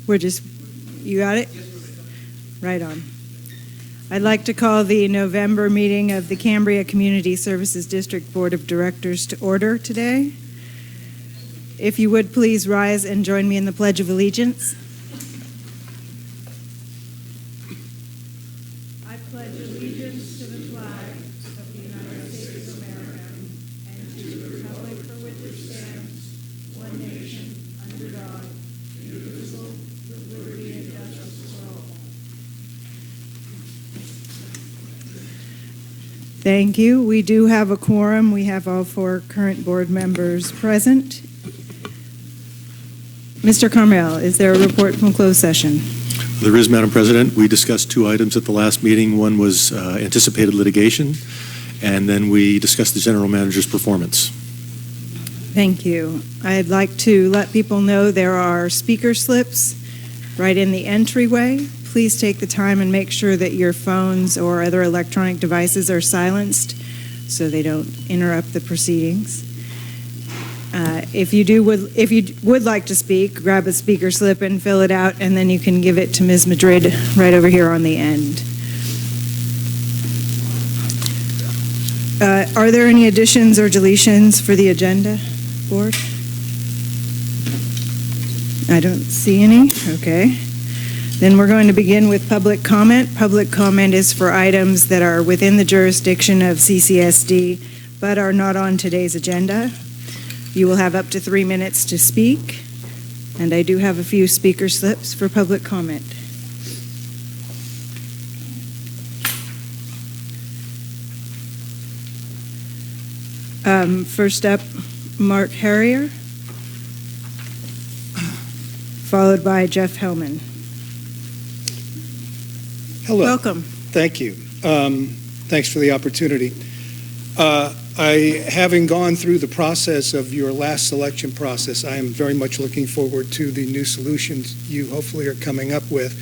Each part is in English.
You got it? Right on. I'd like to call the November meeting of the Cambria Community Services District Board of Directors to order today. If you would please rise and join me in the Pledge of Allegiance. I pledge allegiance to the flag of the United States of America and to the republic for which it stands, one nation, under God, indivisible, with liberty and justice for all. Thank you. We do have a quorum. We have all 4 current board members present. Mr. Carmel, is there a report from closed session? There is, Madam President. We discussed 2 items at the last meeting. One was anticipated litigation, and then we discussed the general manager's performance. Thank you. I'd like to let people know there are speaker slips right in the entryway. Please take the time and make sure that your phones or other electronic devices are silenced so they don't interrupt the proceedings. If you would like to speak, grab a speaker slip and fill it out, and then you can give it to Ms. Madrid right over here on the end. Are there any additions or deletions for the agenda, board? I don't see any. Okay. Then we're going to begin with public comment. Public comment is for items that are within the jurisdiction of CCSD but are not on today's agenda. You will have up to 3 minutes to speak, and I do have a few speaker slips for public comment. First up, Mark Harrier, followed by Jeff Hellman. Hello. Welcome. Thank you. Thanks for the opportunity. Having gone through the process of your last selection process, I am very much looking forward to the new solutions you hopefully are coming up with.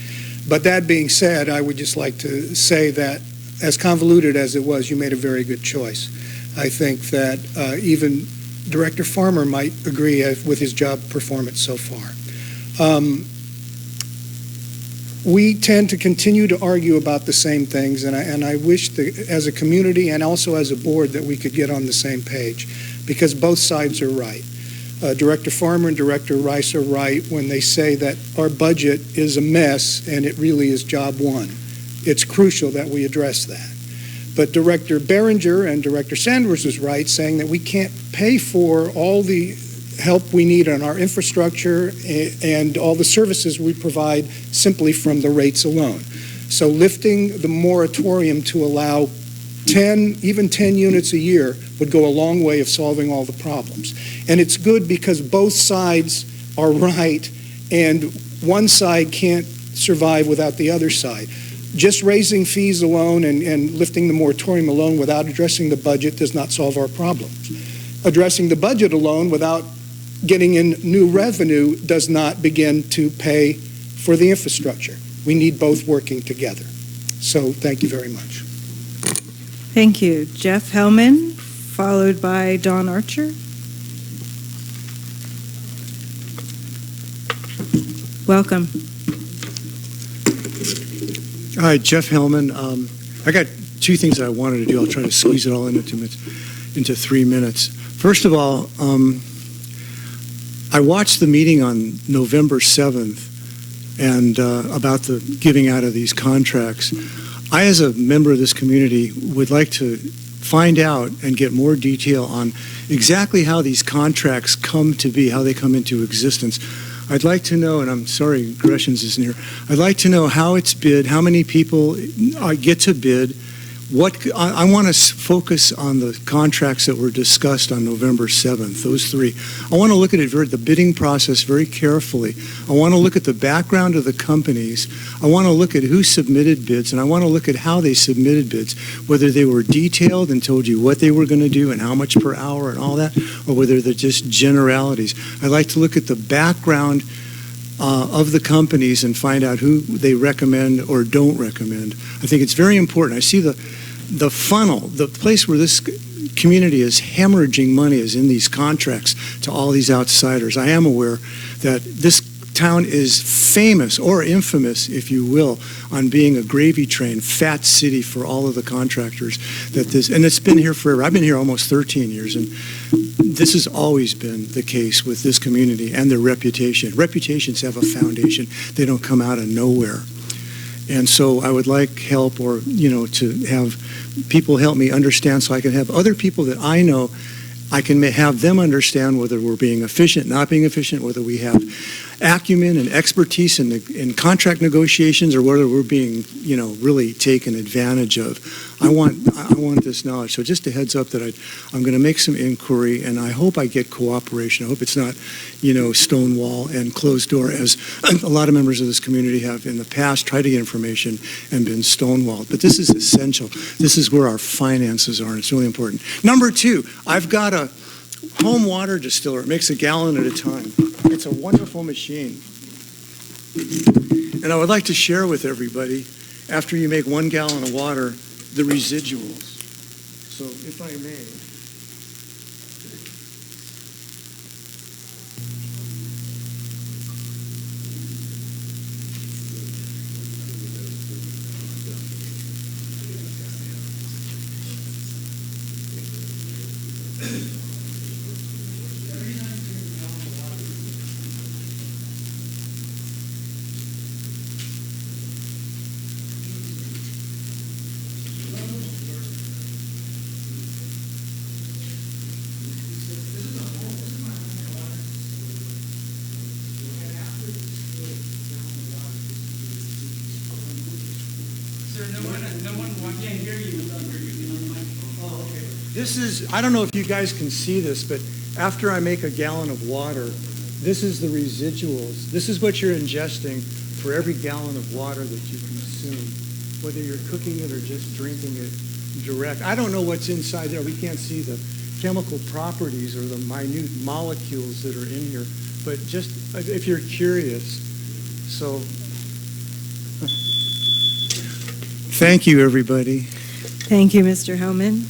But that being said, I would just like to say that as convoluted as it was, you made a very good choice. I think that even Director Farmer might agree with his job performance so far. We tend to continue to argue about the same things, and I wish that as a community and also as a board that we could get on the same page, because both sides are right. Director Farmer and Director Rice are right when they say that our budget is a mess and it really is job one. It's crucial that we address that. But Director Behringer and Director Sanders is right, saying that we can't pay for all the help we need on our infrastructure and all the services we provide simply from the rates alone. So lifting the moratorium to allow even 10 units a year would go a long way of solving all the problems. And it's good because both sides are right and one side can't survive without the other side. Just raising fees alone and lifting the moratorium alone without addressing the budget does not solve our problems. Addressing the budget alone without getting in new revenue does not begin to pay for the infrastructure. We need both working together. So thank you very much. Thank you. Jeff Hellman, followed by Don Archer. Welcome. Hi, Jeff Hellman. I got 2 things that I wanted to do. I'll try to squeeze it all into 3 minutes. First of all, I watched the meeting on November 7th and about the giving out of these contracts. I, as a member of this community, would like to find out and get more detail on exactly how these contracts come to be, how they come into existence. I'd like to know, and I'm sorry Greshams isn't here, I'd like to know how it's bid, how many people get to bid. I want to focus on the contracts that were discussed on November 7th, those 3. I want to look at the bidding process very carefully. I want to look at the background of the companies. I want to look at who submitted bids, and I want to look at how they submitted bids, whether they were detailed and told you what they were going to do and how much per hour and all that, or whether they're just generalities. I'd like to look at the background of the companies and find out who they recommend or don't recommend. I think it's very important. I see the funnel, the place where this community is hemorrhaging money is in these contracts to all these outsiders. I am aware that this town is famous, or infamous, if you will, on being a gravy train, fat city for all of the contractors and it's been here forever. I've been here almost 13 years, and this has always been the case with this community and their reputation. Reputations have a foundation. They don't come out of nowhere. And so I would like help, or, to have people help me understand, so I can have other people that I know, I can have them understand whether we're being efficient, not being efficient, whether we have acumen and expertise in contract negotiations, or whether we're being, really taken advantage of. I want this knowledge. So just a heads up that I'm going to make some inquiry, and I hope I get cooperation. I hope it's not, stonewall and closed door, as a lot of members of this community have in the past tried to get information and been stonewalled. But this is essential. This is where our finances are, and it's really important. Number 2, I've got a home water distiller. It makes a gallon at a time. It's a wonderful machine. And I would like to share with everybody, after you make 1 gallon of water, the residuals. So if I may. This is, I don't know if you guys can see this, but after I make a gallon of water, this is the residuals. This is what you're ingesting for every gallon of water that you consume, whether you're cooking it or just drinking it direct. I don't know what's inside there. We can't see the chemical properties or the minute molecules that are in here, but just if you're curious. So, thank you, everybody. Thank you, Mr. Hellman.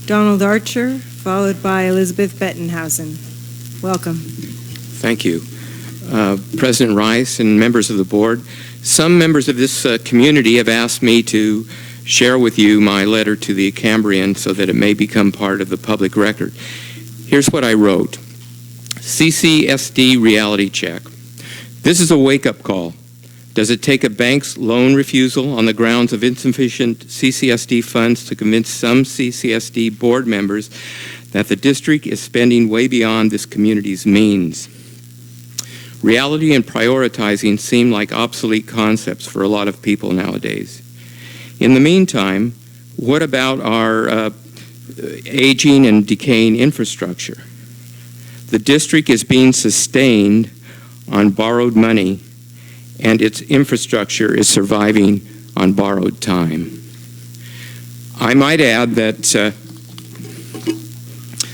Donald Archer, followed by Elizabeth Bettenhausen. Welcome. Thank you. President Rice and members of the board, some members of this community have asked me to share with you my letter to the Cambrian so that it may become part of the public record. Here's what I wrote. CCSD reality check. This is a wake-up call. Does it take a bank's loan refusal on the grounds of insufficient CCSD funds to convince some CCSD board members that the district is spending way beyond this community's means? Reality and prioritizing seem like obsolete concepts for a lot of people nowadays. In the meantime, what about our aging and decaying infrastructure? The district is being sustained on borrowed money, and its infrastructure is surviving on borrowed time. I might add that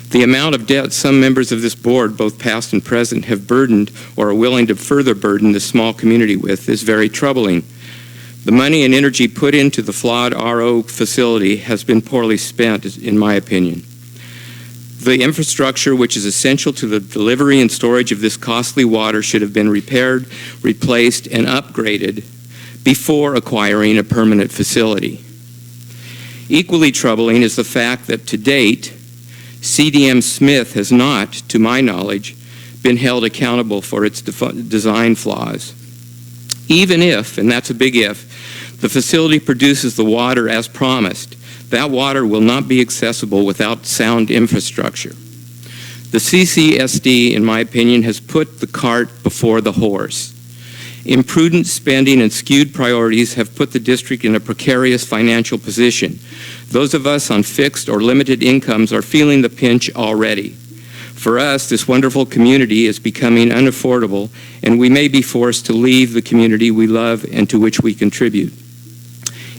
the amount of debt some members of this board, both past and present, have burdened or are willing to further burden this small community with is very troubling. The money and energy put into the flawed RO facility has been poorly spent, in my opinion. The infrastructure, which is essential to the delivery and storage of this costly water, should have been repaired, replaced, and upgraded before acquiring a permanent facility. Equally troubling is the fact that to date, CDM Smith has not, to my knowledge, been held accountable for its design flaws. Even if, and that's a big if, the facility produces the water as promised, that water will not be accessible without sound infrastructure. The CCSD, in my opinion, has put the cart before the horse. Imprudent spending and skewed priorities have put the district in a precarious financial position. Those of us on fixed or limited incomes are feeling the pinch already. For us, this wonderful community is becoming unaffordable, and we may be forced to leave the community we love and to which we contribute.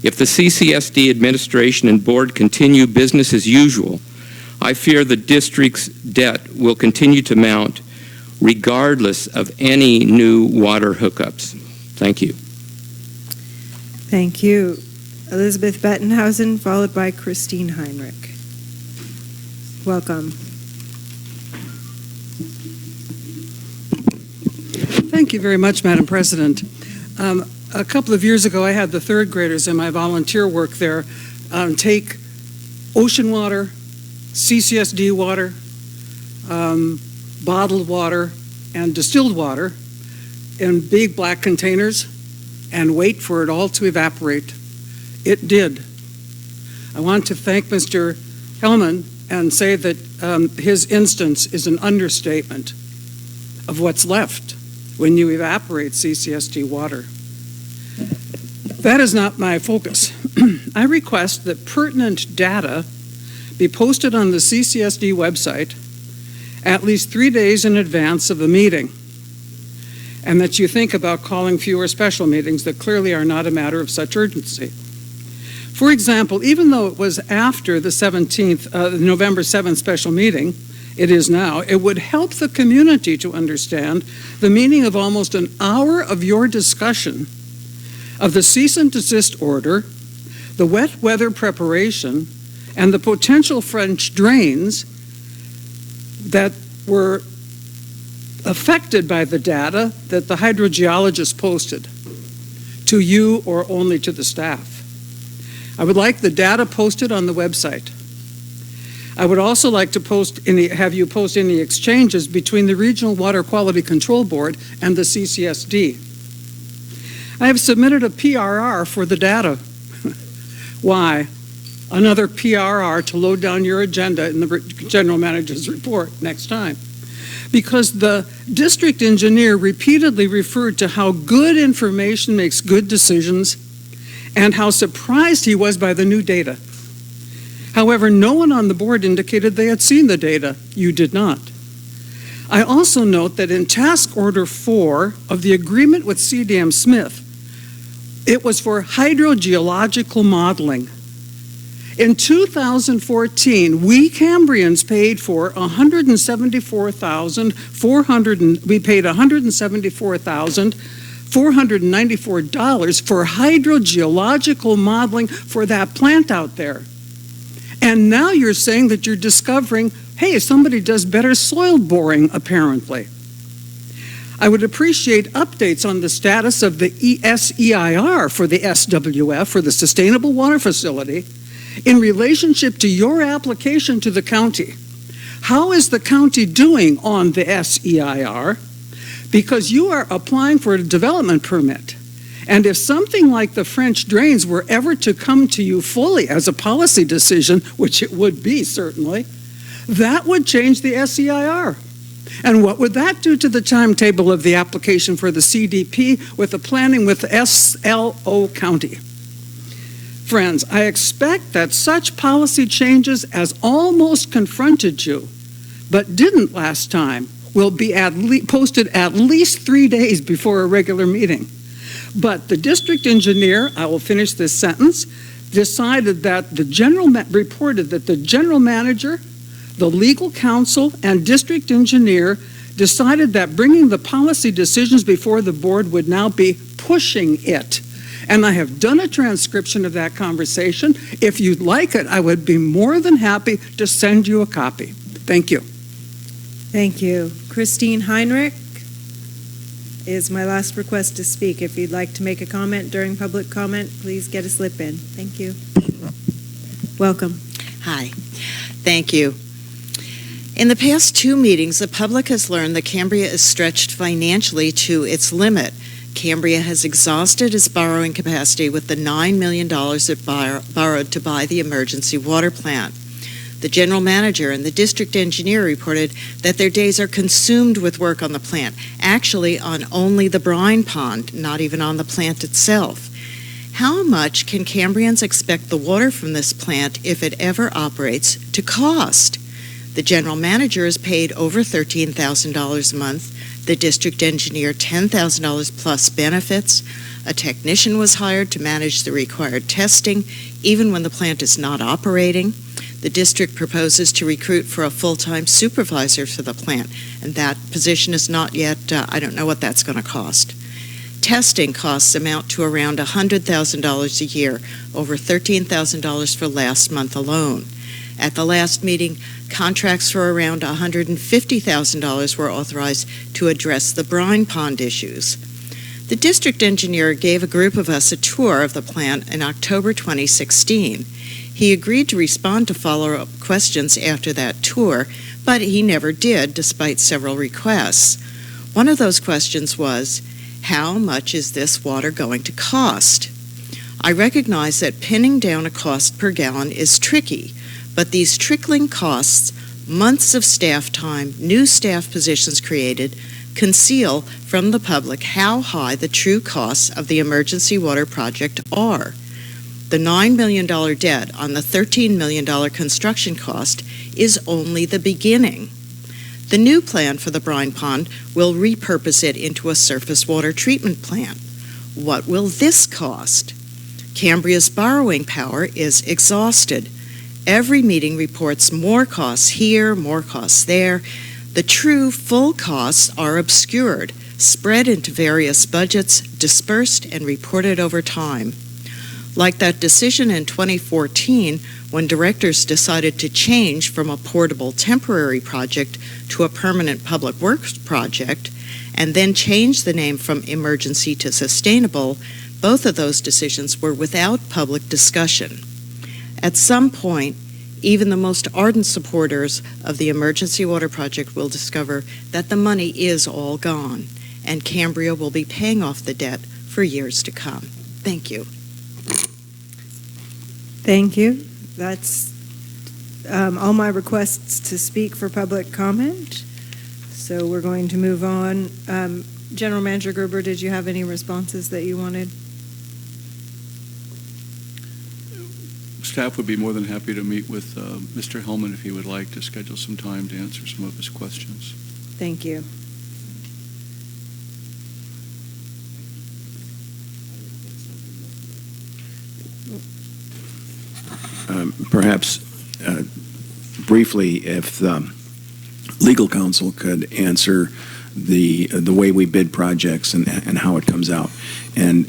If the CCSD administration and board continue business as usual, I fear the district's debt will continue to mount regardless of any new water hookups. Thank you. Thank you. Elizabeth Bettenhausen, followed by Christine Heinrich. Welcome. Thank you very much, Madam President. A couple of years ago, I had the third graders in my volunteer work there take ocean water, CSD water, bottled water, and distilled water in big black containers and wait for it all to evaporate. It did. I want to thank Mr. Hellman and say that his instance is an understatement of what's left when you evaporate CSD water. That is not my focus. I request that pertinent data be posted on the CSD website at least 3 days in advance of the meeting, and that you think about calling fewer special meetings that clearly are not a matter of such urgency. For example, even though it was after the November 7th special meeting, it is now, it would help the community to understand the meaning of almost an hour of your discussion of the cease and desist order, the wet weather preparation, and the potential French drains that were affected by the data that the hydrogeologist posted to you or only to the staff. I would like the data posted on the website. I would also like to have you post any exchanges between the Regional Water Quality Control Board and the CSD. I have submitted a PRR for the data. Why? Another PRR to load down your agenda in the General Manager's report next time. Because the district engineer repeatedly referred to how good information makes good decisions and how surprised he was by the new data. However, no one on the board indicated they had seen the data. You did not. I also note that in Task Order 4 of the agreement with CDM Smith, it was for hydrogeological modeling. In 2014, we Cambrians paid for $174,494 for hydrogeological modeling for that plant out there. And now you're saying that you're discovering, hey, somebody does better soil boring, apparently. I would appreciate updates on the status of the SEIR for the SWF, for the Sustainable Water Facility, in relationship to your application to the county. How is the county doing on the SEIR? Because you are applying for a development permit. And if something like the French drains were ever to come to you fully as a policy decision, which it would be certainly, that would change the SEIR. And what would that do to the timetable of the application for the CDP with the planning with the SLO County? Friends, I expect that such policy changes as almost confronted you, but didn't last time, will be posted at least 3 days before a regular meeting. But the district engineer, I will finish this sentence, reported that the general manager, the legal counsel, and district engineer decided that bringing the policy decisions before the board would now be pushing it. And I have done a transcription of that conversation. If you'd like it, I would be more than happy to send you a copy. Thank you. Thank you. Christine Heinrich is my last request to speak. If you'd like to make a comment during public comment, please get a slip in. Thank you. Welcome. Hi. Thank you. In the past 2 meetings, the public has learned that Cambria is stretched financially to its limit. Cambria has exhausted its borrowing capacity with the $9 million it borrowed to buy the emergency water plant. The general manager and the district engineer reported that their days are consumed with work on the plant, actually on only the brine pond, not even on the plant itself. How much can Cambrians expect the water from this plant, if it ever operates, to cost? The general manager is paid over $13,000 a month, the district engineer $10,000 plus benefits. A technician was hired to manage the required testing, even when the plant is not operating. The district proposes to recruit for a full-time supervisor for the plant, and that position is not yet, I don't know what that's going to cost. Testing costs amount to around $100,000 a year, over $13,000 for last month alone. At the last meeting, Contracts for around $150,000 were authorized to address the brine pond issues. The district engineer gave a group of us a tour of the plant in October 2016. He agreed to respond to follow-up questions after that tour, but he never did, despite several requests. One of those questions was, how much is this water going to cost? I recognize that pinning down a cost per gallon is tricky, but these trickling costs, months of staff time, new staff positions created, conceal from the public how high the true costs of the emergency water project are. The $9 million debt on the $13 million construction cost is only the beginning. The new plan for the brine pond will repurpose it into a surface water treatment plant. What will this cost? Cambria's borrowing power is exhausted. Every meeting reports more costs here, more costs there. The true full costs are obscured, spread into various budgets, dispersed and reported over time. Like that decision in 2014 when directors decided to change from a portable temporary project to a permanent public works project, and then change the name from emergency to sustainable, both of those decisions were without public discussion. At some point, even the most ardent supporters of the emergency water project will discover that the money is all gone, and Cambria will be paying off the debt for years to come. Thank you. Thank you. That's all my requests to speak for public comment. So we're going to move on. General Manager Gerber, did you have any responses that you wanted? Staff would be more than happy to meet with Mr. Hellman if he would like to schedule some time to answer some of his questions. Thank you. Perhaps briefly, if the legal counsel could answer the way we bid projects and how it comes out, and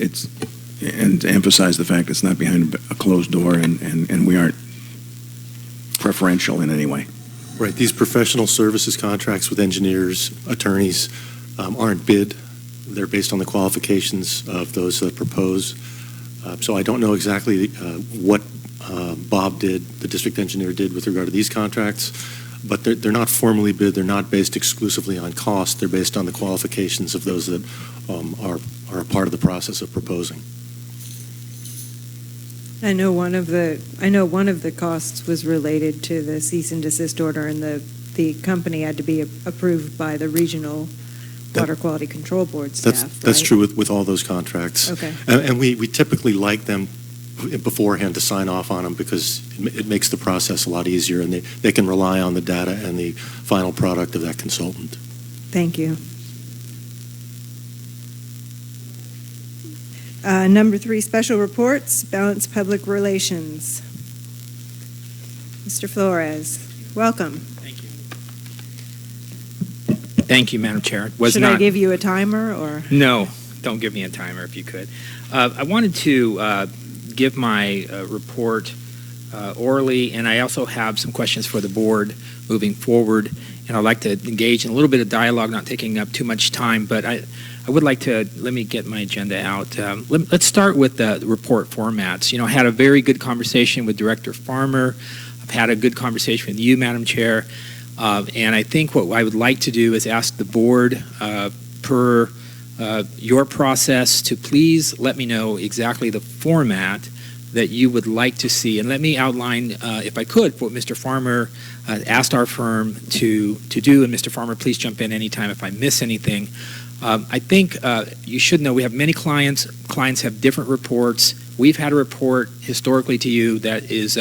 to emphasize the fact it's not behind a closed door and we aren't preferential in any way. Right. These professional services contracts with engineers, attorneys, aren't bid. They're based on the qualifications of those that propose. So I don't know exactly what Bob did, the district engineer did with regard to these contracts, but they're not formally bid. They're not based exclusively on cost. They're based on the qualifications of those that are a part of the process of proposing. I know one of the costs was related to the cease and desist order, and the company had to be approved by the regional Water Quality Control Board staff. That's right? true with all those contracts. Okay. And we typically like them beforehand to sign off on them because it makes the process a lot easier, and they can rely on the data and the final product of that consultant. Thank you. Number 3, special reports, balanced public relations. Mr. Flores, welcome. Thank you. Thank you, Madam Chair. Should I give you a timer or? No, don't give me a timer if you could. I wanted to give my report orally, and I also have some questions for the board moving forward, and I'd like to engage in a little bit of dialogue, not taking up too much time, but I would like to, let me get my agenda out. Let's start with the report formats. You know, I had a very good conversation with Director Farmer. I've had a good conversation with you, Madam Chair, and I think what I would like to do is ask the board, per your process, to please let me know exactly the format that you would like to see. And let me outline, if I could, what Mr. Farmer asked our firm to do. And Mr. Farmer, please jump in anytime if I miss anything. I think you should know we have many clients. Clients have different reports. We've had a report historically to you that is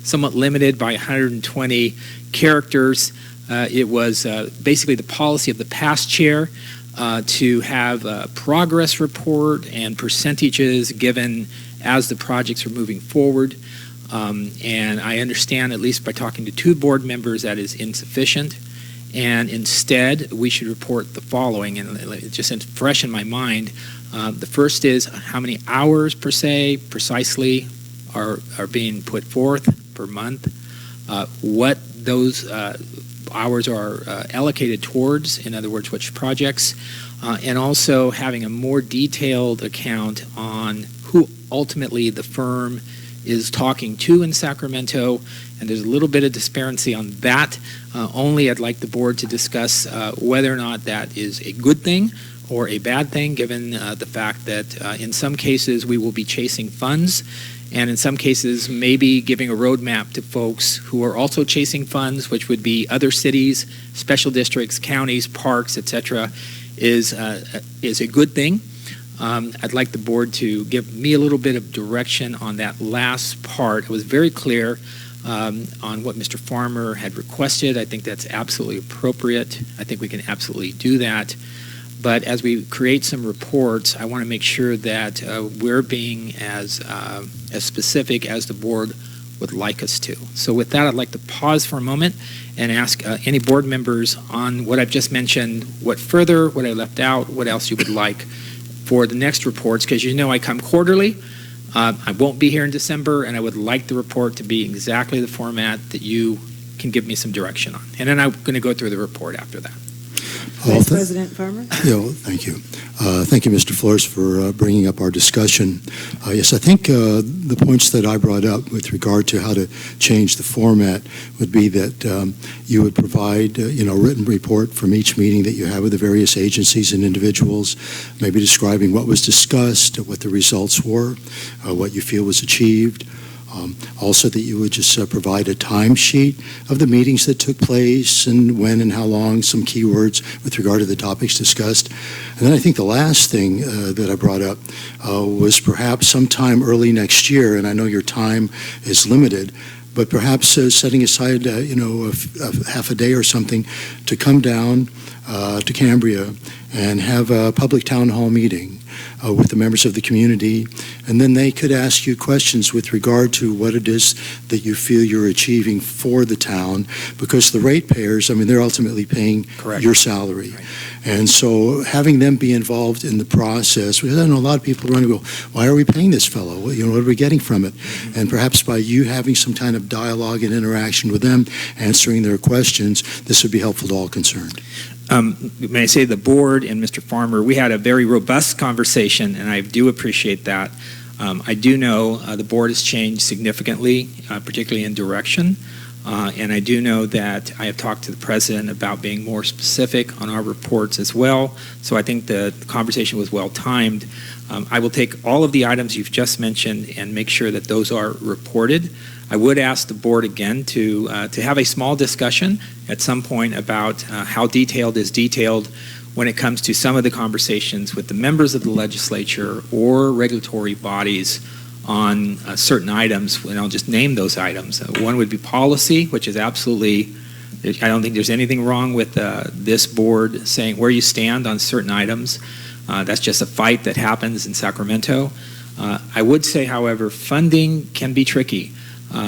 somewhat limited by 120 characters. It was basically the policy of the past chair to have a progress report and percentages given as the projects are moving forward. And I understand, at least by talking to 2 board members, that is insufficient. And instead, we should report the following, and it's just fresh in my mind. The first is how many hours per se precisely are being put forth per month, what those hours are allocated towards, in other words, which projects, and also having a more detailed account on who ultimately the firm is talking to in Sacramento, and there's a little bit of disparity on that. Only I'd like the board to discuss whether or not that is a good thing or a bad thing, given the fact that in some cases we will be chasing funds, and in some cases maybe giving a roadmap to folks who are also chasing funds, which would be other cities, special districts, counties, parks, etc., is a good thing. I'd like the board to give me a little bit of direction on that last part. It was very clear on what Mr. Farmer had requested. I think that's absolutely appropriate. I think we can absolutely do that. But as we create some reports, I want to make sure that we're being as specific as the board would like us to. So with that, I'd like to pause for a moment and ask any board members on what I've just mentioned, what I left out, what else you would like for the next reports, because you know I come quarterly. I won't be here in December, and I would like the report to be exactly the format that you can give me some direction on. And then I'm going to go through the report after that. Vice President Farmer? Yeah, thank you. Thank you, Mr. Flores, for bringing up our discussion. Yes, I think the points that I brought up with regard to how to change the format would be that you would provide a written report from each meeting that you have with the various agencies and individuals, maybe describing what was discussed, what the results were, what you feel was achieved. Also that you would just provide a timesheet of the meetings that took place and when and how long, some keywords with regard to the topics discussed. And then I think the last thing that I brought up was perhaps sometime early next year, and I know your time is limited, but perhaps setting aside a half a day or something to come down to Cambria and have a public town hall meeting with the members of the community, and then they could ask you questions with regard to what it is that you feel you're achieving for the town, because the ratepayers, they're ultimately paying your salary. Right. And so having them be involved in the process, because I know a lot of people run and go, why are we paying this fellow? What are we getting from it? Mm-hmm. And perhaps by you having some kind of dialogue and interaction with them, answering their questions, this would be helpful to all concerned. May I say the board and Mr. Farmer, we had a very robust conversation, and I do appreciate that. I do know the board has changed significantly, particularly in direction, and I do know that I have talked to the president about being more specific on our reports as well, so I think the conversation was well timed. I will take all of the items you've just mentioned and make sure that those are reported. I would ask the board again to have a small discussion at some point about how detailed is detailed when it comes to some of the conversations with the members of the legislature or regulatory bodies on certain items, and I'll just name those items. One would be policy, which is absolutely, I don't think there's anything wrong with this board saying where you stand on certain items. That's just a fight that happens in Sacramento. I would say, however, funding can be tricky.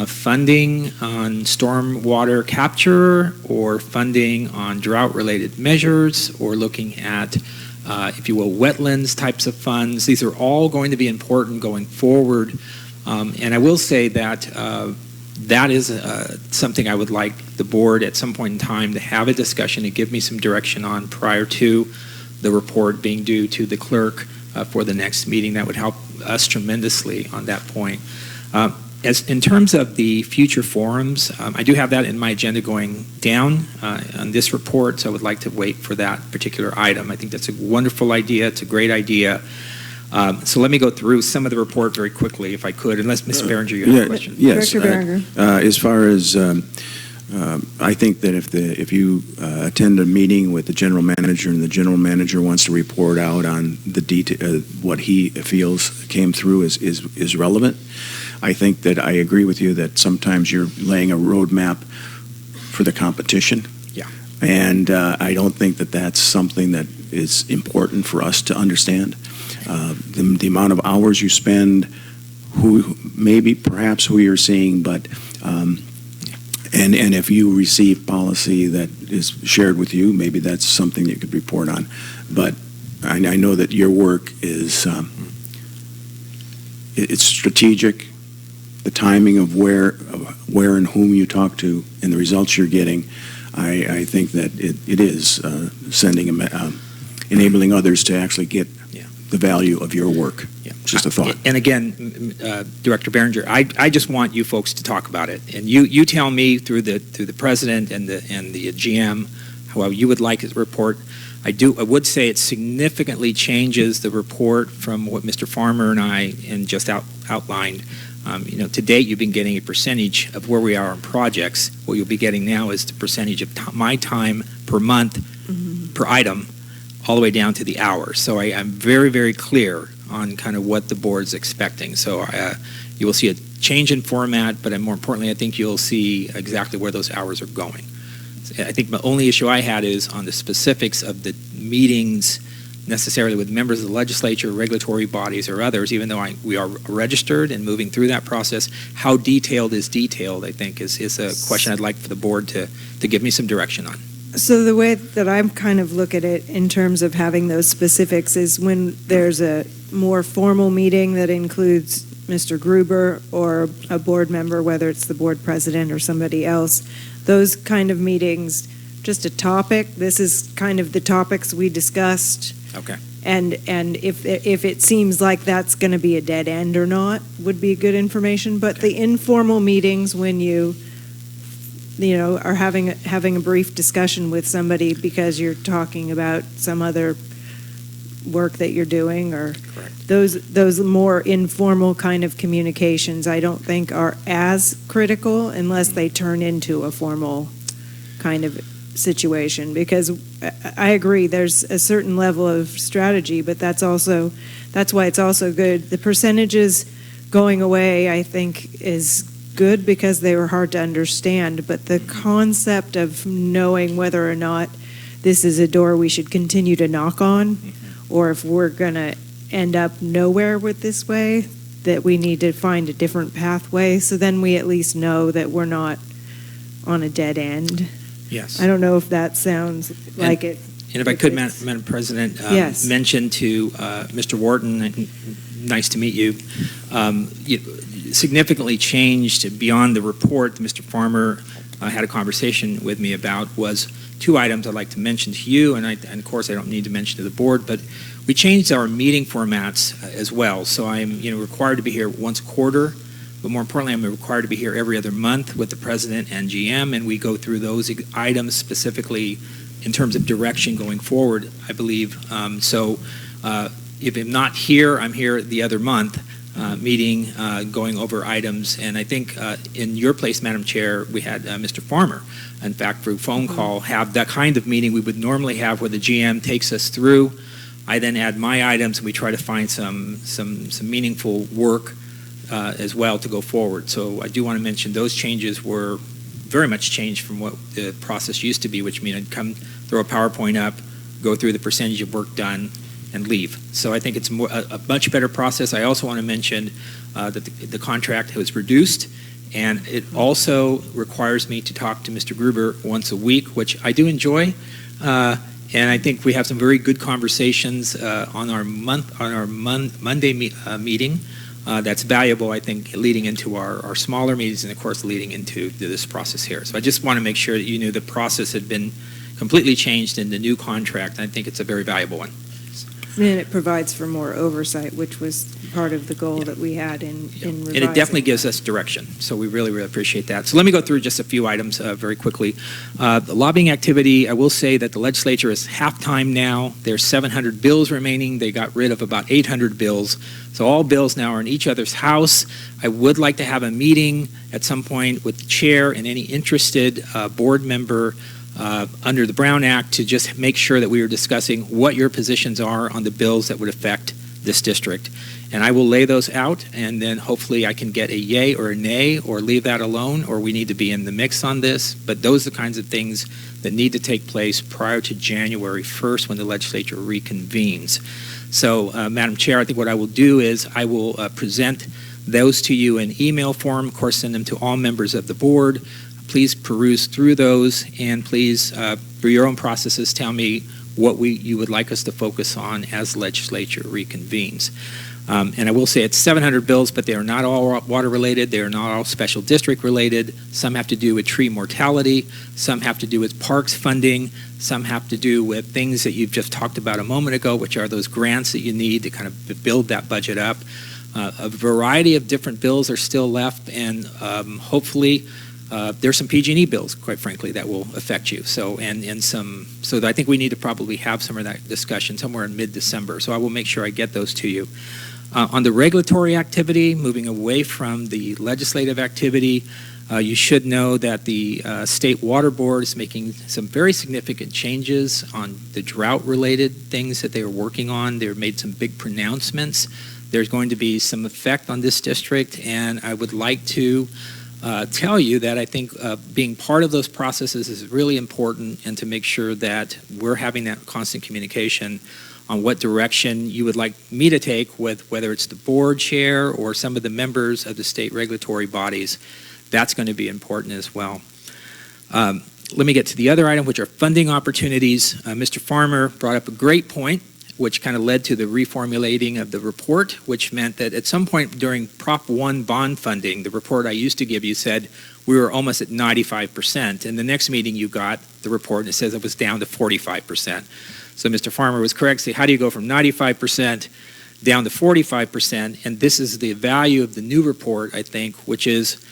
Funding on stormwater capture or funding on drought-related measures or looking at, if you will, wetlands types of funds. These are all going to be important going forward. And I will say that that is something I would like the board at some point in time to have a discussion and give me some direction on prior to the report being due to the clerk for the next meeting. That would help us tremendously on that point. As in terms of the future forums, I do have that in my agenda going down on this report, so I would like to wait for that particular item. I think that's a wonderful idea. It's a great idea. So let me go through some of the report very quickly, if I could, unless Ms. Berenger, you have a question. Yes. Director Berenger. As far as, I think that if you attend a meeting with the general manager and the general manager wants to report out on the detail, what he feels came through is relevant. I think that I agree with you that sometimes you're laying a roadmap for the competition. Yeah. And I don't think that that's something that is important for us to understand. The amount of hours you spend, perhaps who you're seeing, but and if you receive policy that is shared with you, maybe that's something you could report on. But I know that your work is it's strategic. the timing of where and whom you talk to and the results you're getting, I think that it is enabling others to actually get the value of your work. Yeah. Just a thought. And again, Director Behringer, I just want you folks to talk about it, and you tell me through the president and the GM how you would like his report. I would say it significantly changes the report from what Mr. Farmer and I just outlined. To date, you've been getting a percentage of where we are on projects. What you'll be getting now is the percentage of my time per month, per item, all the way down to the hours. So I'm very, very clear on kind of what the board's expecting. So you will see a change in format, but more importantly, I think you'll see exactly where those hours are going. I think the only issue I had is on the specifics of the meetings necessarily with members of the legislature, regulatory bodies, or others, even though we are registered and moving through that process. How detailed is detailed, I think, is a question I'd like for the board to give me some direction on. So the way that I'm kind of look at it in terms of having those specifics is when there's a more formal meeting that includes Mr. Gruber or a board member, whether it's the board president or somebody else, those kind of meetings, just a topic. This is kind of the topics we discussed. Okay. And if it seems like that's going to be a dead end or not, would be good information. But the informal meetings when you are having a brief discussion with somebody because you're talking about some other work that you're doing, or correct. Those more informal kind of communications, I don't think are as critical unless they turn into a formal kind of situation. Because I agree, there's a certain level of strategy, but that's why it's also good. The percentages going away, I think, is good because they were hard to understand, but the concept of knowing whether or not this is a door we should continue to knock on, or if we're going to end up nowhere with this way, that we need to find a different pathway, so then we at least know that we're not on a dead end. Yes. I don't know if that sounds like it. And if I could, Madam President, yes. mention to Mr. Wharton, nice to meet you, significantly changed beyond the report that Mr. Farmer had a conversation with me about was two items I'd like to mention to you, and of course I don't need to mention to the board, but we changed our meeting formats as well. So I'm required to be here once a quarter, but more importantly, I'm required to be here every other month with the president and GM, and we go through those items specifically in terms of direction going forward, I believe. If I'm not here, I'm here the other month, meeting, going over items. And I think in your place, Madam Chair, we had Mr. Farmer, in fact, through phone call, have that kind of meeting we would normally have where the GM takes us through. I then add my items, and we try to find some meaningful work as well to go forward. So I do want to mention those changes were very much changed from what the process used to be, which means I'd come, throw a PowerPoint up, go through the percentage of work done, and leave. So I think it's a much better process. I also want to mention that the contract was reduced, and it also requires me to talk to Mr. Gruber once a week, which I do enjoy. And I think we have some very good conversations on our Monday meeting. That's valuable, I think, leading into our smaller meetings and, of course, leading into this process here. So I just want to make sure that you knew the process had been completely changed in the new contract, and I think it's a very valuable one. And it provides for more oversight, which was part of the goal that we had in revising. And it definitely gives us direction, so we really, really appreciate that. So let me go through just a few items very quickly. The lobbying activity, I will say that the legislature is half-time now. There's 700 bills remaining. They got rid of about 800 bills. So all bills now are in each other's house. I would like to have a meeting at some point with the chair and any interested board member under the Brown Act to just make sure that we are discussing what your positions are on the bills that would affect this district. And I will lay those out, and then hopefully I can get a yay or a nay, or leave that alone, or we need to be in the mix on this. But those are the kinds of things that need to take place prior to January 1st when the legislature reconvenes. So, Madam Chair, I think what I will do is I will present those to you in email form, of course send them to all members of the board. Please peruse through those, and please, through your own processes, tell me what you would like us to focus on as legislature reconvenes. And I will say it's 700 bills, but they are not all water related. They are not all special district related. Some have to do with tree mortality. Some have to do with parks funding. Some have to do with things that you've just talked about a moment ago, which are those grants that you need to kind of build that budget up. A variety of different bills are still left, and hopefully there's some PG&E bills, quite frankly, that will affect you. So I think we need to probably have some of that discussion somewhere in mid-December. So I will make sure I get those to you. On the regulatory activity, moving away from the legislative activity, you should know that the State Water Board is making some very significant changes on the drought-related things that they are working on. They've made some big pronouncements. There's going to be some effect on this district, and I would like to tell you that I think being part of those processes is really important, and to make sure that we're having that constant communication on what direction you would like me to take with whether it's the board chair or some of the members of the state regulatory bodies. That's going to be important as well. Let me get to the other item, which are funding opportunities. Mr. Farmer brought up a great point, which kind of led to the reformulating of the report, which meant that at some point during Prop 1 bond funding, the report I used to give you said we were almost at 95%. And the next meeting you got the report, and it says it was down to 45%. So Mr. Farmer was correct. Say, how do you go from 95% down to 45%? And this is the value of the new report, I think, which is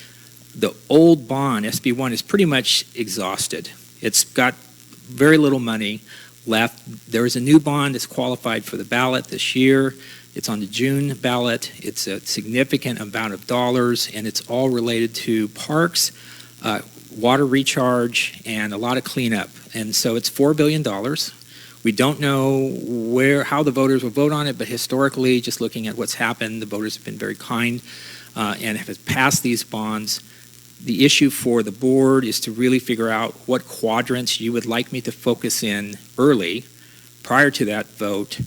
the old bond, SB1, is pretty much exhausted. It's got very little money left. There is a new bond that's qualified for the ballot this year. It's on the June ballot. It's a significant amount of dollars, and it's all related to parks, water recharge, and a lot of cleanup. And so it's $4 billion. We don't know how the voters will vote on it, but historically, just looking at what's happened, the voters have been very kind and have passed these bonds. The issue for the board is to really figure out what quadrants you would like me to focus in early, prior to that vote,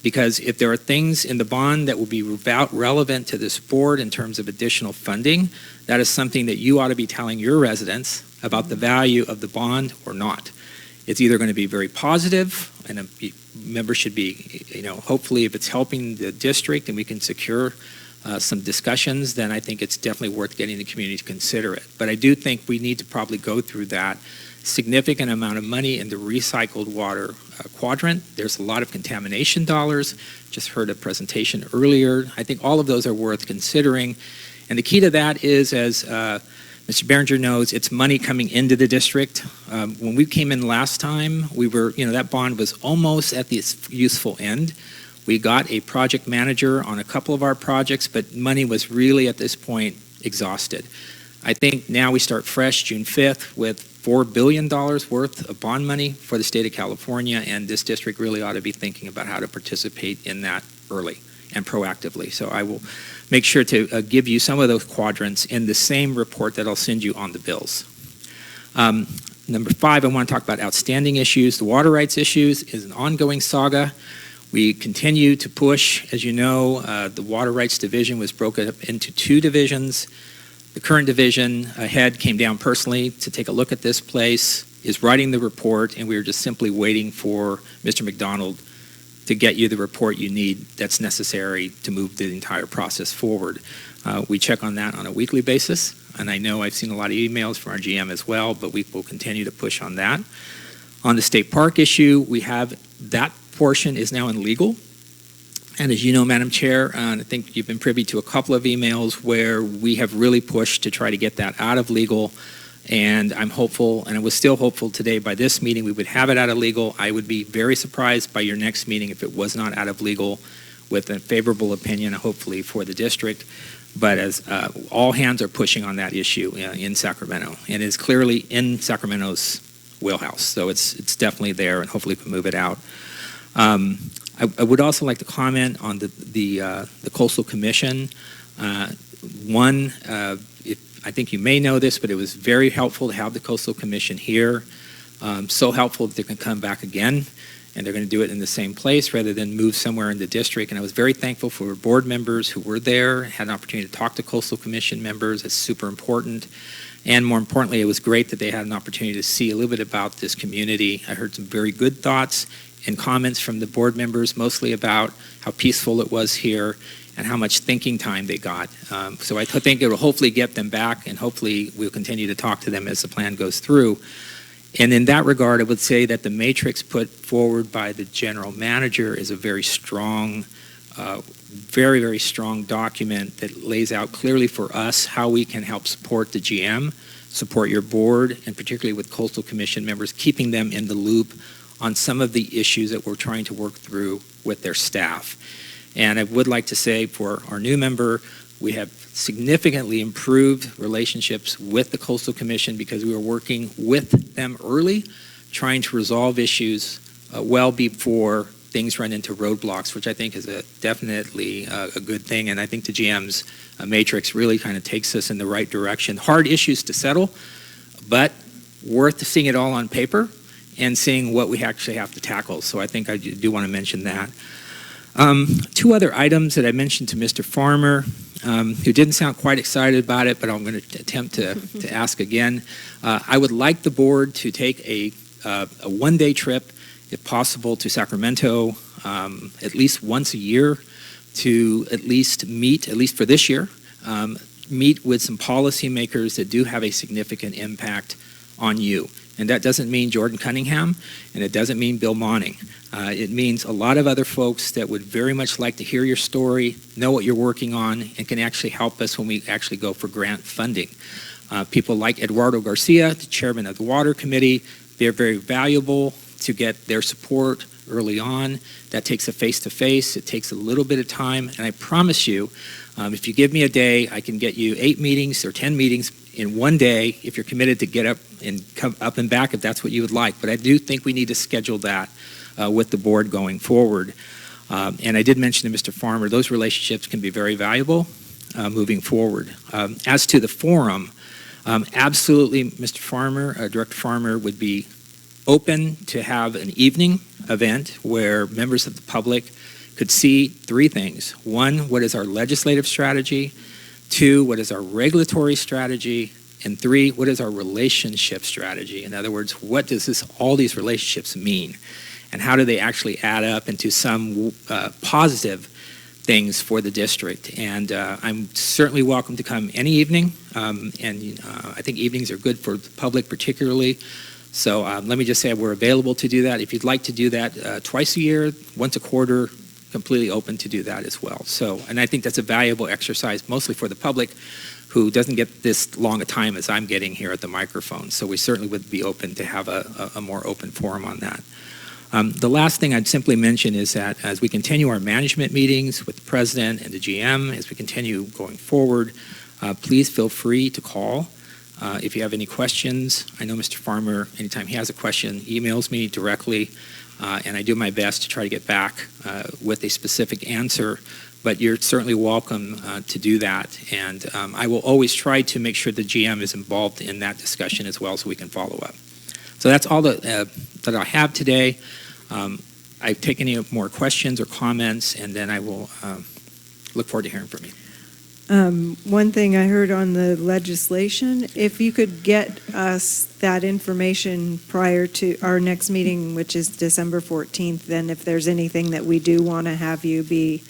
because if there are things in the bond that will be relevant to this board in terms of additional funding, that is something that you ought to be telling your residents about the value of the bond or not. It's either going to be very positive, and a member should be, hopefully if it's helping the district and we can secure some discussions, then I think it's definitely worth getting the community to consider it. But I do think we need to probably go through that significant amount of money in the recycled water quadrant. There's a lot of contamination dollars. Just heard a presentation earlier. I think all of those are worth considering. And the key to that is, as Mr. Behringer knows, it's money coming into the district. When we came in last time, we were, that bond was almost at its useful end. We got a project manager on a couple of our projects, but money was really at this point exhausted. I think now we start fresh June 5th with $4 billion worth of bond money for the state of California, and this district really ought to be thinking about how to participate in that early and proactively. So I will make sure to give you some of those quadrants in the same report that I'll send you on the bills. Number 5, I want to talk about outstanding issues. The water rights issues is an ongoing saga. We continue to push. As you know, the Water Rights Division was broken up into 2 divisions. The current division head came down personally to take a look at this place, is writing the report, and we are just simply waiting for Mr. McDonald to get you the report you need that's necessary to move the entire process forward. We check on that on a weekly basis, and I know I've seen a lot of emails from our GM as well, but we will continue to push on that. On the state park issue, we have that portion is now in legal. And as you know, Madam Chair, I think you've been privy to a couple of emails where we have really pushed to try to get that out of legal. And I'm hopeful, and I was still hopeful today by this meeting we would have it out of legal. I would be very surprised by your next meeting if it was not out of legal, with a favorable opinion, hopefully, for the district. But as all hands are pushing on that issue in Sacramento, and it is clearly in Sacramento's wheelhouse. So it's definitely there, and hopefully we can move it out. I would also like to comment on the Coastal Commission. I think you may know this, but it was very helpful to have the Coastal Commission here. So helpful that they can come back again, and they're going to do it in the same place rather than move somewhere in the district. And I was very thankful for board members who were there, had an opportunity to talk to Coastal Commission members. It's super important. And more importantly, it was great that they had an opportunity to see a little bit about this community. I heard some very good thoughts and comments from the board members, mostly about how peaceful it was here and how much thinking time they got. So I think it will hopefully get them back, and hopefully we'll continue to talk to them as the plan goes through. And in that regard, I would say that the matrix put forward by the general manager is a very strong, very, very strong document that lays out clearly for us how we can help support the GM, support your board, and particularly with Coastal Commission members, keeping them in the loop on some of the issues that we're trying to work through with their staff. And I would like to say for our new member, we have significantly improved relationships with the Coastal Commission because we were working with them early, trying to resolve issues well before things run into roadblocks, which I think is definitely a good thing. And I think the GM's matrix really kind of takes us in the right direction. Hard issues to settle, but worth seeing it all on paper and seeing what we actually have to tackle. So I think I do want to mention that. Two other items that I mentioned to Mr. Farmer, who didn't sound quite excited about it, but I'm going to attempt to ask again. I would like the board to take a one-day trip, if possible, to Sacramento at least once a year to at least meet, at least for this year, meet with some policymakers that do have a significant impact on you. And that doesn't mean Jordan Cunningham, and it doesn't mean Bill Monning. It means a lot of other folks that would very much like to hear your story, know what you're working on, and can actually help us when we actually go for grant funding. People like Eduardo Garcia, the chairman of the Water Committee, they're very valuable to get their support early on. That takes a face-to-face. It takes a little bit of time, and I promise you, if you give me a day, I can get you 8 meetings or 10 meetings in one day if you're committed to get up and come up and back if that's what you would like. But I do think we need to schedule that with the board going forward. And I did mention to Mr. Farmer, those relationships can be very valuable moving forward. As to the forum, absolutely, Mr. Farmer, Director Farmer would be open to have an evening event where members of the public could see 3 things. 1, what is our legislative strategy? 2, what is our regulatory strategy? And 3, what is our relationship strategy? In other words, what does all these relationships mean? And how do they actually add up into some positive things for the district? And I'm certainly welcome to come any evening. I think evenings are good for the public particularly. So let me just say we're available to do that. If you'd like to do that twice a year, once a quarter, completely open to do that as well. So, and I think that's a valuable exercise, mostly for the public who doesn't get this long a time as I'm getting here at the microphone. So we certainly would be open to have a more open forum on that. The last thing I'd simply mention is that as we continue our management meetings with the president and the GM, as we continue going forward, please feel free to call. If you have any questions, I know Mr. Farmer, anytime he has a question, emails me directly, and I do my best to try to get back with a specific answer, but you're certainly welcome to do that. And I will always try to make sure the GM is involved in that discussion as well so we can follow up. So that's all that I have today. I take any more questions or comments, and then I will look forward to hearing from you. One thing I heard on the legislation, if you could get us that information prior to our next meeting, which is December 14th, then if there's anything that we do want to have you be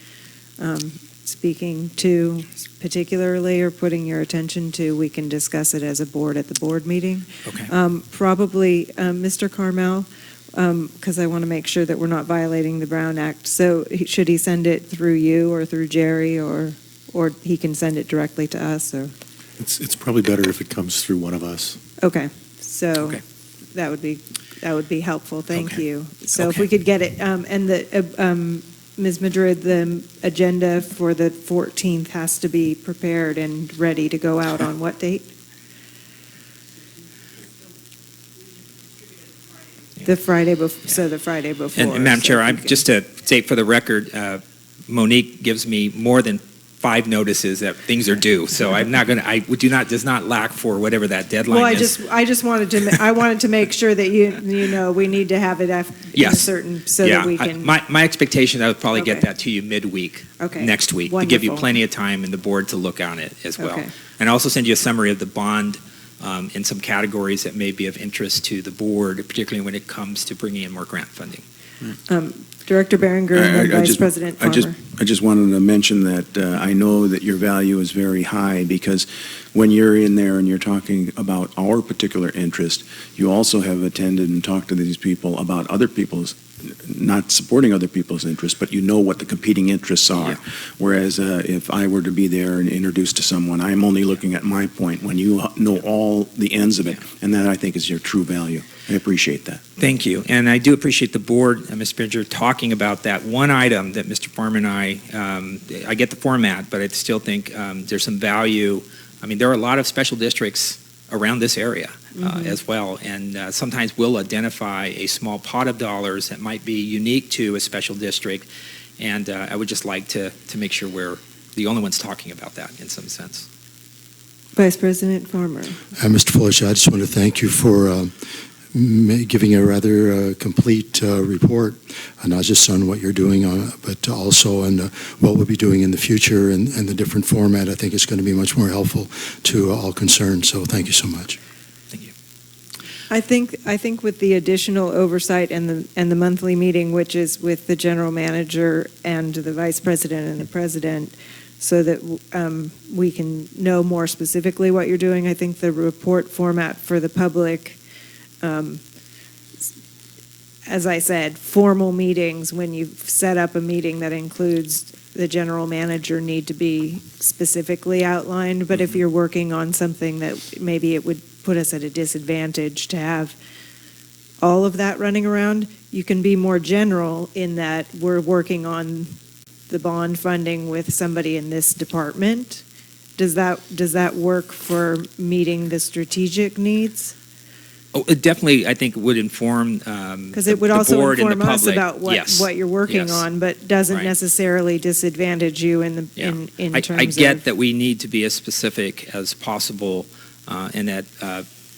speaking to particularly or putting your attention to, we can discuss it as a board at the board meeting. Okay. Probably Mr. Carmel, because I want to make sure that we're not violating the Brown Act. So should he send it through you or through Jerry, or he can send it directly to us? Or It's probably better if it comes through one of us. okay, so Okay. that would be helpful. Thank Okay. you. So if Okay. we could get it, and the Ms. Madrid, the agenda for the 14th has to be prepared and ready to go out on what date? The Friday before. So the Friday before. And Madam so Chair, if we just to state for the record, Monique gives me more than 5 notices that things are due. So I'm not going to, does not lack for whatever that deadline Well, is. I just wanted to make sure that you know we need to have it in a certain so that we can. My expectation, I would probably get Okay. that to you midweek Okay. next week to give you Wonderful. plenty of time and the board to look on it as well. Okay. And I'll also send you a summary of the bond in some categories that may be of interest to the board, particularly when it comes to bringing in more grant funding. Director Behringer and then Vice President Farmer. I just wanted to mention that I know that your value is very high because when you're in there and you're talking about our particular interest, you also have attended and talked to these people about other people's, not supporting other people's interests, but you know what the competing interests are. Yeah. Whereas if I were to be there and introduced to someone, I'm only looking at my point when you know all the ends of it, and that I think is your true value. I appreciate that. Thank you. And I do appreciate the board, Ms. Bridger, talking about that one item that Mr. Farmer and I get the format, but I still think there's some value. I mean, there are a lot of special districts around this area as well, and sometimes we'll identify a small pot of dollars that might be unique to a special district, and I would just like to make sure we're the only ones talking about that in some sense. Vice President Farmer. Mr. Fuller, I just want to thank you for giving a rather complete report, not just on what you're doing, but also on what we'll be doing in the future and the different format. I think it's going to be much more helpful to all concerned. So thank you so much. Thank you. I think with the additional oversight and the monthly meeting, which is with the general manager and the vice president and the president, so that we can know more specifically what you're doing. I think the report format for the public, as I said, formal meetings, when you set up a meeting that includes the general manager, need to be specifically outlined. But if you're working on something that maybe it would put us at a disadvantage to have all of that running around, you can be more general in that we're working on the bond funding with somebody in this department. Does that work for meeting the strategic needs? Oh, it definitely, I think, would inform because it would also inform us about what you're working on, but doesn't necessarily disadvantage you in terms I get that we need to be as specific as possible, and that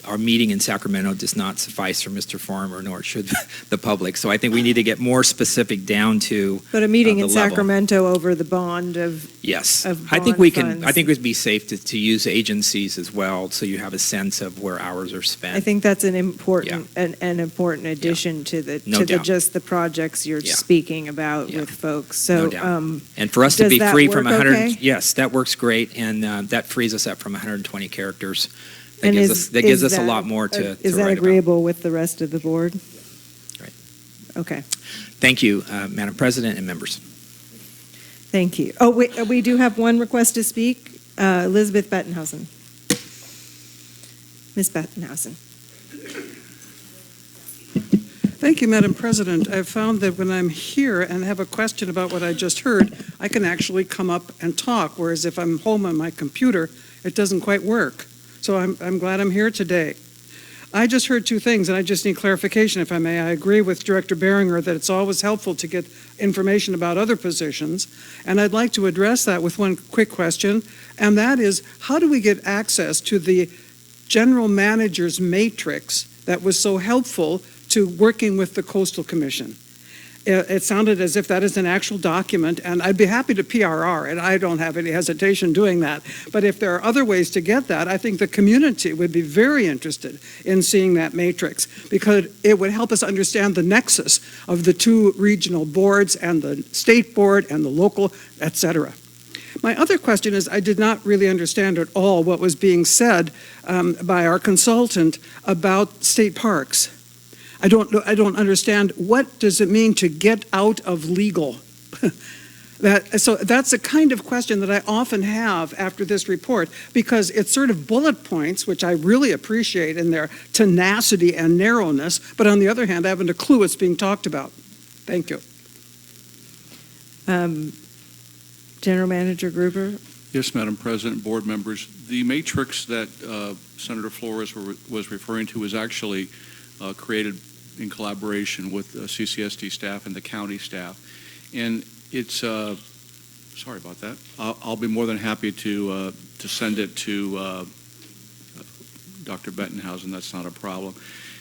our meeting in Sacramento does not suffice for Mr. Farmer, nor should the public. So I think we need to get more specific down to. But a meeting in the level. Sacramento over the bond of yes, of I think bond we can. funds. I think it would be safe to use agencies as well, so you have a sense of where hours are spent. I think that's an important an important addition to the just the projects you're speaking about with folks. So and for us to be free from 100, okay? yes, that works great, and that frees us up from 120 characters. That And gives us a lot more to Is that write agreeable with the rest of the board? Right. Okay. Thank you, Madam President and members. Thank you. Oh, we do have one request to speak. Elizabeth Bettenhausen. Ms. Bettenhausen. Thank you, Madam President. I've found that when I'm here and have a question about what I just heard, I can actually come up and talk, whereas if I'm home on my computer, it doesn't quite work. So I'm glad I'm here today. I just heard two things, and I just need clarification, if I may. I agree with Director Behringer that it's always helpful to get information about other positions, and I'd like to address that with one quick question, and that is, how do we get access to the general manager's matrix that was so helpful to working with the Coastal Commission? It sounded as if that is an actual document, and I'd be happy to PRR it. I don't have any hesitation doing that. But if there are other ways to get that, I think the community would be very interested in seeing that matrix, because it would help us understand the nexus of the two regional boards and the state board and the local, et cetera. My other question is, I did not really understand at all what was being said by our consultant about state parks. I don't understand, what does it mean to get out of legal? So that's the kind of question that I often have after this report, because it's sort of bullet points, which I really appreciate in their tenacity and narrowness, but on the other hand, I haven't a clue what's being talked about. Thank you. General Manager Gruber. Yes, Madam President, board members. The matrix that Senator Flores was referring to was actually created in collaboration with CCSD staff and the county staff. And it's, sorry about that. I'll be more than happy to send it to Dr. Bettenhausen. That's not a problem.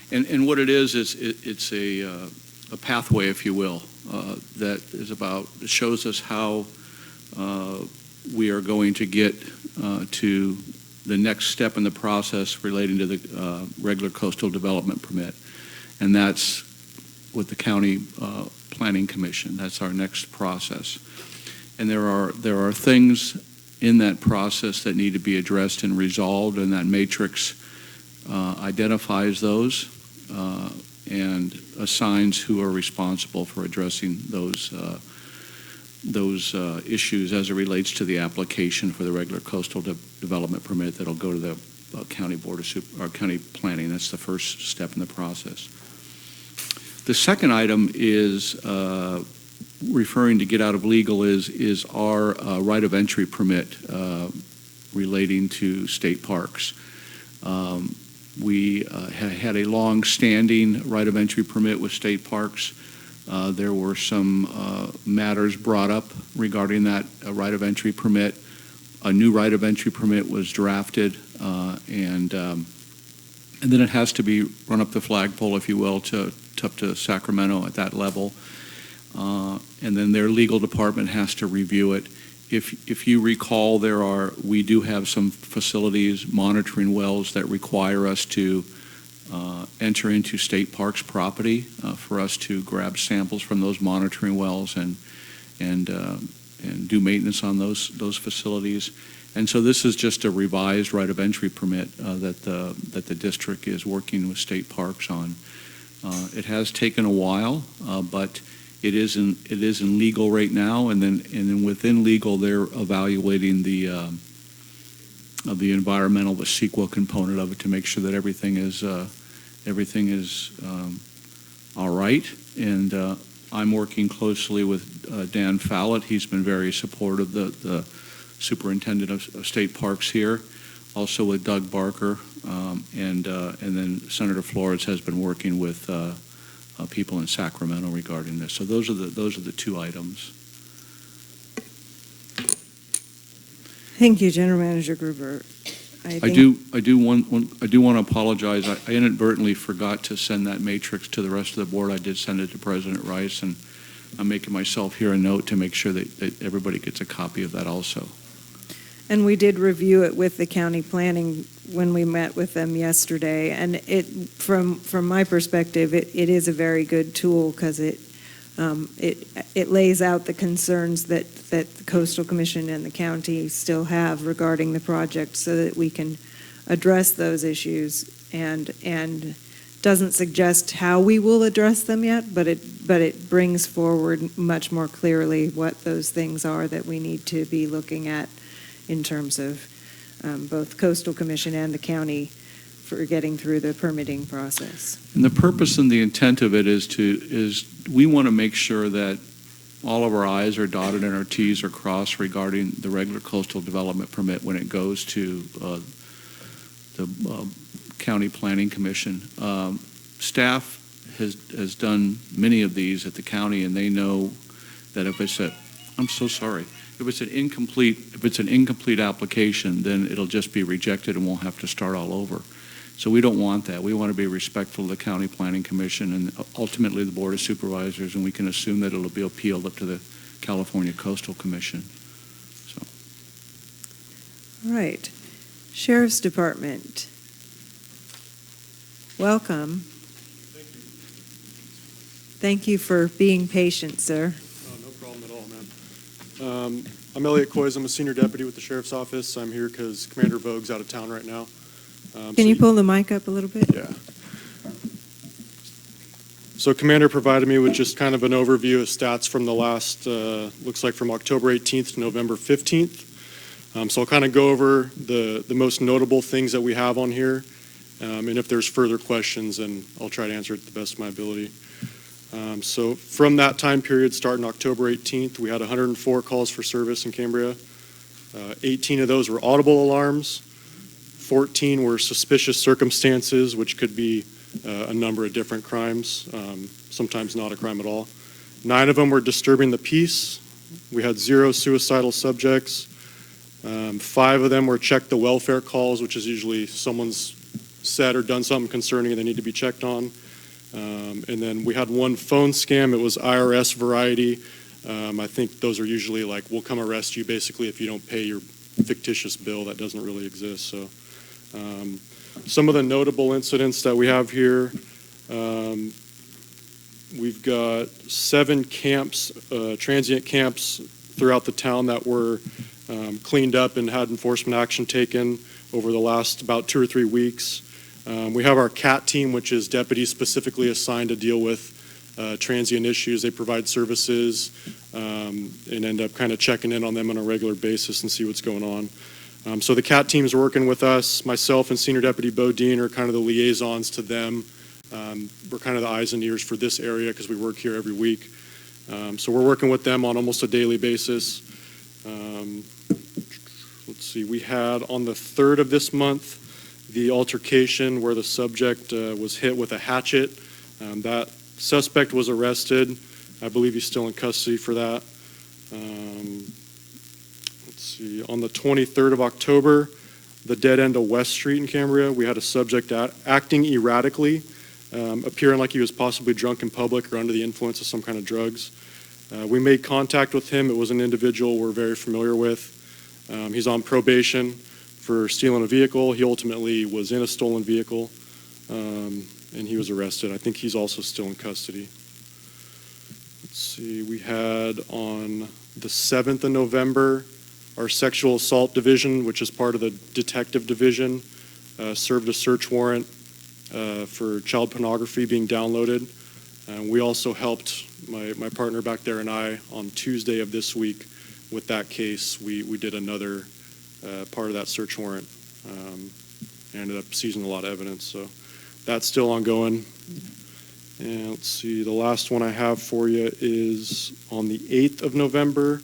And what it is it's a pathway, if you will, that is about, it shows us how we are going to get to the next step in the process relating to the regular coastal development permit. And that's the county planning commission. That's our next process. And there are things in that process that need to be addressed and resolved, and that matrix identifies those and assigns who are responsible for addressing those issues as it relates to the application for the regular coastal development permit that'll go to the county board of county planning. That's the first step in the process. The second item is referring to get out of legal is our right of entry permit relating to state parks. We had a long-standing right of entry permit with state parks. There were some matters brought up regarding that right of entry permit. A new right of entry permit was drafted, and then it has to be run up the flagpole, if you will, up to Sacramento at that level. And then their legal department has to review it. If you recall, we do have some facilities, monitoring wells, that require us to enter into state parks property for us to grab samples from those monitoring wells and do maintenance on those facilities. And so this is just a revised right of entry permit that the district is working with state parks on. It has taken a while, but it is in legal right now, and then within legal they're evaluating the environmental, the CEQA component of it to make sure that everything is all right. And I'm working closely with Dan Fallett. He's been very supportive, the superintendent of state parks here. Also with Doug Barker, and then Senator Flores has been working with people in Sacramento regarding this. So those are the two items. Thank you, General Manager Gruber. I do want to apologize. I inadvertently forgot to send that matrix to the rest of the board. I did send it to President Rice, and I'm making myself here a note to make sure that everybody gets a copy of that also. And we did review it with the county planning when we met with them yesterday. And from my perspective, it is a very good tool because it lays out the concerns that the Coastal Commission and the county still have regarding the project, so that we can address those issues, and doesn't suggest how we will address them yet, but it brings forward much more clearly what those things are that we need to be looking at in terms of both Coastal Commission and the county for getting through the permitting process. And the purpose and the intent of it is we want to make sure that all of our I's are dotted and our T's are crossed regarding the regular coastal development permit when it goes to the County Planning Commission. Staff has done many of these at the county, and they know that if it's an incomplete application, then it'll just be rejected and we'll have to start all over. So we don't want that. We want to be respectful of the County Planning Commission and ultimately the Board of Supervisors, and we can assume that it'll be appealed up to the California Coastal Commission. So. All right. Sheriff's Department. Welcome. Thank you for being patient, sir. Oh, no problem at all, man. I'm Elliot Coys. I'm a senior deputy with the Sheriff's Office. I'm here because Commander Vogue's out of town right now. Can you pull the mic up a little bit? Yeah. So Commander provided me with just kind of an overview of stats from the last, looks like from October 18th to November 15th. So I'll kind of go over the most notable things that we have on here. And if there's further questions, then I'll try to answer it to the best of my ability. So from that time period, starting October 18th, we had 104 calls for service in Cambria. 18 of those were audible alarms. 14 were suspicious circumstances, which could be a number of different crimes, sometimes not a crime at all. 9 of them were disturbing the peace. We had 0 suicidal subjects. 5 of them were check the welfare calls, which is usually someone's said or done something concerning and they need to be checked on. And then we had 1 phone scam. It was IRS variety. I think those are usually like, we'll come arrest you basically if you don't pay your fictitious bill that doesn't really exist. So some of the notable incidents that we have here, We've got 7 camps, transient camps throughout the town that were cleaned up and had enforcement action taken over the last about 2 or 3 weeks. We have our CAT team, which is deputies specifically assigned to deal with transient issues. They provide services and end up kind of checking in on them on a regular basis and see what's going on. So the CAT team's working with us. Myself and Senior Deputy Bodine are kind of the liaisons to them. We're kind of the eyes and ears for this area because we work here every week. So we're working with them on almost a daily basis. Let's see, we had on the 3rd of this month the altercation where the subject was hit with a hatchet. That suspect was arrested. I believe he's still in custody for that. Let's see, on the 23rd of October, the dead end of West Street in Cambria, we had a subject acting erratically, appearing like he was possibly drunk in public or under the influence of some kind of drugs. We made contact with him. It was an individual we're very familiar with. He's on probation for stealing a vehicle. He ultimately was in a stolen vehicle, and he was arrested. I think he's also still in custody. Let's see, we had on the 7th of November, our sexual assault division, which is part of the detective division, served a search warrant for child pornography being downloaded. We also helped my partner back there and I on Tuesday of this week with that case. We did another part of that search warrant. Ended up seizing a lot of evidence, so that's still ongoing. And let's see, the last one I have for you is on the 8th of November,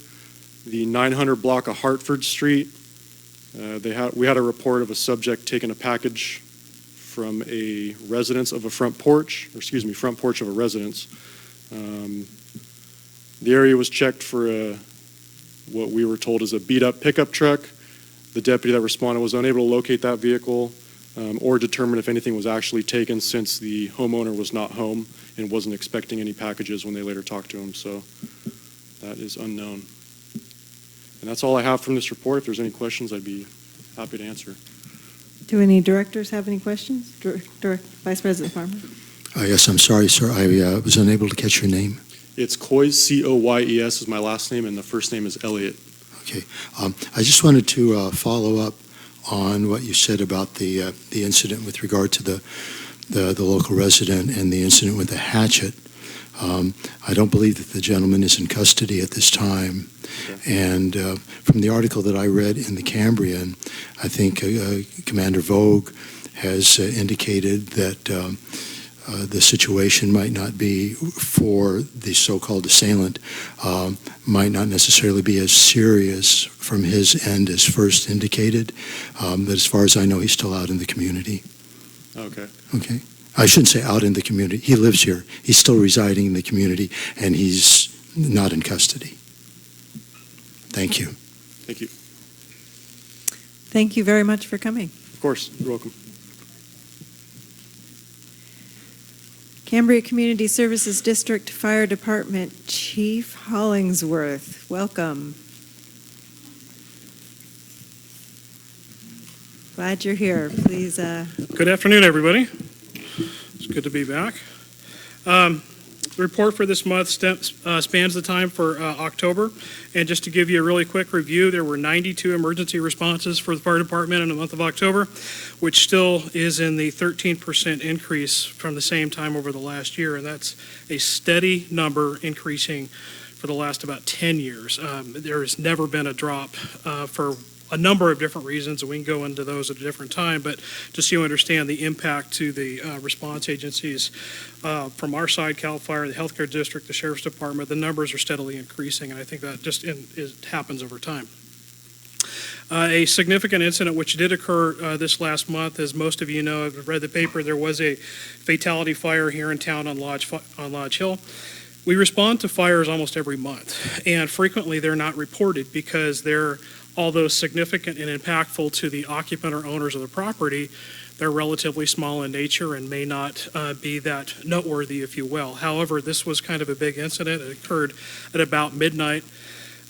the 900 block of Hartford Street. We had a report of a subject taking a package from a residence of a front porch of a residence. The area was checked for what we were told is a beat-up pickup truck. The deputy that responded was unable to locate that vehicle or determine if anything was actually taken, since the homeowner was not home and wasn't expecting any packages when they later talked to him. So that is unknown. And that's all I have from this report. If there's any questions, I'd be happy to answer. Do any directors have any questions? Vice President Farmer? Yes, I'm sorry, sir. I was unable to catch your name. It's Coyes, C-O-Y-E-S is my last name, and the first name is Elliott. Okay. I just wanted to follow up on what you said about the incident with regard to the local resident and the incident with the hatchet. I don't believe that the gentleman is in custody at this time. Okay. And from the article that I read in the Cambrian, I think Commander Vogue has indicated that the situation might not be, for the so-called assailant, might not necessarily be as serious from his end as first indicated. That as far as I know, he's still out in the community. Okay. Okay. I shouldn't say out in the community. He lives here. He's still residing in the community, and he's not in custody. Thank you. Thank you. Thank you very much for coming. Of course. You're welcome. Cambria Community Services District Fire Department Chief Hollingsworth, welcome. Glad you're here. Please. Good afternoon, everybody. It's good to be back. The report for this month spans the time for October. And just to give you a really quick review, there were 92 emergency responses for the fire department in the month of October, which still is in the 13% increase from the same time over the last year. And that's a steady number, increasing for the last about 10 years. There has never been a drop for a number of different reasons, and we can go into those at a different time, but just so you understand the impact to the response agencies from our side, CAL FIRE, the healthcare district, the sheriff's department, the numbers are steadily increasing, and I think that just it happens over time. A significant incident which did occur this last month, as most of you know, I've read the paper, there was a fatality fire here in town on Lodge Hill. We respond to fires almost every month, and frequently they're not reported because they're, although significant and impactful to the occupant or owners of the property, they're relatively small in nature and may not be that noteworthy, if you will. However, this was kind of a big incident. It occurred at about midnight.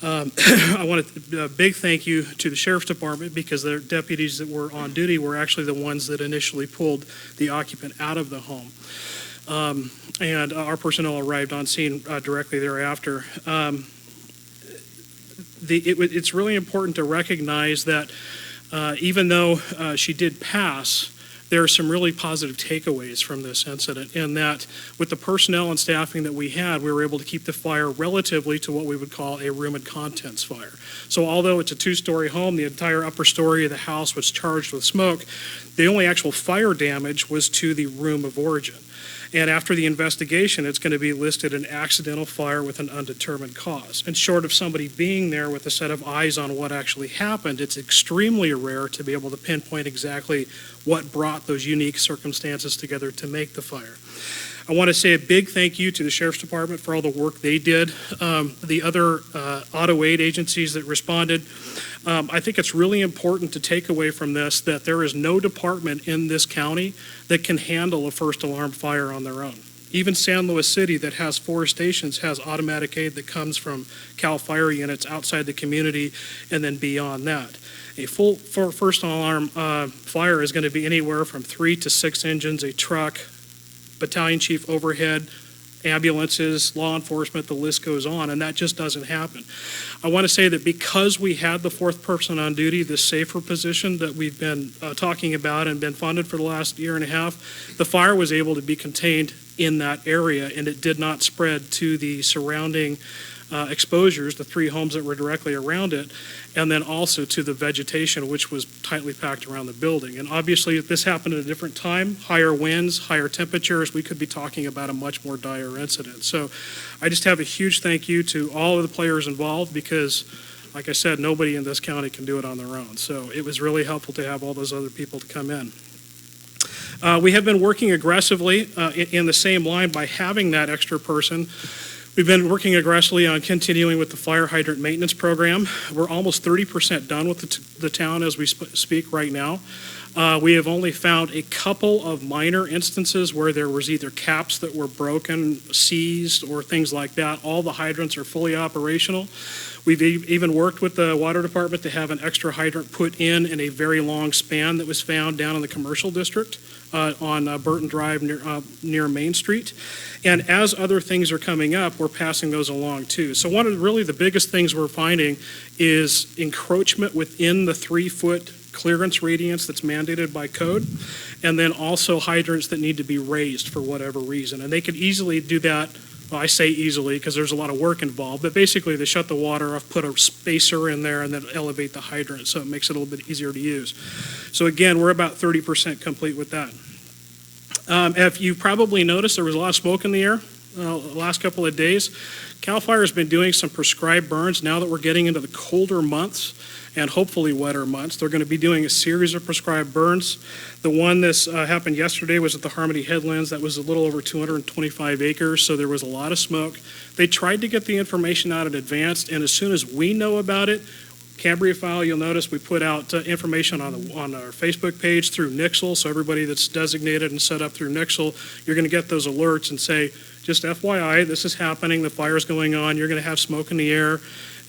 I want a big thank you to the sheriff's department, because their deputies that were on duty were actually the ones that initially pulled the occupant out of the home. and our personnel arrived on scene directly thereafter. It's really important to recognize that even though she did pass, there are some really positive takeaways from this incident, in that with the personnel and staffing that we had, we were able to keep the fire relatively to what we would call a room and contents fire. So although it's a two-story home, the entire upper story of the house was charged with smoke, the only actual fire damage was to the room of origin. And after the investigation, it's going to be listed an accidental fire with an undetermined cause. And short of somebody being there with a set of eyes on what actually happened, it's extremely rare to be able to pinpoint exactly what brought those unique circumstances together to make the fire. I want to say a big thank you to the Sheriff's Department for all the work they did, the other auto aid agencies that responded. I think it's really important to take away from this that there is no department in this county that can handle a first alarm fire on their own. Even San Luis City, that has 4 stations, has automatic aid that comes from CAL FIRE units outside the community and then beyond that. A full first alarm fire is going to be anywhere from 3 to 6 engines, a truck, battalion chief overhead, ambulances, law enforcement, the list goes on, and that just doesn't happen. I want to say that because we had the 4th person on duty, this safer position that we've been talking about and been funded for the last year and a half, the fire was able to be contained in that area, and it did not spread to the surrounding exposures, the 3 homes that were directly around it, and then also to the vegetation, which was tightly packed around the building. And obviously, if this happened at a different time, higher winds, higher temperatures, we could be talking about a much more dire incident. So I just have a huge thank you to all of the players involved, because, like I said, nobody in this county can do it on their own. So it was really helpful to have all those other people to come in. We have been working aggressively in the same line by having that extra person. We've been working aggressively on continuing with the fire hydrant maintenance program. We're almost 30% done with the town as we speak right now. We have only found a couple of minor instances where there was either caps that were broken, seized, or things like that. All the hydrants are fully operational. We've even worked with the water department to have an extra hydrant put in a very long span that was found down in the commercial district on Burton Drive near Main Street. And as other things are coming up, we're passing those along too. So one of really the biggest things we're finding is encroachment within the 3-foot clearance radius that's mandated by code, and then also hydrants that need to be raised for whatever reason. And they could easily do that. Well, I say easily because there's a lot of work involved, but basically they shut the water off, put a spacer in there, and then elevate the hydrant, so it makes it a little bit easier to use. So again, we're about 30% complete with that. If you probably noticed, there was a lot of smoke in the air the last couple of days. CAL FIRE has been doing some prescribed burns. Now that we're getting into the colder months and hopefully wetter months, they're going to be doing a series of prescribed burns. The one that happened yesterday was at the Harmony Headlands. That was a little over 225 acres, so there was a lot of smoke. They tried to get the information out in advance, and as soon as we know about it, Cambria File, you'll notice we put out information on our Facebook page through Nixle, so everybody that's designated and set up through Nixle, you're going to get those alerts and say, just FYI, this is happening, the fire's going on, you're going to have smoke in the air.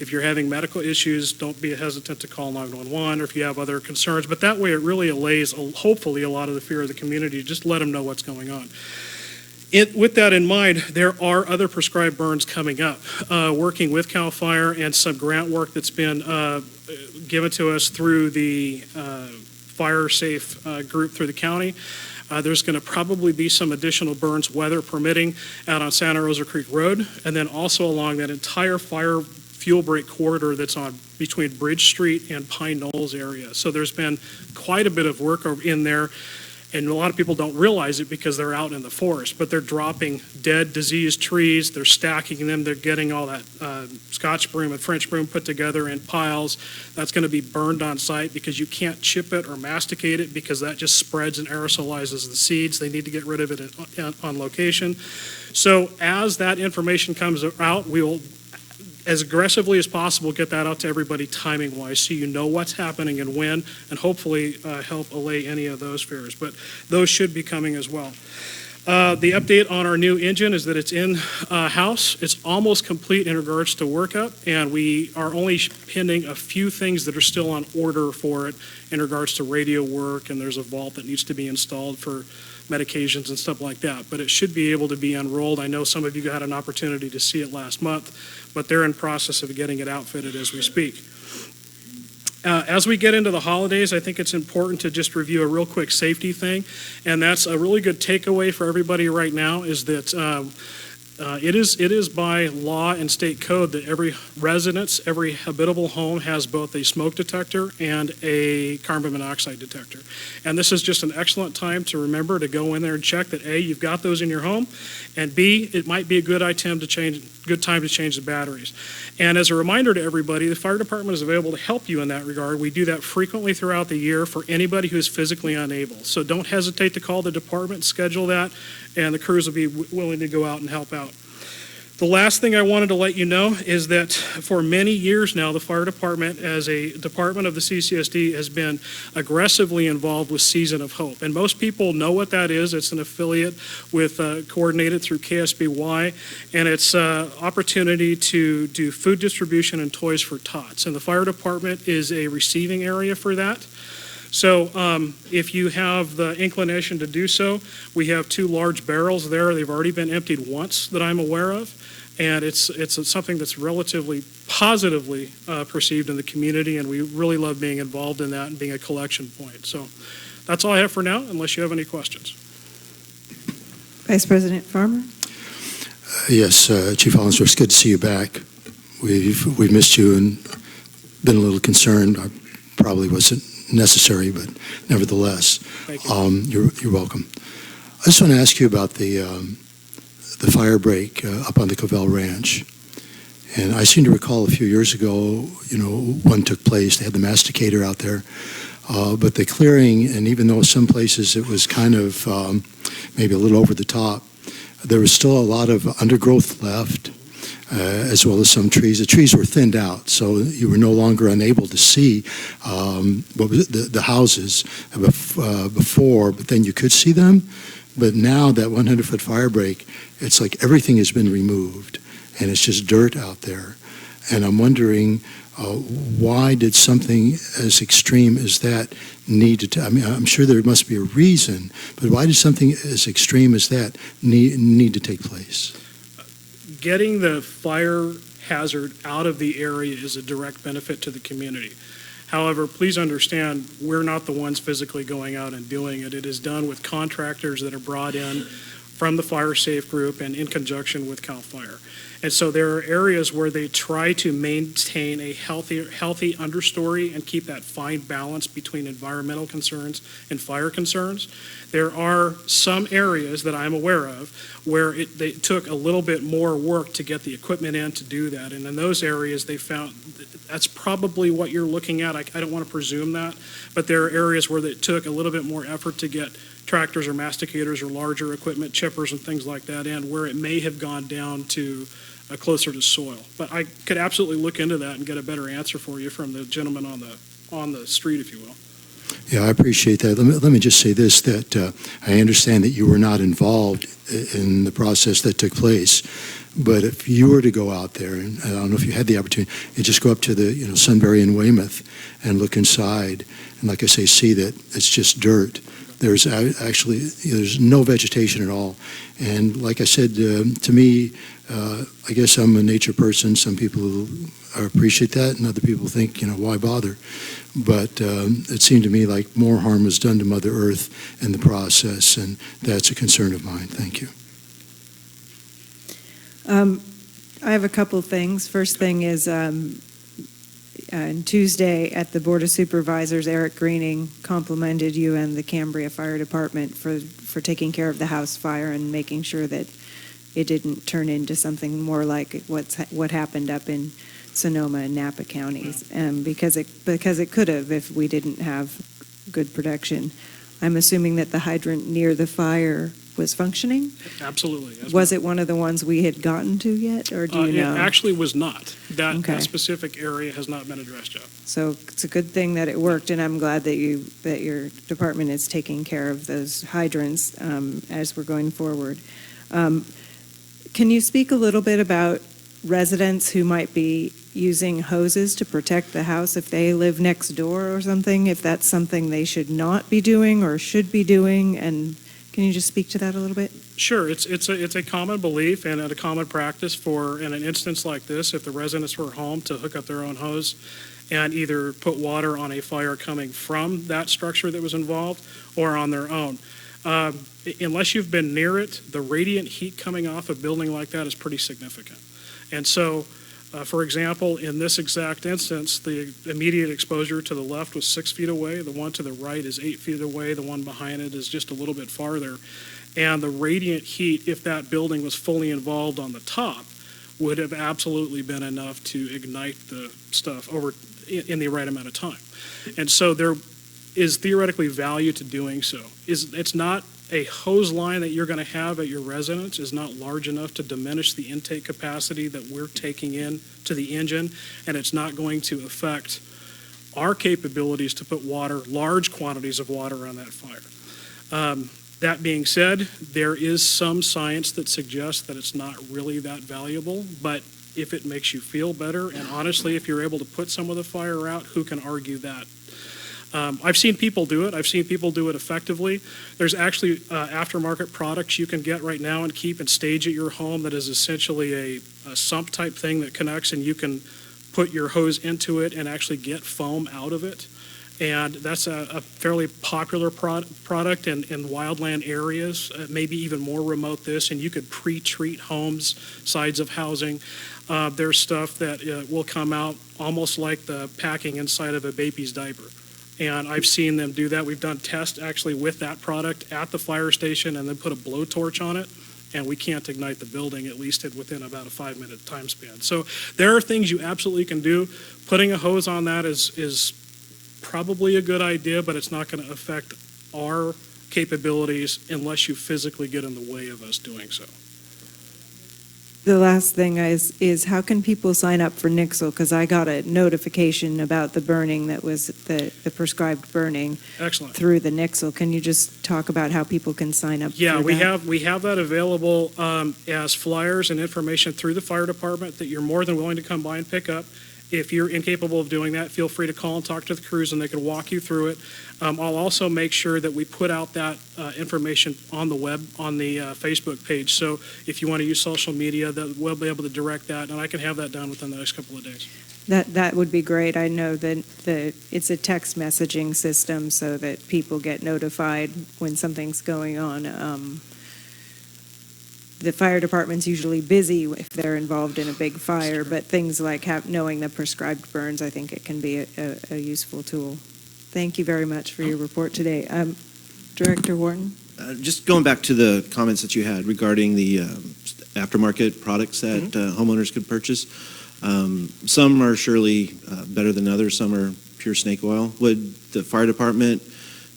If you're having medical issues, don't be hesitant to call 911, or if you have other concerns. But that way it really allays, hopefully, a lot of the fear of the community. Just let them know what's going on. With that in mind, there are other prescribed burns coming up. Working with CAL FIRE and some grant work that's been given to us through the Fire Safe group through the county. There's going to probably be some additional burns, weather permitting, out on Santa Rosa Creek Road, and then also along that entire fire fuel break corridor that's on between Bridge Street and Pine Knolls area. So there's been quite a bit of work in there. And a lot of people don't realize it because they're out in the forest, but they're dropping dead, diseased trees, they're stacking them, they're getting all that Scotch broom and French broom put together in piles. That's going to be burned on site because you can't chip it or masticate it because that just spreads and aerosolizes the seeds. They need to get rid of it on location. So as that information comes out, we will, as aggressively as possible, get that out to everybody timing-wise so you know what's happening and when, and hopefully help allay any of those fears. But those should be coming as well. The update on our new engine is that it's in-house. It's almost complete in regards to workup, and we are only pending a few things that are still on order for it in regards to radio work, and there's a vault that needs to be installed for medications and stuff like that. But it should be able to be unrolled. I know some of you had an opportunity to see it last month, but they're in process of getting it outfitted as we speak. As we get into the holidays, I think it's important to just review a real quick safety thing, and that's a really good takeaway for everybody right now is that it is by law and state code that every residence, every habitable home has both a smoke detector and a carbon monoxide detector. And this is just an excellent time to remember to go in there and check that A, you've got those in your home, and B, it might be a good time to change the batteries. And as a reminder to everybody, the fire department is available to help you in that regard. We do that frequently throughout the year for anybody who is physically unable. So don't hesitate to call the department, schedule that, and the crews will be willing to go out and help out. The last thing I wanted to let you know is that for many years now, the fire department, as a department of the CCSD, has been aggressively involved with Season of Hope. And most people know what that is. It's an affiliate with coordinated through KSBY, and it's an opportunity to do food distribution and toys for tots. And the fire department is a receiving area for that. So if you have the inclination to do so, we have 2 large barrels there. They've already been emptied once that I'm aware of. And it's something that's relatively positively perceived in the community, and we really love being involved in that and being a collection point. So that's all I have for now, unless you have any questions. Vice President Farmer? Yes, Chief Hollingsworth, it's good to see you back. We've missed you and been a little concerned. I probably wasn't necessary, but nevertheless, Thank you. You're welcome. I just want to ask you about the fire break up on the Covell Ranch. And I seem to recall a few years ago, one took place. They had the masticator out there. But the clearing, and even though some places it was kind of maybe a little over the top, there was still a lot of undergrowth left, as well as some trees. The trees were thinned out, so you were no longer unable to see what was the houses before, but then you could see them. But now that 100-foot fire break, it's like everything has been removed, and it's just dirt out there. And I'm wondering, why did something as extreme as that need to, I mean, I'm sure there must be a reason, but why did something as extreme as that need to take place? Getting the fire hazard out of the area is a direct benefit to the community. However, please understand, we're not the ones physically going out and doing it. It is done with contractors that are brought in from the Fire Safe Group and in conjunction with CAL FIRE. And so there are areas where they try to maintain a healthy understory and keep that fine balance between environmental concerns and fire concerns. There are some areas that I'm aware of where they took a little bit more work to get the equipment in to do that. And in those areas, they found that's probably what you're looking at. I don't want to presume that, but there are areas where it took a little bit more effort to get tractors or masticators or larger equipment, chippers and things like that in, where it may have gone down to closer to soil. But I could absolutely look into that and get a better answer for you from the gentleman on the street, if you will. Yeah, I appreciate that. Let me just say this, that I understand that you were not involved in the process that took place, but if you were to go out there, and I don't know if you had the opportunity, and just go up to the Sunbury and Weymouth and look inside, and like I say, see that it's just dirt. There's actually, there's no vegetation at all. And like I said, to me, I guess I'm a nature person. Some people appreciate that, and other people think, why bother? But it seemed to me like more harm was done to Mother Earth in the process, and that's a concern of mine. Thank you. I have a couple things. First thing is, on Tuesday at the Board of Supervisors, Eric Greening complimented you and the Cambria Fire Department for taking care of the house fire and making sure that it didn't turn into something more like what happened up in Sonoma and Napa counties, because it could have if we didn't have good protection. I'm assuming that the hydrant near the fire was functioning? Absolutely. Was it one of the ones we had gotten to yet, or do you know? It actually was not. Okay. That specific area has not been addressed yet. So it's a good thing that it worked, and I'm glad that your department is taking care of those hydrants as we're going forward. Can you speak a little bit about residents who might be using hoses to protect the house if they live next door or something, if that's something they should not be doing or should be doing? And Can you just speak to that a little bit? Sure, it's a common belief and a common practice for, in an instance like this, if the residents were home, to hook up their own hose and either put water on a fire coming from that structure that was involved or on their own. Unless you've been near it, the radiant heat coming off a building like that is pretty significant. And so, for example, in this exact instance, the immediate exposure to the left was 6 feet away. The one to the right is 8 feet away. The one behind it is just a little bit farther. And the radiant heat, if that building was fully involved on the top, would have absolutely been enough to ignite the stuff over in the right amount of time. And so there is theoretically value to doing so. It's not a hose line that you're going to have at your residence is not large enough to diminish the intake capacity that we're taking in to the engine, and it's not going to affect our capabilities to put water, large quantities of water on that fire. That being said, there is some science that suggests that it's not really that valuable, but if it makes you feel better, and honestly, if you're able to put some of the fire out, who can argue that? I've seen people do it. I've seen people do it effectively. There's actually aftermarket products you can get right now and keep and stage at your home that is essentially a sump type thing that connects, and you can put your hose into it and actually get foam out of it. And that's a fairly popular product in wildland areas, maybe even more remote this, and you could pre-treat homes, sides of housing. There's stuff that will come out almost like the packing inside of a baby's diaper. And I've seen them do that. We've done tests actually with that product at the fire station and then put a blowtorch on it, and we can't ignite the building, at least within about a 5-minute time span. So there are things you absolutely can do. Putting a hose on that is probably a good idea, but it's not going to affect our capabilities unless you physically get in the way of us doing so. The last thing is how can people sign up for Nixle? Because I got a notification about the burning that was the prescribed burning. Excellent. Through the Nixle. Can you just talk about how people can sign up? Yeah, for that? we have that available as flyers and information through the fire department that you're more than willing to come by and pick up. If you're incapable of doing that, feel free to call and talk to the crews, and they can walk you through it. I'll also make sure that we put out that information on the web, on the Facebook page. So if you want to use social media, that we'll be able to direct that, and I can have that done within the next couple of days. That would be great. I know that it's a text messaging system so that people get notified when something's going on. The fire department's usually busy if they're involved in a big fire, but things like knowing the prescribed burns, I think it can be a useful tool. Thank you very much for your report today. Director Wharton? Just going back to the comments that you had regarding the aftermarket products that homeowners could purchase. Some are surely better than others. Some are pure snake oil. Would the fire department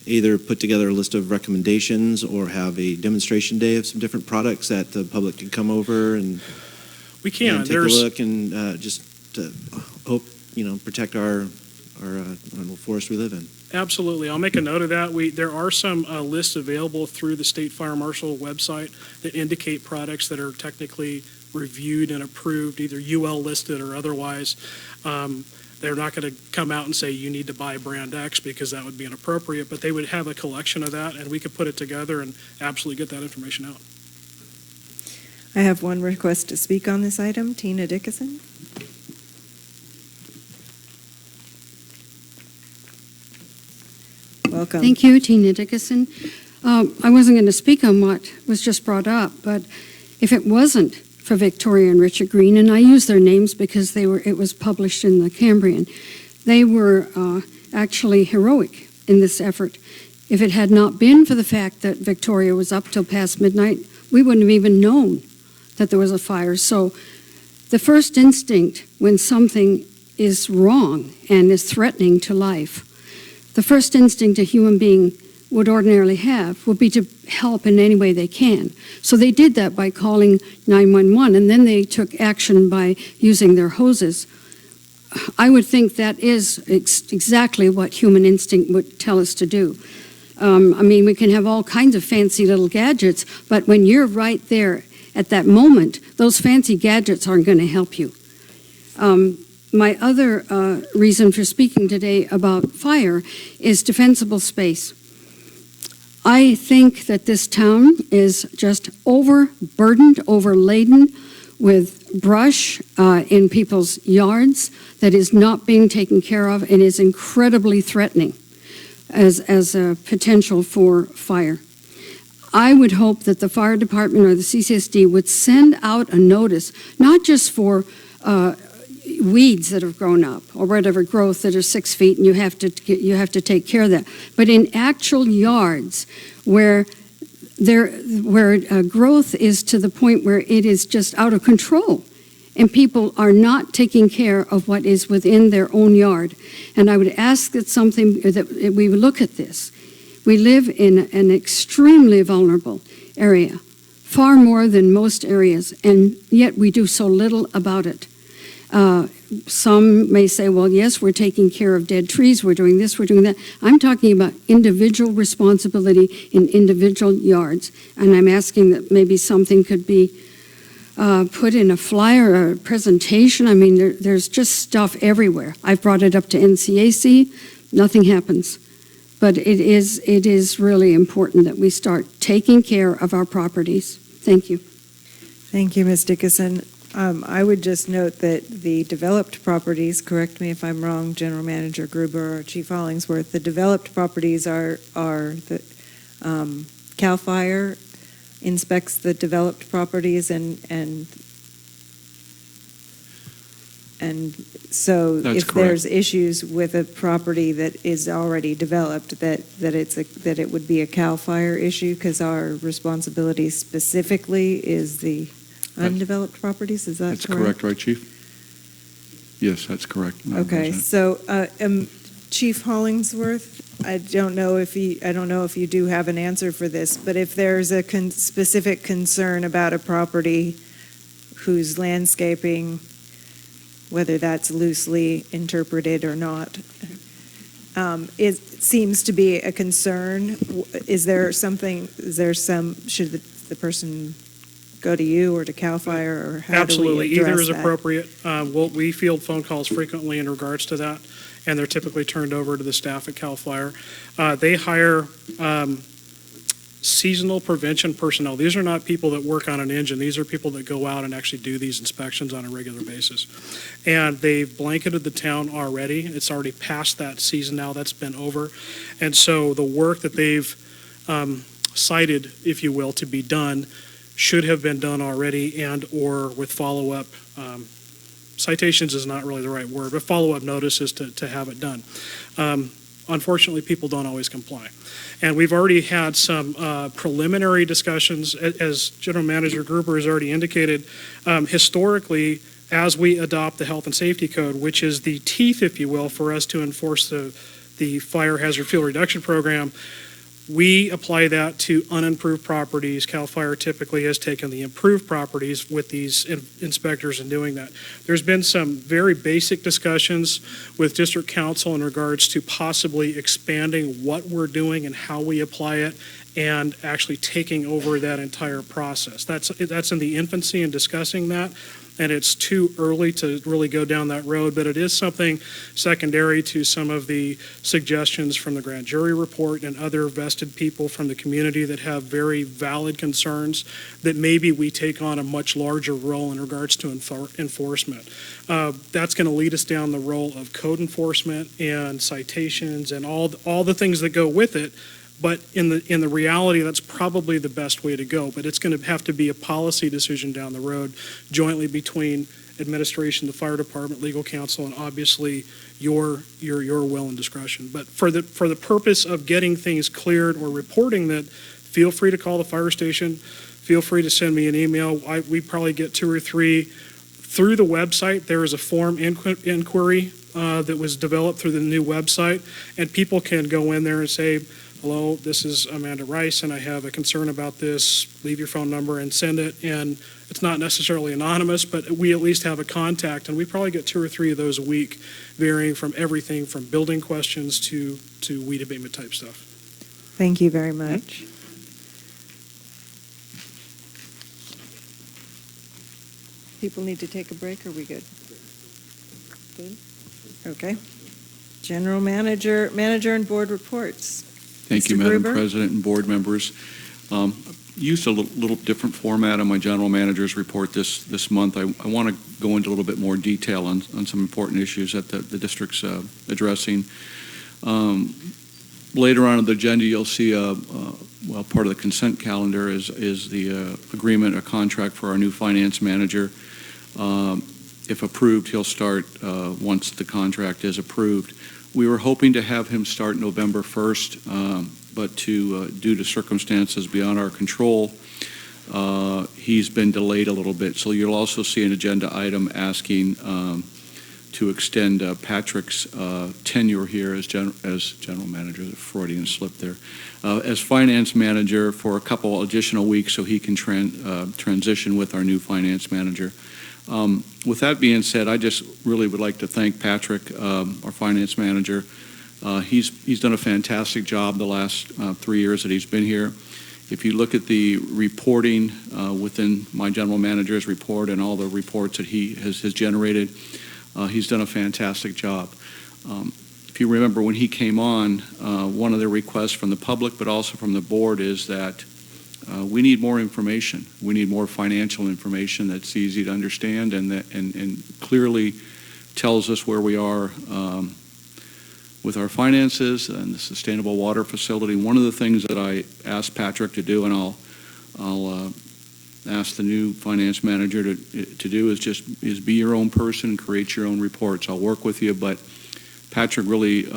either put together a list of recommendations or have a demonstration day of some different products that the public can come over and we can and take a look and just hope, protect our forest we live in? Absolutely. I'll make a note of that. There are some lists available through the State Fire Marshal website that indicate products that are technically reviewed and approved, either UL listed or otherwise. They're not going to come out and say you need to buy brand X because that would be inappropriate, but they would have a collection of that, and we could put it together and absolutely get that information out. I have one request to speak on this item. Tina Dickinson. Welcome. Thank you, Tina Dickinson. I wasn't going to speak on what was just brought up, but if it wasn't for Victoria and Richard Green, and I use their names because it was published in the Cambrian, they were actually heroic in this effort. If it had not been for the fact that Victoria was up till past midnight, we wouldn't have even known that there was a fire. So the first instinct when something is wrong and is threatening to life, the first instinct a human being would ordinarily have would be to help in any way they can. So they did that by calling 911, and then they took action by using their hoses. I would think that is exactly what human instinct would tell us to do. We can have all kinds of fancy little gadgets, but when you're right there at that moment, those fancy gadgets aren't going to help you. My other reason for speaking today about fire is defensible space. I think that this town is just overburdened, overladen with brush in people's yards that is not being taken care of and is incredibly threatening as a potential for fire. I would hope that the fire department or the CCSD would send out a notice, not just for weeds that have grown up or whatever growth that are 6 feet and you have to take care of that, but in actual yards where growth is to the point where it is just out of control and people are not taking care of what is within their own yard. And I would ask that we would look at this. We live in an extremely vulnerable area, far more than most areas, and yet we do so little about it. Some may say, well, yes, we're taking care of dead trees, we're doing this, we're doing that. I'm talking about individual responsibility in individual yards, and I'm asking that maybe something could be put in a flyer or a presentation. I mean, there's just stuff everywhere. I've brought it up to NCAC, nothing happens. But it is really important that we start taking care of our properties. Thank you. Thank you, Ms. Dickinson. I would just note that the developed properties, correct me if I'm wrong, General Manager Gruber or Chief Hollingsworth, the developed properties are the CAL FIRE inspects the developed properties and so That's if correct. there's issues with a property that is already developed, that it would be a CAL FIRE issue because our responsibility specifically is the undeveloped properties. Is that That's correct, right, Chief? Yes, that's correct. Madam Okay, President. so Chief Hollingsworth, I don't know if you do have an answer for this, but if there's a specific concern about a property whose landscaping, whether that's loosely interpreted or not, it seems to be a concern. Should the person go to you or to CAL FIRE, or how Absolutely, do we address either is that? appropriate. We field phone calls frequently in regards to that, and they're typically turned over to the staff at CAL FIRE. They hire seasonal prevention personnel. These are not people that work on an engine. These are people that go out and actually do these inspections on a regular basis. And they've blanketed the town already. It's already past that season now. That's been over. And so the work that they've cited, if you will, to be done should have been done already, and or with follow-up. Citations is not really the right word, but follow-up notices to have it done. Unfortunately, people don't always comply. And we've already had some preliminary discussions, as General Manager Gruber has already indicated. Historically, as we adopt the Health and Safety Code, which is the teeth, if you will, for us to enforce the Fire Hazard Fuel Reduction Program, we apply that to unimproved properties. CAL FIRE typically has taken the improved properties with these inspectors in doing that. There's been some very basic discussions with District Council in regards to possibly expanding what we're doing and how we apply it, and actually taking over that entire process. That's in the infancy in discussing that, and it's too early to really go down that road, but it is something secondary to some of the suggestions from the grand jury report and other vested people from the community that have very valid concerns that maybe we take on a much larger role in regards to enforcement. That's going to lead us down the role of code enforcement and citations and all the things that go with it. But in the reality, that's probably the best way to go. But it's going to have to be a policy decision down the road, jointly between administration, the fire department, legal counsel, and obviously your will and discretion. But for the purpose of getting things cleared or reporting that, feel free to call the fire station. Feel free to send me an email. We probably get 2 or 3 through the website. There is a form inquiry that was developed through the new website, and people can go in there and say, hello, this is Amanda Rice, and I have a concern about this. Leave your phone number and send it. And it's not necessarily anonymous, but we at least have a contact, and we probably get 2 or 3 of those a week, varying from everything from building questions to weed abatement type stuff. Thank you very much. People need to take a break, or are we good? Good? Okay. General Manager and Board reports. Thank you, Mr. Madam Gruber? President and board members. Used a little different format on my general manager's report this month. I want to go into a little bit more detail on some important issues that the district's addressing. Later on in the agenda, you'll see part of the consent calendar is the agreement, a contract for our new finance manager. If approved, he'll start once the contract is approved. We were hoping to have him start November 1st, but due to circumstances beyond our control, he's been delayed a little bit. So you'll also see an agenda item asking to extend Patrick's tenure here as general manager. The Freudian slip there. As finance manager for a couple additional weeks so he can transition with our new finance manager. With that being said, I just really would like to thank Patrick, our finance manager. He's done a fantastic job the last 3 years that he's been here. If you look at the reporting within my general manager's report and all the reports that he has generated, he's done a fantastic job. If you remember when he came on, one of the requests from the public but also from the board is that we need more information. We need more financial information that's easy to understand and clearly tells us where we are with our finances and the sustainable water facility. One of the things that I asked Patrick to do, and I'll ask the new finance manager to do, is be your own person, create your own reports. I'll work with you, but Patrick really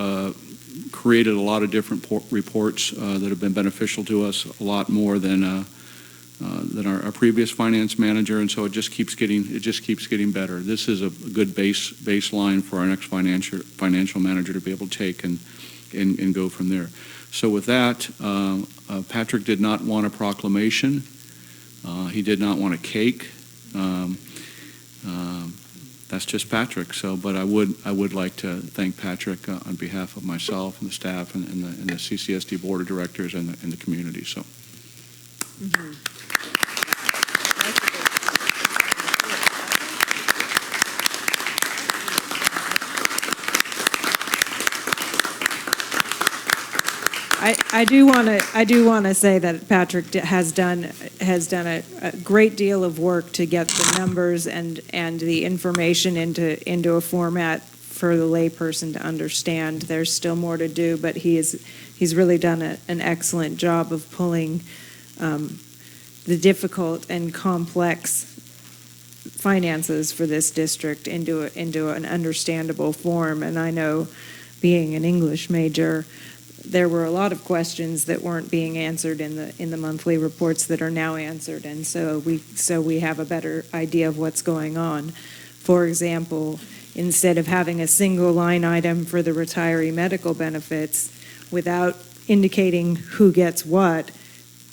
created a lot of different reports that have been beneficial to us, a lot more than our previous finance manager, and so it just keeps getting better. This is a good baseline for our next financial manager to be able to take and go from there. So with that, Patrick did not want a proclamation. He did not want a cake. That's just Patrick. So, but I would like to thank Patrick on behalf of myself and the staff and the CCSD board of directors and the community. So. Mm-hmm. I do want to say that Patrick has done a great deal of work to get the numbers and the information into a format for the layperson to understand. There's still more to do, but he's really done an excellent job of pulling the difficult and complex finances for this district into an understandable form. And I know, being an English major, there were a lot of questions that weren't being answered in the monthly reports that are now answered, and so we have a better idea of what's going on. For example, instead of having a single line item for the retiree medical benefits without indicating who gets what,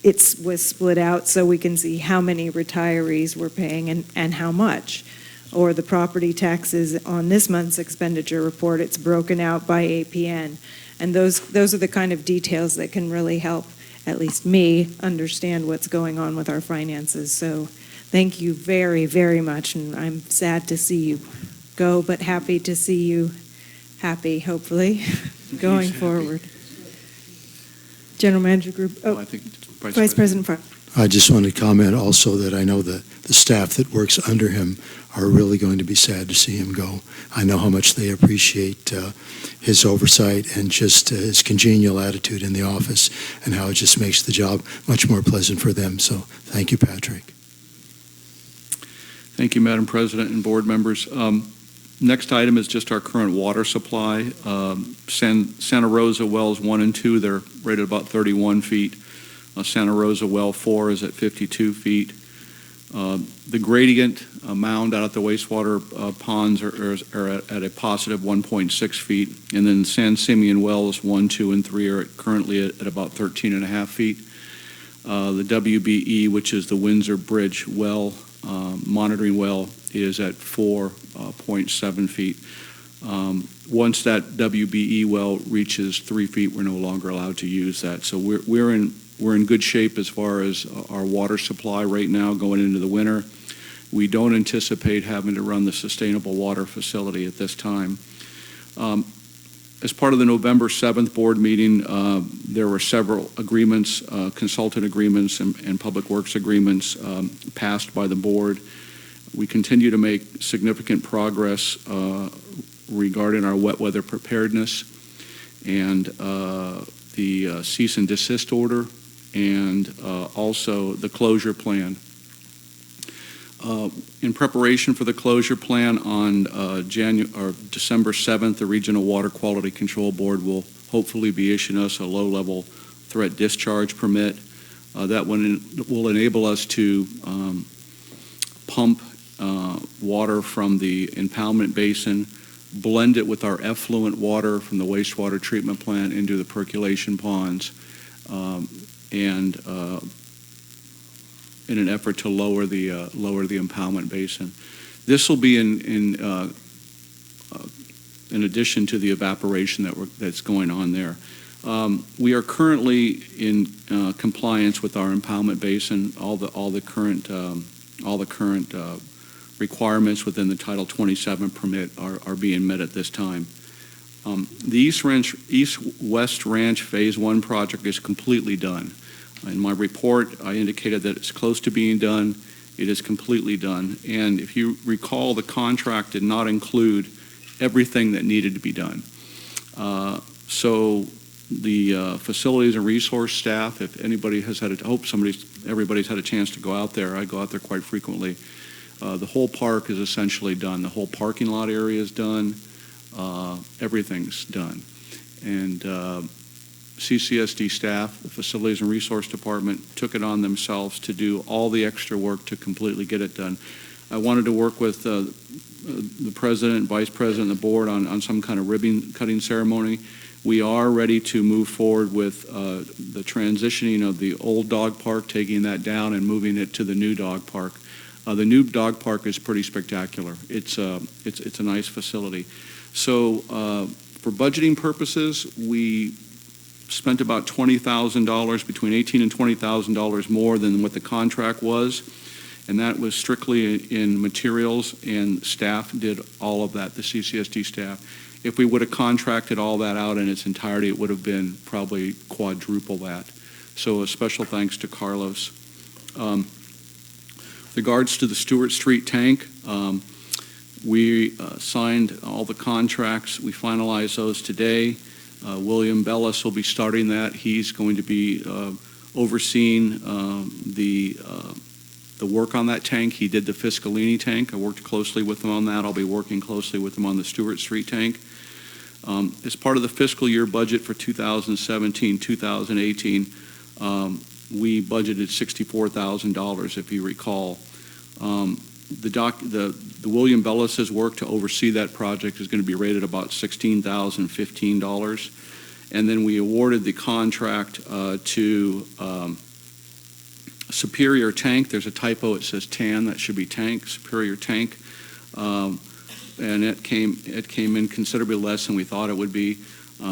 it was split out so we can see how many retirees we're paying and how much. Or the property taxes on this month's expenditure report, it's broken out by APN. And those are the kind of details that can really help, at least me, understand what's going on with our finances. So thank you very, very much. And I'm sad to see you go, but happy to see you happy, hopefully, going forward. General Manager Group. Oh, I think Vice President Farr. I just want to comment also that I know the staff that works under him are really going to be sad to see him go. I know how much they appreciate his oversight and just his congenial attitude in the office and how it just makes the job much more pleasant for them. So thank you, Patrick. Thank you, Madam President and board members. Next item is just our current water supply. Santa Rosa wells 1 and 2, they're rated about 31 feet. Santa Rosa well 4 is at 52 feet. The gradient mound out at the wastewater ponds are at a positive 1.6 feet, and then San Simeon wells 1, 2, and 3 are currently at about 13.5 feet. The WBE, which is the Windsor Bridge well, monitoring well, is at 4.7 feet. Once that WBE well reaches 3 feet, we're no longer allowed to use that. So we're in good shape as far as our water supply right now going into the winter. We don't anticipate having to run the sustainable water facility at this time. As part of the November 7th board meeting, there were several agreements, consultant agreements and public works agreements passed by the board. We continue to make significant progress regarding our wet weather preparedness and the cease and desist order, and also the closure plan. In preparation for the closure plan on December 7th, the Regional Water Quality Control Board will hopefully be issuing us a low-level threat discharge permit. That will enable us to pump water from the impoundment basin, blend it with our effluent water from the wastewater treatment plant into the percolation ponds, and in an effort to lower the impoundment basin. This will be in addition to the evaporation that's going on there. We are currently in compliance with our impoundment basin. All the current requirements within the Title 27 permit are being met at this time. The East-West Ranch Phase 1 project is completely done. In my report, I indicated that it's close to being done. It is completely done. And if you recall, the contract did not include everything that needed to be done. So the facilities and resource staff, if anybody has had everybody's had a chance to go out there. I go out there quite frequently. The whole park is essentially done. The whole parking lot area is done. Everything's done. And CCSD staff, the Facilities and Resource Department, took it on themselves to do all the extra work to completely get it done. I wanted to work with the president, vice president, and the board on some kind of ribbon cutting ceremony. We are ready to move forward with the transitioning of the old dog park, taking that down and moving it to the new dog park. The new dog park is pretty spectacular. It's a nice facility. So for budgeting purposes, we spent about $20,000, between $18,000 and $20,000 more than what the contract was, and that was strictly in materials, and staff did all of that, the CCSD staff. If we would have contracted all that out in its entirety, it would have been probably quadruple that. So a special thanks to Carlos. Regards to the Stewart Street tank, we signed all the contracts. We finalized those today. William Bellis will be starting that. He's going to be overseeing the work on that tank. He did the Fiscalini tank. I worked closely with him on that. I'll be working closely with him on the Stewart Street tank. As part of the fiscal year budget for 2017-2018, we budgeted $64,000, if you recall. The William Bellis's work to oversee that project is going to be rated about $16,015, and then we awarded the contract to Superior Tank. There's a typo; it says TAN. That should be Tank. Superior Tank, and it came in considerably less than we thought it would be.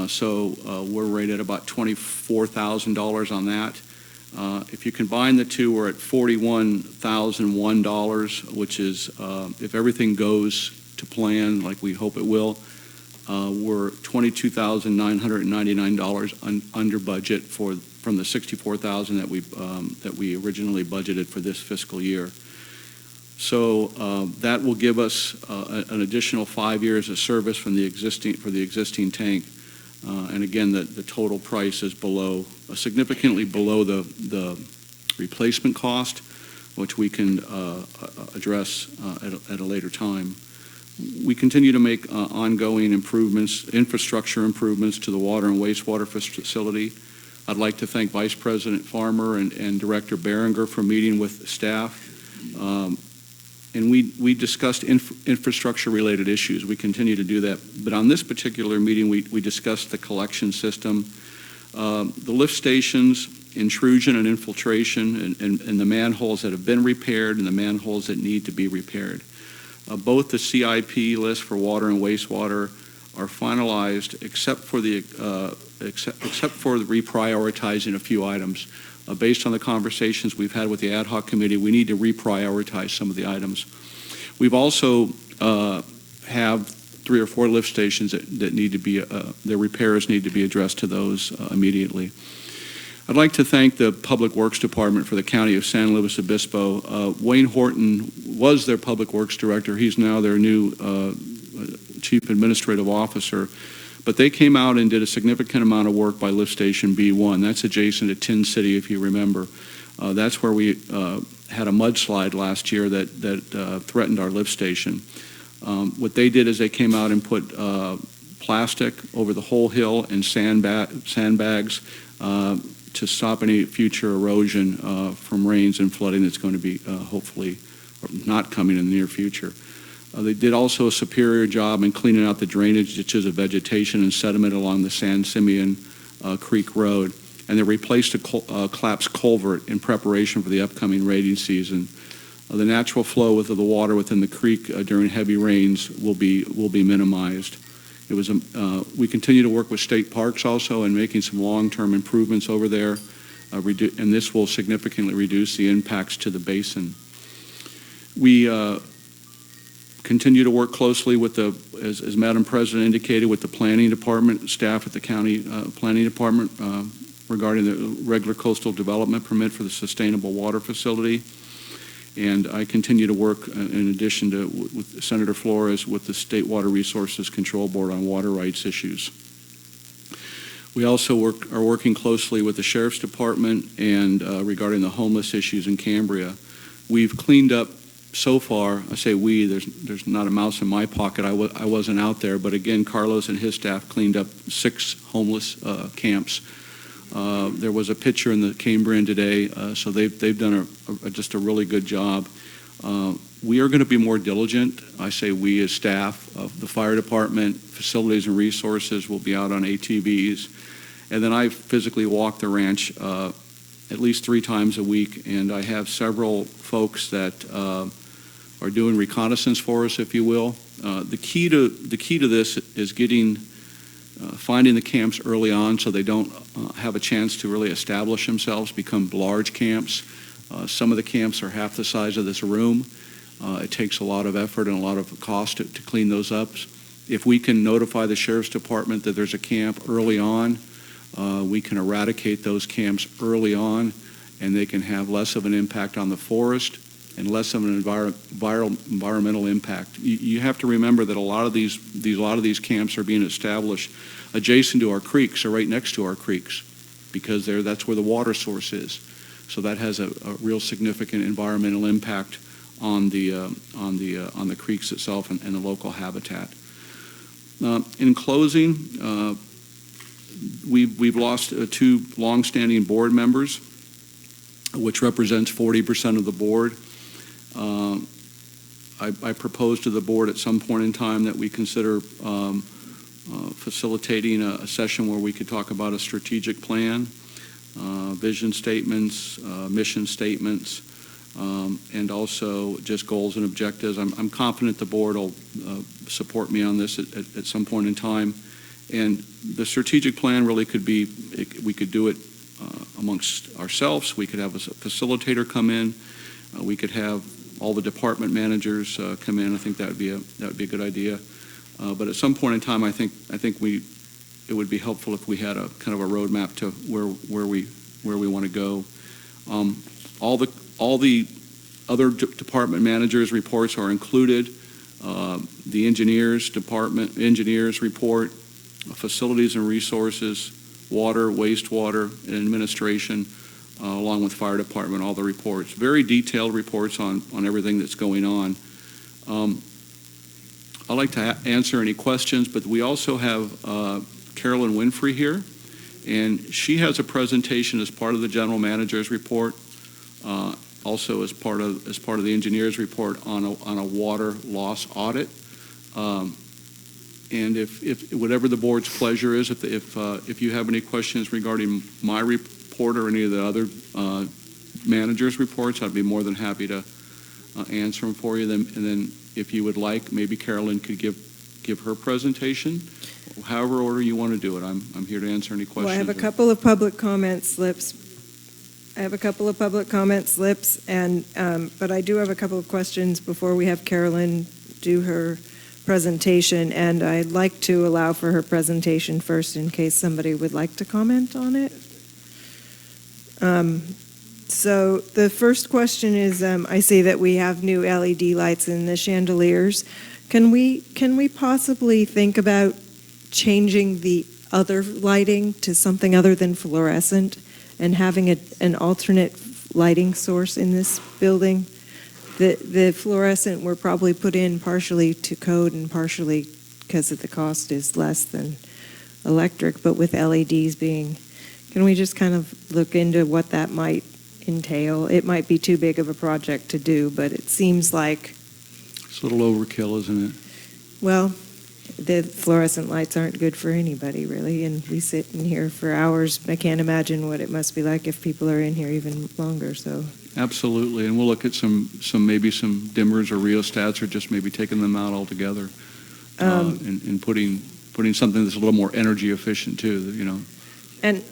So we're rated about $24,000 on that. If you combine the two, we're at $41,001, which is, if everything goes to plan like we hope it will, we're $22,999 under budget from the $64,000 that we originally budgeted for this fiscal year. So that will give us an additional 5 years of service for the existing tank. And again, the total price is significantly below the replacement cost, which we can address at a later time. We continue to make ongoing improvements, infrastructure improvements to the water and wastewater facility. I'd like to thank Vice President Farmer and Director Behringer for meeting with staff. And we discussed infrastructure-related issues. We continue to do that. But on this particular meeting, we discussed the collection system, the lift stations, intrusion and infiltration, and the manholes that have been repaired and the manholes that need to be repaired. Both the CIP list for water and wastewater are finalized, except for the reprioritizing a few items. Based on the conversations we've had with the ad hoc committee, we need to reprioritize some of the items. We've also have 3 or 4 lift stations that need to be, their repairs need to be addressed to those immediately. I'd like to thank the Public Works Department for the County of San Luis Obispo. Wayne Horton was their Public Works Director. He's now their new Chief Administrative Officer. But they came out and did a significant amount of work by Lift Station B1. That's adjacent to Tin City, if you remember. That's where we had a mudslide last year that threatened our lift station. What they did is they came out and put plastic over the whole hill and sandbags to stop any future erosion from rains and flooding that's going to be hopefully not coming in the near future. They did also a superior job in cleaning out the drainage ditches of vegetation and sediment along the San Simeon Creek Road, and they replaced a collapsed culvert in preparation for the upcoming rainy season. The natural flow of the water within the creek during heavy rains will be minimized. It was we continue to work with state parks also in making some long-term improvements over there, and this will significantly reduce the impacts to the basin. We continue to work closely with as Madam President indicated, with the Planning Department, staff at the County Planning Department regarding the regular coastal development permit for the sustainable water facility. And I continue to work, in addition to with Senator Flores, with the State Water Resources Control Board on water rights issues. We also are working closely with the Sheriff's Department and regarding the homeless issues in Cambria. We've cleaned up so far, I say we, there's not a mouse in my pocket, I wasn't out there, but again, Carlos and his staff cleaned up 6 homeless camps. There was a picture in the Cambrian today, so they've done just a really good job. We are going to be more diligent. I say we as staff of the fire department, facilities and resources will be out on ATVs. And then I physically walk the ranch at least 3 times a week, and I have several folks that are doing reconnaissance for us, if you will. The key to this is finding the camps early on so they don't have a chance to really establish themselves, become large camps. Some of the camps are half the size of this room. It takes a lot of effort and a lot of cost to clean those up. If we can notify the Sheriff's Department that there's a camp early on, we can eradicate those camps early on, and they can have less of an impact on the forest and less of an environmental impact. You have to remember that a lot of these camps are being established adjacent to our creeks, or right next to our creeks, because that's where the water source is. So that has a real significant environmental impact on the creeks itself and the local habitat. In closing, we've lost 2 longstanding board members, which represents 40% of the board. I proposed to the board at some point in time that we consider facilitating a session where we could talk about a strategic plan, vision statements, mission statements, and also just goals and objectives. I'm confident the board will support me on this at some point in time. And the strategic plan really could be, we could do it amongst ourselves. We could have a facilitator come in. We could have all the department managers come in. I think that would be a good idea. But at some point in time, I think it would be helpful if we had a kind of a roadmap to where we want to go. All the other department managers' reports are included. The engineers report, facilities and resources, water, wastewater, and administration, along with fire department, all the reports. Very detailed reports on everything that's going on. I'd like to answer any questions, but we also have Carolyn Winfrey here, and she has a presentation as part of the general manager's report, also as part of the engineer's report on a water loss audit. And if whatever the board's pleasure is, if you have any questions regarding my report or any of the other managers' reports, I'd be more than happy to answer them for you. And then if you would like, maybe Carolyn could give her presentation. However order you want to do it, I'm here to answer any questions. Well, I have a couple of public comment slips. And but I do have a couple of questions before we have Carolyn do her presentation, and I'd like to allow for her presentation first in case somebody would like to comment on it. So the first question is, I see that we have new LED lights in the chandeliers. Can we possibly think about changing the other lighting to something other than fluorescent and having an alternate lighting source in this building? The fluorescent were probably put in partially to code and partially because the cost is less than electric, but with LEDs being, can we just kind of look into what that might entail? It might be too big of a project to do, but it seems like, It's a little overkill, isn't it? well, the fluorescent lights aren't good for anybody, really, and we sit in here for hours. I can't imagine what it must be like if people are in here even longer, so. Absolutely, and we'll look at maybe some dimmers or rheostats, or just maybe taking them out altogether, and putting something that's a little more energy efficient too. You know. And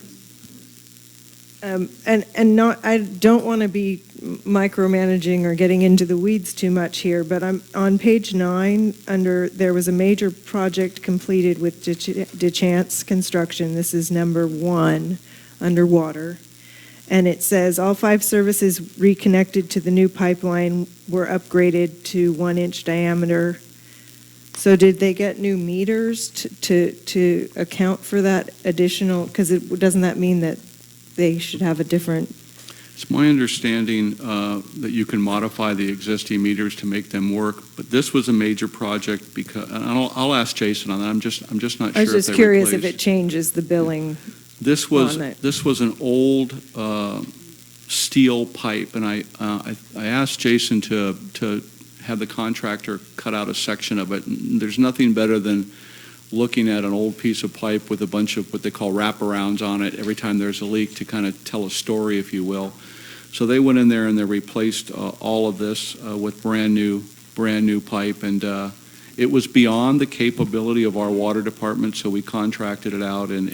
not, I don't want to be micromanaging or getting into the weeds too much here, but I'm on page 9 there was a major project completed with DeChance Construction. This is number 1 underwater. And it says all 5 services reconnected to the new pipeline were upgraded to 1-inch diameter. So did they get new meters to account for that additional, because doesn't that mean that they should have a different? It's my understanding that you can modify the existing meters to make them work, but this was a major project because, and I'll ask Jason on that. I'm just not sure. I was just curious if it changes the billing. This was an old steel pipe, and I asked Jason to have the contractor cut out a section of it. And there's nothing better than looking at an old piece of pipe with a bunch of what they call wraparounds on it every time there's a leak to kind of tell a story, if you will. So they went in there and they replaced all of this with brand new pipe, and it was beyond the capability of our water department, so we contracted it out, and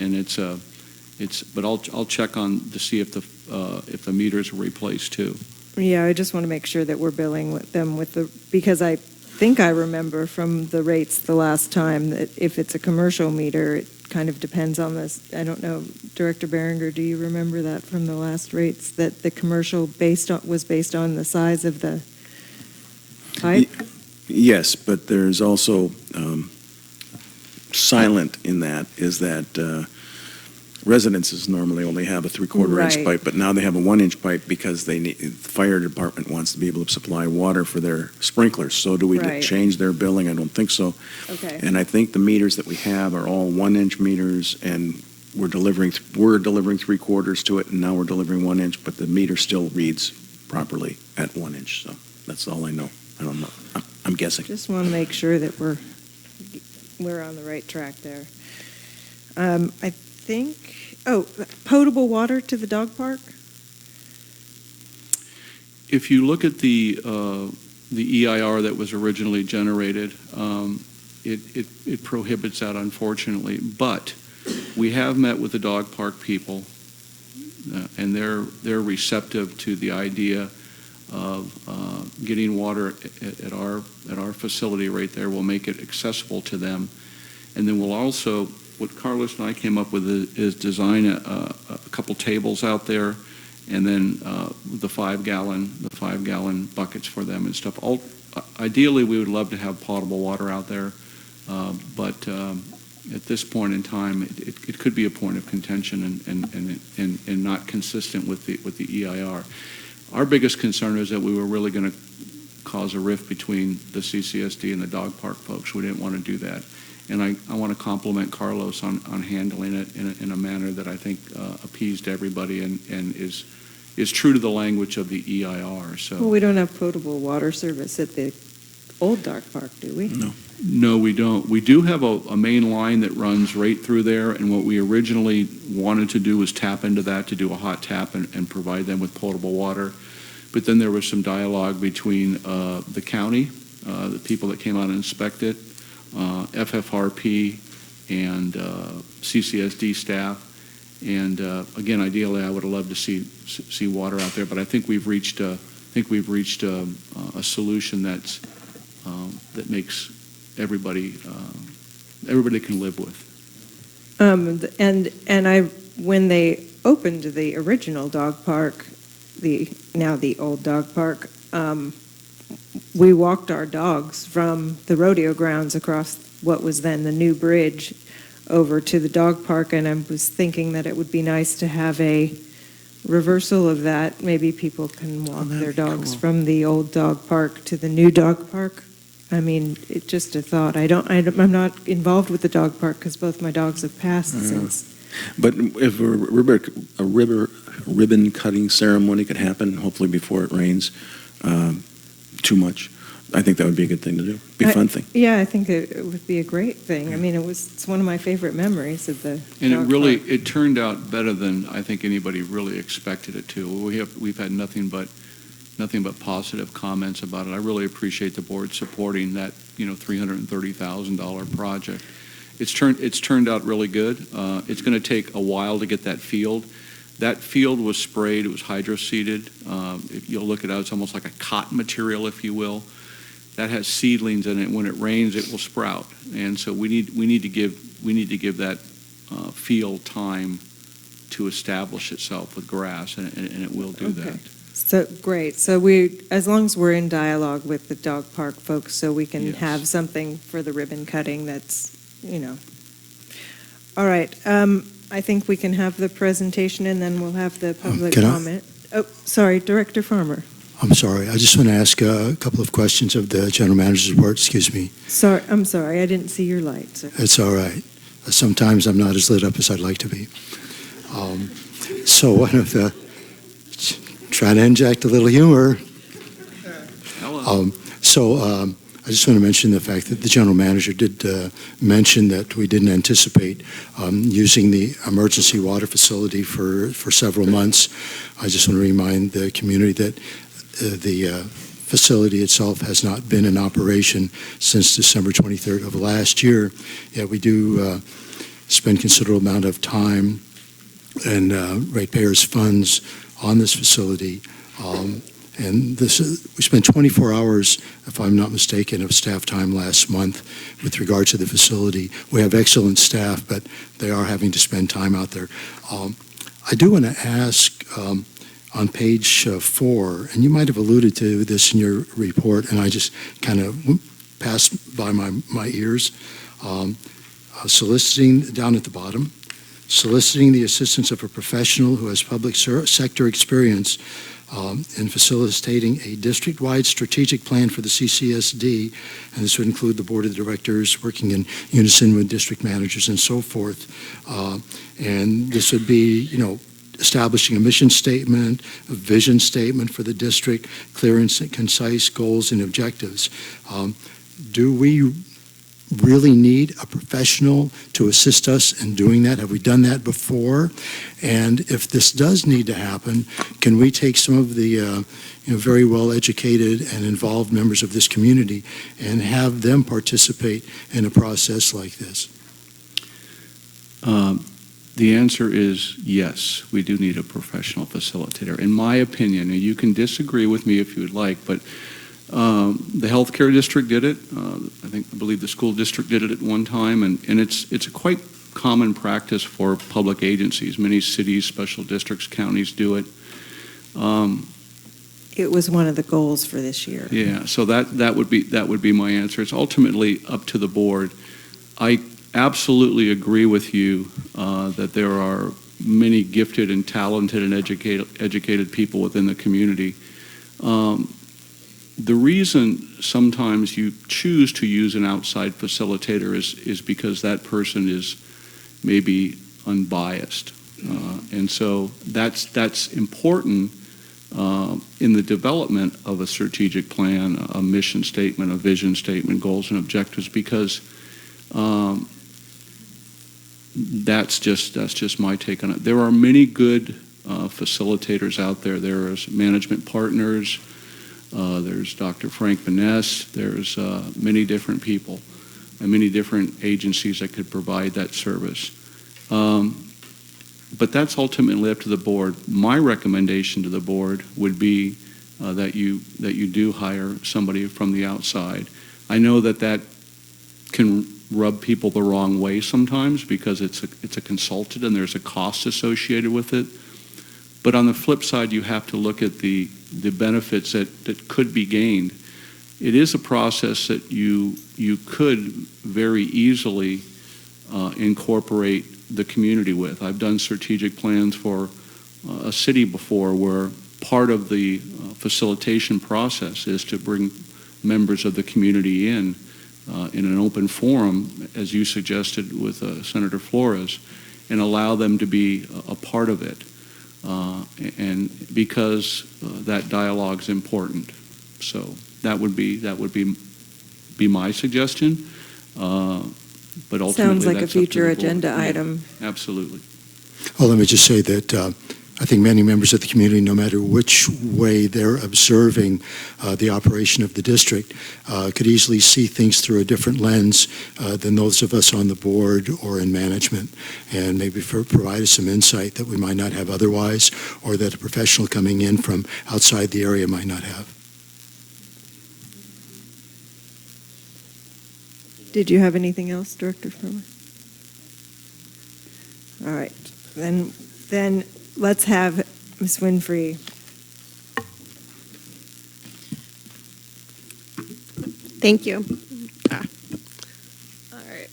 but I'll check on to see if the meters were replaced too. Yeah, I just want to make sure that we're billing them because I think I remember from the rates the last time that if it's a commercial meter, it kind of depends on this. I don't know, Director Berenger, do you remember that from the last rates, that the commercial was based on the size of the pipe? Yes, but there's also silent in that is that residences normally only have a 3/4 inch Right. pipe, but now they have a 1-inch pipe because the fire department wants to be able to supply water for their sprinklers. So do we Right. change their billing? I don't think so. Okay. And I think the meters that we have are all 1-inch meters, and we're delivering 3/4 to it, and now we're delivering 1-inch, but the meter still reads properly at 1-inch. So that's all I know. I don't know. I'm guessing. Just want to make sure that we're on the right track there. I think, potable water to the dog park? If you look at the EIR that was originally generated, it prohibits that, unfortunately. But we have met with the dog park people, and they're receptive to the idea of getting water at our facility right there. We'll make it accessible to them, and then we'll also, what Carlos and I came up with is design a couple tables out there, and then the 5-gallon buckets for them and stuff. Ideally, we would love to have potable water out there, but at this point in time, it could be a point of contention and not consistent with the EIR. Our biggest concern is that we were really going to cause a rift between the CCSD and the dog park folks. We didn't want to do that. And I want to compliment Carlos on handling it in a manner that I think appeased everybody and is true to the language of the EIR. So. Well, we don't have potable water service at the old dog park, do we? No, we don't. We do have a main line that runs right through there, and what we originally wanted to do was tap into that to do a hot tap and provide them with potable water. But then there was some dialogue between the county, the people that came out and inspected, FFRP, and CCSD staff. And again, ideally, I would have loved to see water out there, but I think we've reached a solution that makes everybody can live with. When they opened the original dog park, now the old dog park, we walked our dogs from the rodeo grounds across what was then the new bridge over to the dog park, and I was thinking that it would be nice to have a reversal of that. Maybe people can walk their dogs from the old dog park to the new dog park. I mean, it's just a thought. I'm not involved with the dog park because both my dogs have passed since. But if a ribbon cutting ceremony could happen, hopefully before it rains too much, I think that would be a good thing to do. Be a fun thing. Yeah, I think it would be a great thing. I mean, it's one of my favorite memories of the And dog park. it turned out better than I think anybody really expected it to. We've had nothing but positive comments about it. I really appreciate the board supporting that, $330,000 project. It's turned out really good. It's going to take a while to get that field. That field was sprayed. It was hydro-seeded. If you'll look at it, it's almost like a cotton material, if you will. That has seedlings in it. When it rains, it will sprout. And so we need to give that field time to establish itself with grass, and it will do that. So great. So as long as we're in dialogue with the dog park folks, so we can have something for the ribbon cutting. That's All right. I think we can have the presentation, and then we'll have the public comment. Oh, sorry, Director Farmer. I'm sorry. I just want to ask a couple of questions of the General Manager's report. Excuse me. I'm sorry. I didn't see your light. So. It's all right. Sometimes I'm not as lit up as I'd like to be. So one of the trying to inject a little humor. I just want to mention the fact that the General Manager did mention that we didn't anticipate using the emergency water facility for several months. I just want to remind the community that the facility itself has not been in operation since December 23rd of last year. Yeah, we do spend considerable amount of time and ratepayers' funds on this facility. And we spent 24 hours, if I'm not mistaken, of staff time last month with regard to the facility. We have excellent staff, but they are having to spend time out there. I do want to ask on page 4, and you might have alluded to this in your report, and I just kind of passed by my ears, soliciting, down at the bottom, soliciting the assistance of a professional who has public sector experience in facilitating a district-wide strategic plan for the CCSD, and this would include the board of directors working in unison with district managers and so forth. And this would be, establishing a mission statement, a vision statement for the district, clear and concise goals and objectives. Do we really need a professional to assist us in doing that? Have we done that before? And if this does need to happen, can we take some of the very well-educated and involved members of this community and have them participate in a process like this? The answer is yes, we do need a professional facilitator. In my opinion, and you can disagree with me if you would like, but the healthcare district did it. I believe the school district did it at one time, and it's a quite common practice for public agencies. Many cities, special districts, counties do it. It was one of the goals for this year. Yeah, so that would be my answer. It's ultimately up to the board. I absolutely agree with you that there are many gifted and talented and educated people within the community. The reason sometimes you choose to use an outside facilitator is because that person is maybe unbiased. And so that's important in the development of a strategic plan, a mission statement, a vision statement, goals and objectives, because that's just my take on it. There are many good facilitators out there. There's management partners. There's Dr. Frank Vaness. There's many different people and many different agencies that could provide that service. But that's ultimately up to the board. My recommendation to the board would be that you do hire somebody from the outside. I know that can rub people the wrong way sometimes because it's a consultant and there's a cost associated with it. But on the flip side, you have to look at the benefits that could be gained. It is a process that you could very easily incorporate the community with. I've done strategic plans for a city before where part of the facilitation process is to bring members of the community in an open forum, as you suggested with Senator Flores, and allow them to be a part of it. And because that dialogue is important. So that would be my suggestion. But ultimately, sounds like a that's up to the future board. agenda Yeah, item. absolutely. Well, let me just say that I think many members of the community, no matter which way they're observing the operation of the district, could easily see things through a different lens than those of us on the board or in management, and maybe provide us some insight that we might not have otherwise, or that a professional coming in from outside the area might not have. Did you have anything else, Director Farmer? All right, then let's have Ms. Winfrey. Thank you. All right.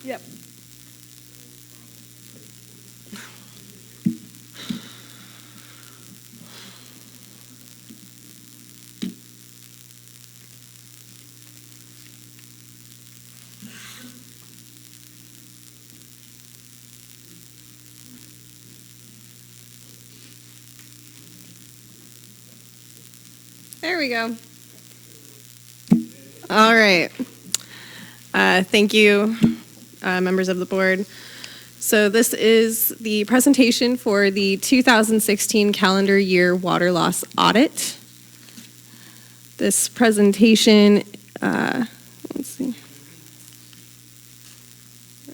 Yep. There we go. All right. Thank you, members of the board. So this is the presentation for the 2016 calendar year water loss audit. This presentation, let's see.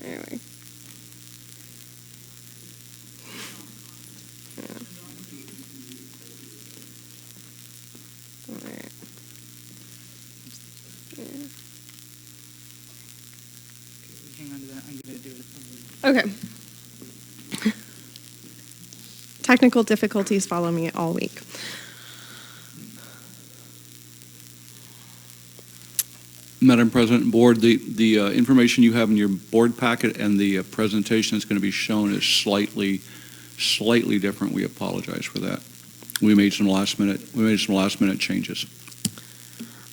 There we go. Okay. Technical difficulties follow me all week. Madam President and Board, the information you have in your board packet and the presentation that's going to be shown is slightly different. We apologize for that. We made some last minute changes.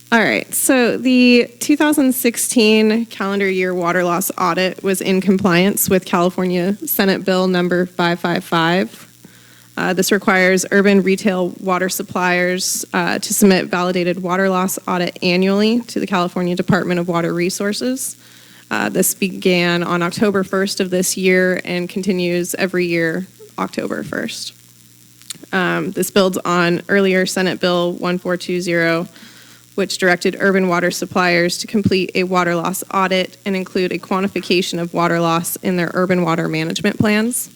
All right, so the 2016 calendar year water loss audit was in compliance with California Senate Bill number 555. This requires urban retail water suppliers to submit validated water loss audit annually to the California Department of Water Resources. This began on October 1st of this year and continues every year, October 1st. This builds on earlier Senate Bill 1420, which directed urban water suppliers to complete a water loss audit and include a quantification of water loss in their urban water management plans.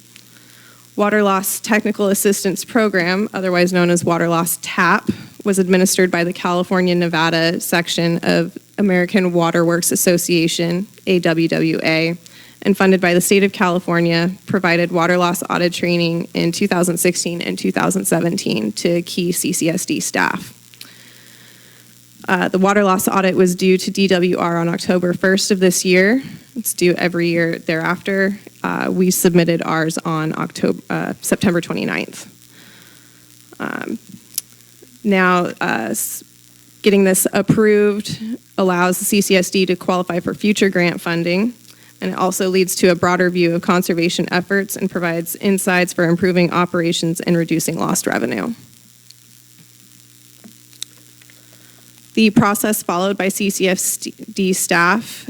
Water Loss Technical Assistance Program, otherwise known as Water Loss TAP, was administered by the California-Nevada section of American Water Works Association, AWWA, and funded by the state of California, provided water loss audit training in 2016 and 2017 to key CCSD staff. The water loss audit was due to DWR on October 1st of this year. It's due every year thereafter. We submitted ours on September 29th. Now, getting this approved allows the CCSD to qualify for future grant funding, and it also leads to a broader view of conservation efforts and provides insights for improving operations and reducing lost revenue. The process followed by CCSD staff,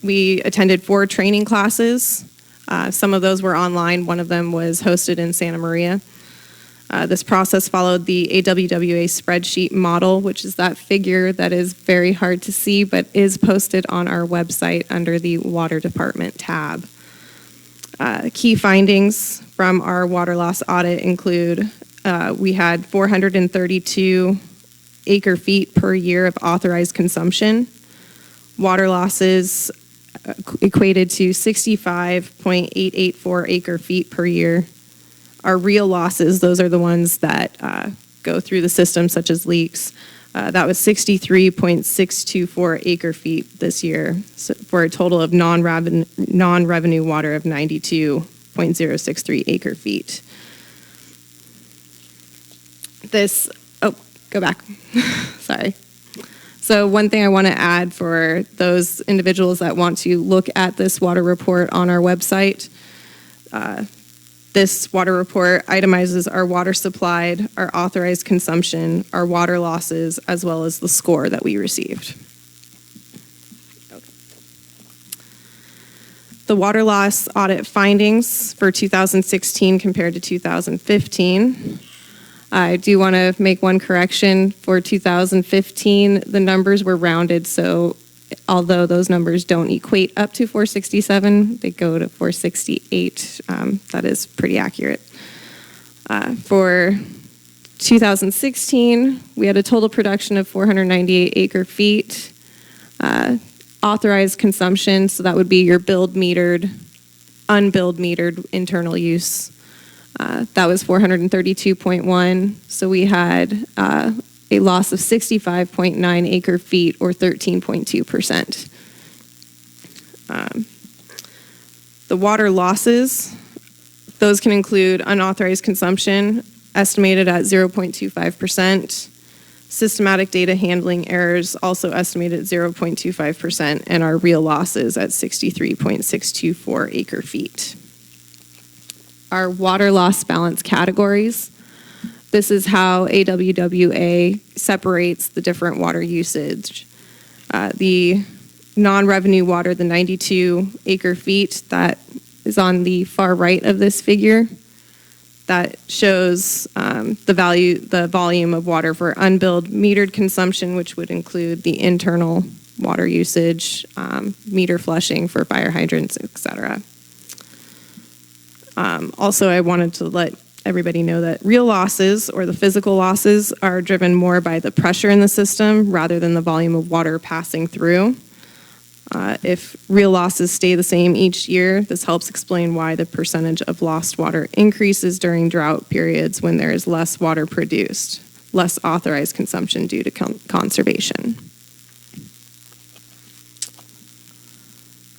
we attended 4 training classes. Some of those were online. One of them was hosted in Santa Maria. This process followed the AWWA spreadsheet model, which is that figure that is very hard to see, but is posted on our website under the Water Department tab. Key findings from our water loss audit include we had 432 acre feet per year of authorized consumption. Water losses equated to 65.884 acre feet per year. Our real losses, those are the ones that go through the system, such as leaks. That was 63.624 acre feet this year, so for a total of non-revenue water of 92.063 acre feet. Go back. Sorry. So one thing I want to add for those individuals that want to look at this water report on our website, this water report itemizes our water supplied, our authorized consumption, our water losses, as well as the score that we received. Okay. The water loss audit findings for 2016 compared to 2015. I do want to make one correction. For 2015, the numbers were rounded, so although those numbers don't equate up to 467, they go to 468. That is pretty accurate. For 2016, we had a total production of 498 acre feet. Authorized consumption, so that would be your billed metered, unbilled metered internal use. That was 432.1. So we had a loss of 65.9 acre feet, or 13.2%. The water losses, those can include unauthorized consumption, estimated at 0.25%. Systematic data handling errors, also estimated at 0.25%, and our real losses at 63.624 acre feet. Our water loss balance categories. This is how AWWA separates the different water usage. The non-revenue water, the 92 acre feet, that is on the far right of this figure. That shows the volume of water for unbilled metered consumption, which would include the internal water usage, meter flushing for fire hydrants, etc. Also, I wanted to let everybody know that real losses, or the physical losses, are driven more by the pressure in the system rather than the volume of water passing through. If real losses stay the same each year, this helps explain why the percentage of lost water increases during drought periods when there is less water produced, less authorized consumption due to conservation.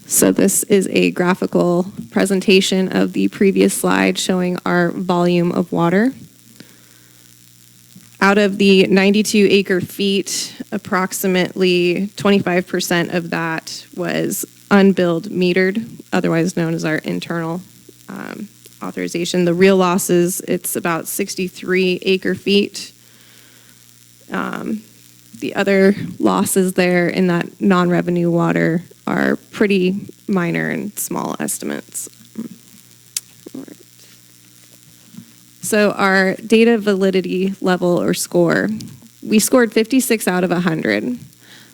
So this is a graphical presentation of the previous slide showing our volume of water. Out of the 92 acre feet, approximately 25% of that was unbilled metered, otherwise known as our internal authorization. The real losses, it's about 63 acre feet. The other losses there in that non-revenue water are pretty minor and small estimates. So our data validity level, or score, we scored 56 out of 100.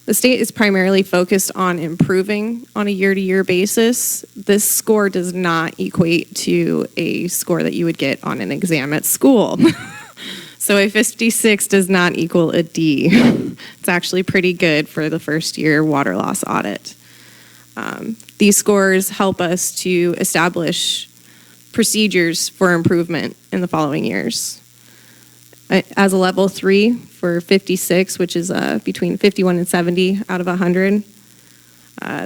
The state is primarily focused on improving on a year-to-year basis. This score does not equate to a score that you would get on an exam at school. So a 56 does not equal a D. It's actually pretty good for the first year water loss audit. These scores help us to establish procedures for improvement in the following years. As a level 3 for 56, which is between 51 and 70 out of 100,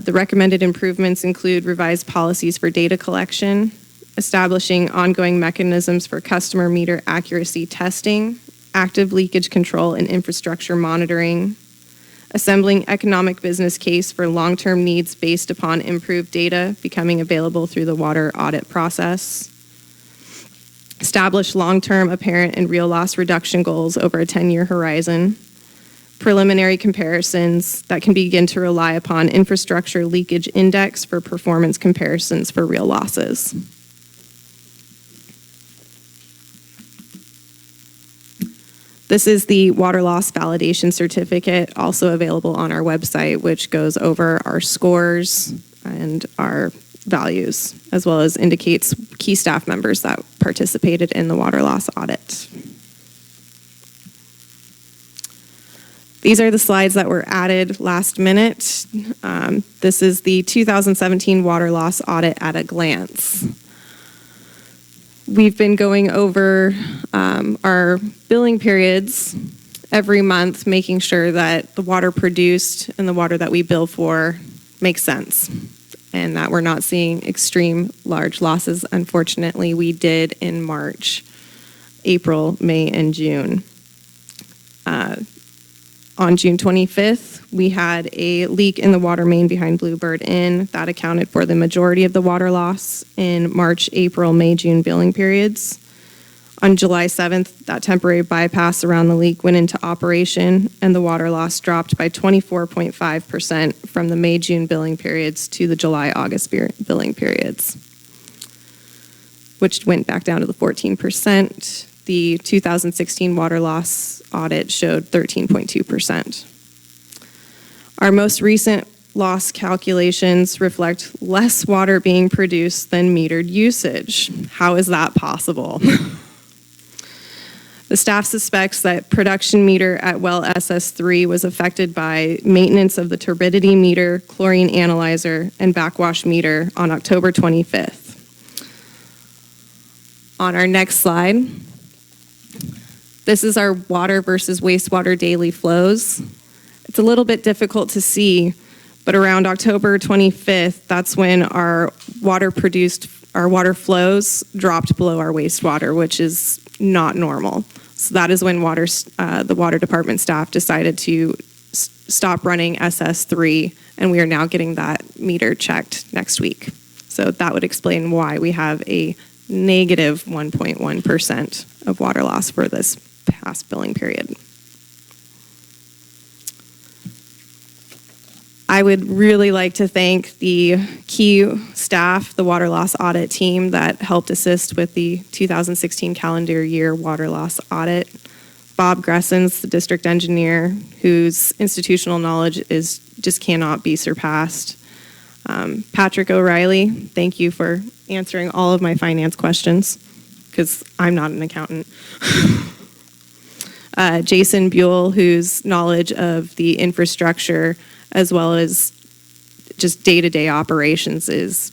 the recommended improvements include revised policies for data collection, establishing ongoing mechanisms for customer meter accuracy testing, active leakage control and infrastructure monitoring, assembling economic business case for long-term needs based upon improved data becoming available through the water audit process, establish long-term apparent and real loss reduction goals over a 10-year horizon, preliminary comparisons that can begin to rely upon infrastructure leakage index for performance comparisons for real losses. This is the water loss validation certificate, also available on our website, which goes over our scores and our values, as well as indicates key staff members that participated in the water loss audit. These are the slides that were added last minute. This is the 2017 water loss audit at a glance. We've been going over our billing periods every month, making sure that the water produced and the water that we bill for makes sense, and that we're not seeing extreme large losses. Unfortunately, we did in March, April, May, and June. On June 25th, we had a leak in the water main behind Bluebird Inn. That accounted for the majority of the water loss in March, April, May, June billing periods. On July 7th, that temporary bypass around the leak went into operation, and the water loss dropped by 24.5% from the May, June billing periods to the July, August billing periods, which went back down to the 14%. The 2016 water loss audit showed 13.2%. Our most recent loss calculations reflect less water being produced than metered usage. How is that possible? The staff suspects that production meter at well SS3 was affected by maintenance of the turbidity meter, chlorine analyzer, and backwash meter on October 25th. On our next slide, this is our water versus wastewater daily flows. It's a little bit difficult to see, but around October 25th, that's when our water flows dropped below our wastewater, which is not normal. So that is when the water department staff decided to stop running SS3, and we are now getting that meter checked next week. So that would explain why we have a negative 1.1% of water loss for this past billing period. I would really like to thank the key staff, the water loss audit team that helped assist with the 2016 calendar year water loss audit. Bob Gressens, the district engineer, whose institutional knowledge just cannot be surpassed. Patrick O'Reilly, thank you for answering all of my finance questions, because I'm not an accountant. Jason Buell, whose knowledge of the infrastructure as well as just day-to-day operations is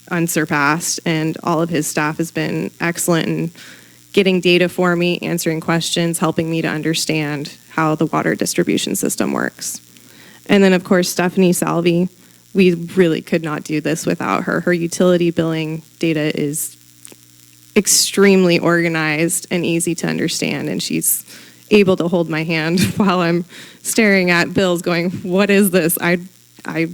unsurpassed, and all of his staff has been excellent in getting data for me, answering questions, helping me to understand how the water distribution system works. And then, of course, Stephanie Salvi. We really could not do this without her. Her utility billing data is extremely organized and easy to understand, and she's able to hold my hand while I'm staring at bills going, what is this? I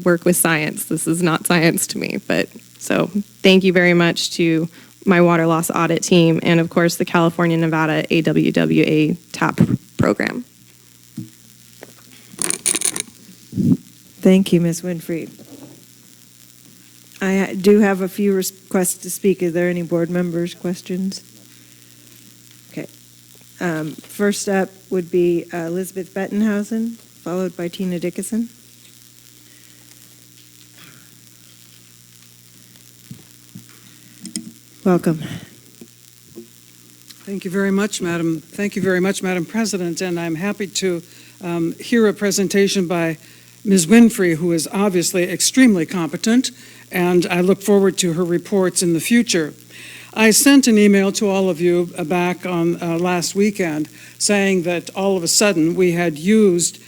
work with science. This is not science to me. But so thank you very much to my water loss audit team and, of course, the California Nevada AWWA TAP program. Thank you, Ms. Winfried. I do have a few requests to speak. Are there any board members' questions? Okay. First up would be Elizabeth Bettenhausen, followed by Tina Dickinson. Welcome. Thank you very much, Madam. Thank you very much, Madam President. And I'm happy to hear a presentation by Ms. Winfrey, who is obviously extremely competent, and I look forward to her reports in the future. I sent an email to all of you back on last weekend saying that all of a sudden we had used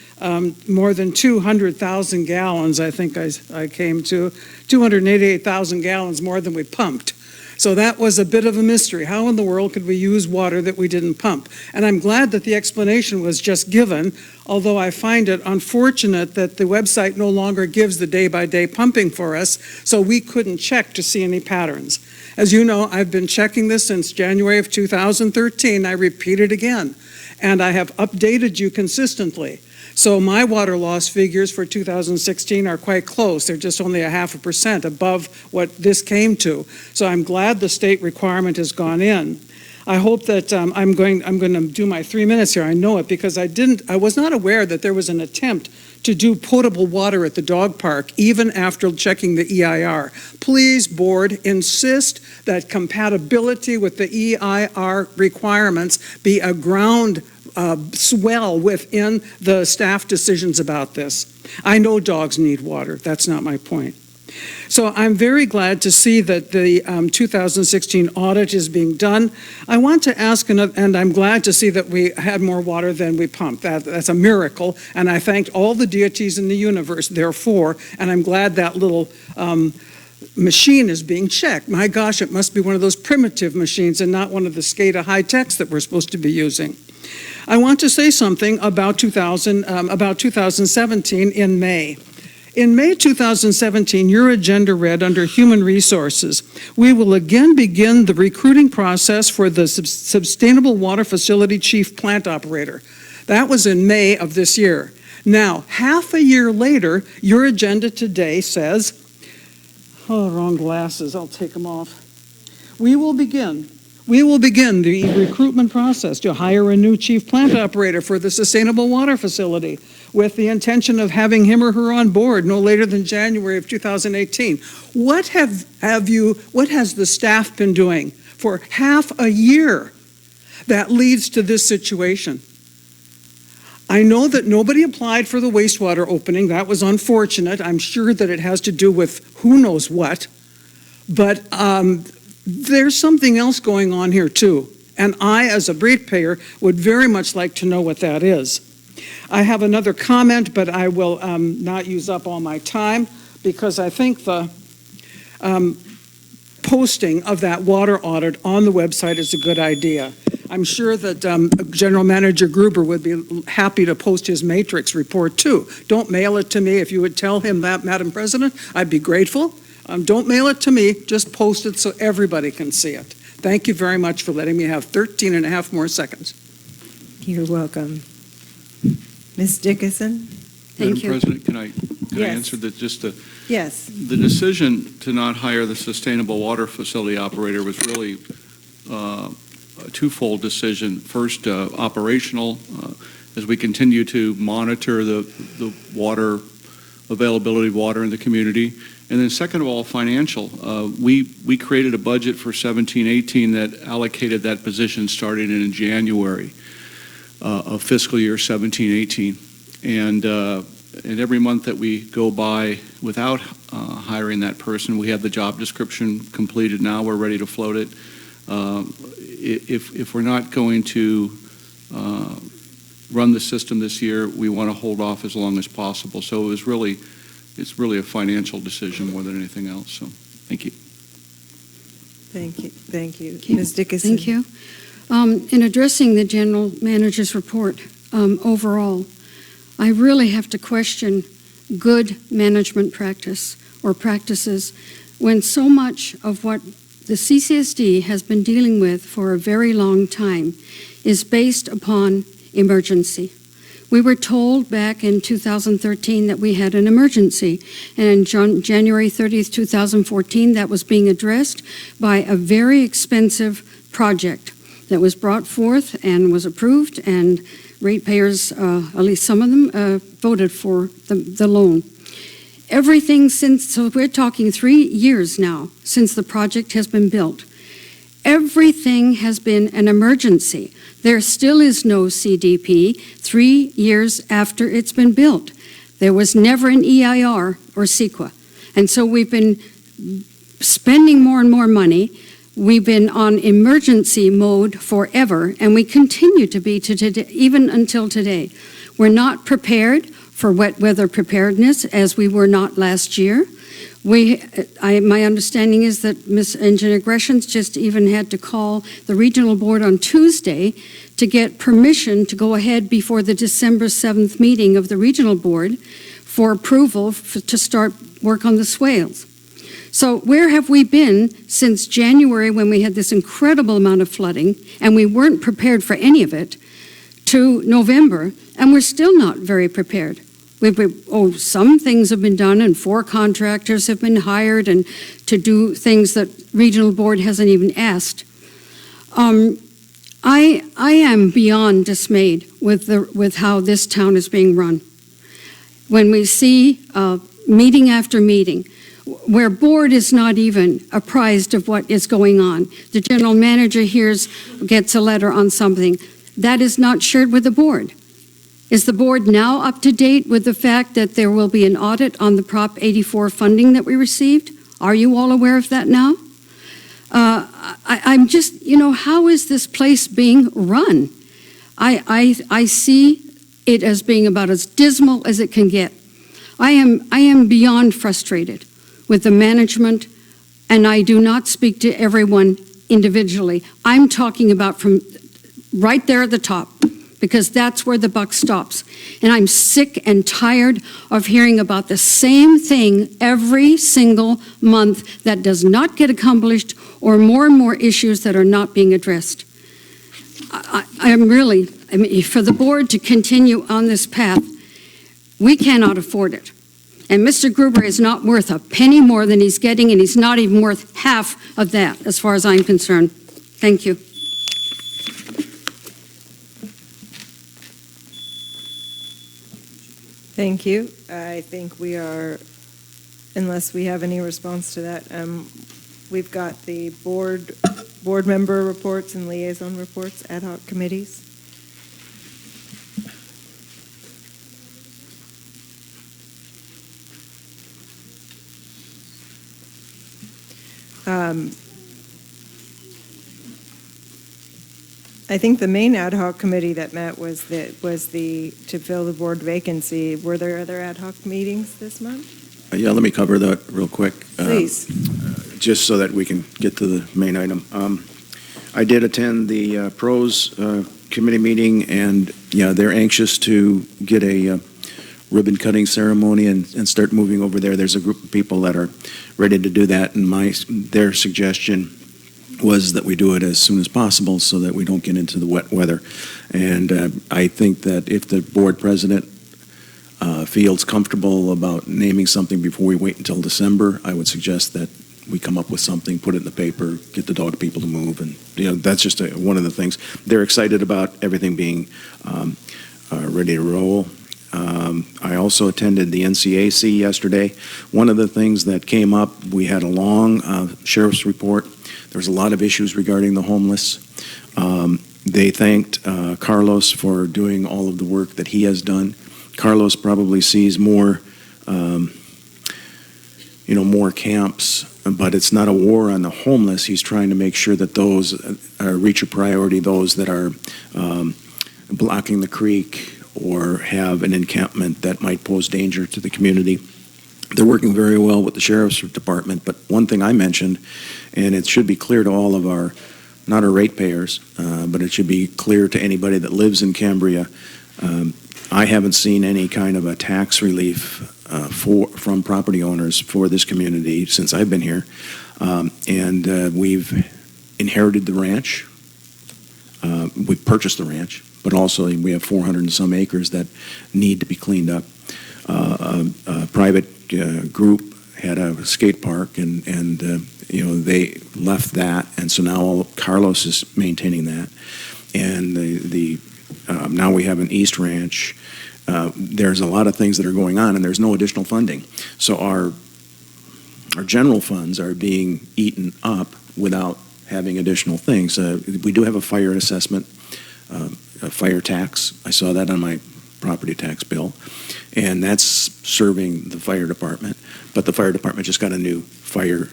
more than 200,000 gallons, I think I came to, 288,000 gallons more than we pumped. So that was a bit of a mystery. How in the world could we use water that we didn't pump? And I'm glad that the explanation was just given, although I find it unfortunate that the website no longer gives the day-by-day pumping for us, so we couldn't check to see any patterns. As you know, I've been checking this since January of 2013. I repeat it again, and I have updated you consistently. So my water loss figures for 2016 are quite close. They're just only 0.5% above what this came to. So I'm glad the state requirement has gone in. I hope that I'm going to do my 3 minutes here. I know it because I was not aware that there was an attempt to do potable water at the dog park, even after checking the EIR. Please, board, insist that compatibility with the EIR requirements be a ground swell within the staff decisions about this. I know dogs need water. That's not my point. So I'm very glad to see that the 2016 audit is being done. I want to ask, and I'm glad to see that we had more water than we pumped. That's a miracle, and I thanked all the deities in the universe, therefore, and I'm glad that little machine is being checked. My gosh, it must be one of those primitive machines and not one of the SCADA high-techs that we're supposed to be using. I want to say something about 2017 in May. In May 2017, your agenda read under Human Resources, we will again begin the recruiting process for the Sustainable Water Facility Chief Plant Operator. That was in May of this year. Now, half a year later, your agenda today says, oh, wrong glasses, I'll take them off. We will begin the recruitment process to hire a new chief plant operator for the Sustainable Water Facility with the intention of having him or her on board no later than January of 2018. What has the staff been doing for half a year that leads to this situation? I know that nobody applied for the wastewater opening. That was unfortunate. I'm sure that it has to do with who knows what. But there's something else going on here too. And I, as a ratepayer, would very much like to know what that is. I have another comment, but I will not use up all my time because I think the posting of that water audit on the website is a good idea. I'm sure that General Manager Gruber would be happy to post his matrix report too. Don't mail it to me. If you would tell him that, Madam President, I'd be grateful. Don't mail it to me, just post it so everybody can see it. Thank you very much for letting me have 13 and a half more seconds. You're welcome. Ms. Dickinson? Madam President, can I answer that? Yes. The decision to not hire the Sustainable Water Facility operator was really a twofold decision. First, operational, as we continue to monitor the water availability of water in the community. And then second of all, financial. We created a budget for 17-18 that allocated that position starting in January of fiscal year 17-18. And every month that we go by without hiring that person, we have the job description completed now. We're ready to float it. If we're not going to run the system this year, we want to hold off as long as possible. So it's really a financial decision more than anything else. So thank you. Thank you. Thank you. Okay. Ms. Dickinson? Thank you. In addressing the general manager's report overall, I really have to question good management practice or practices when so much of what the CCSD has been dealing with for a very long time is based upon emergency. We were told back in 2013 that we had an emergency, and on January 30th, 2014, that was being addressed by a very expensive project that was brought forth and was approved, and ratepayers, at least some of them, voted for the loan. Everything since, so we're talking 3 years now since the project has been built. Everything has been an emergency. There still is no CDP 3 years after it's been built. There was never an EIR or CEQA. And so we've been spending more and more money. We've been on emergency mode forever, and we continue to be to today, even until today. We're not prepared for wet weather preparedness as we were not last year. My understanding is that Ms. Engineer Greshams just even had to call the regional board on Tuesday to get permission to go ahead before the December 7th meeting of the regional board for approval to start work on the swales. So where have we been since January when we had this incredible amount of flooding and we weren't prepared for any of it, to November, and we're still not very prepared? Some things have been done and 4 contractors have been hired and to do things that regional board hasn't even asked. I am beyond dismayed with how this town is being run. When we see meeting after meeting, where board is not even apprised of what is going on. The general manager gets a letter on something. that is not shared with the board. Is the board now up to date with the fact that there will be an audit on the Prop 84 funding that we received? Are you all aware of that now? I'm just, how is this place being run? I see it as being about as dismal as it can get. I am beyond frustrated with the management, and I do not speak to everyone individually. I'm talking about from right there at the top, because that's where the buck stops. And I'm sick and tired of hearing about the same thing every single month that does not get accomplished, or more and more issues that are not being addressed. I mean, for the board to continue on this path, we cannot afford it. And Mr. Gruber is not worth a penny more than he's getting, and he's not even worth half of that, as far as I'm concerned. Thank you. Thank you. I think we are, unless we have any response to that, we've got the board member reports and liaison reports, ad hoc committees. I think the main ad hoc committee that met was to fill the board vacancy. Were there other ad hoc meetings this month? Yeah, let me cover that real quick. Please. Just so that we can get to the main item. I did attend the pros committee meeting, and yeah, they're anxious to get a ribbon cutting ceremony and start moving over there. There's a group of people that are ready to do that, and their suggestion was that we do it as soon as possible so that we don't get into the wet weather. And I think that if the board president feels comfortable about naming something before we wait until December, I would suggest that we come up with something, put it in the paper, get the dog people to move, and that's just one of the things. They're excited about everything being ready to roll. I also attended the NCAC yesterday. One of the things that came up, we had a long sheriff's report. There was a lot of issues regarding the homeless. They thanked Carlos for doing all of the work that he has done. Carlos probably sees more, more camps, but it's not a war on the homeless. He's trying to make sure that those reach a priority, those that are blocking the creek or have an encampment that might pose danger to the community. They're working very well with the Sheriff's Department, but one thing I mentioned, and it should be clear to all of not our ratepayers, but it should be clear to anybody that lives in Cambria, I haven't seen any kind of a tax relief from property owners for this community since I've been here. And we've inherited the ranch. We purchased the ranch, but also we have 400 and some acres that need to be cleaned up. A private group had a skate park, and they left that, and so now Carlos is maintaining that. And now we have an East Ranch. There's a lot of things that are going on, and there's no additional funding. So our general funds are being eaten up without having additional things. We do have a fire assessment, a fire tax. I saw that on my property tax bill, and that's serving the fire department. But the fire department just got a new fire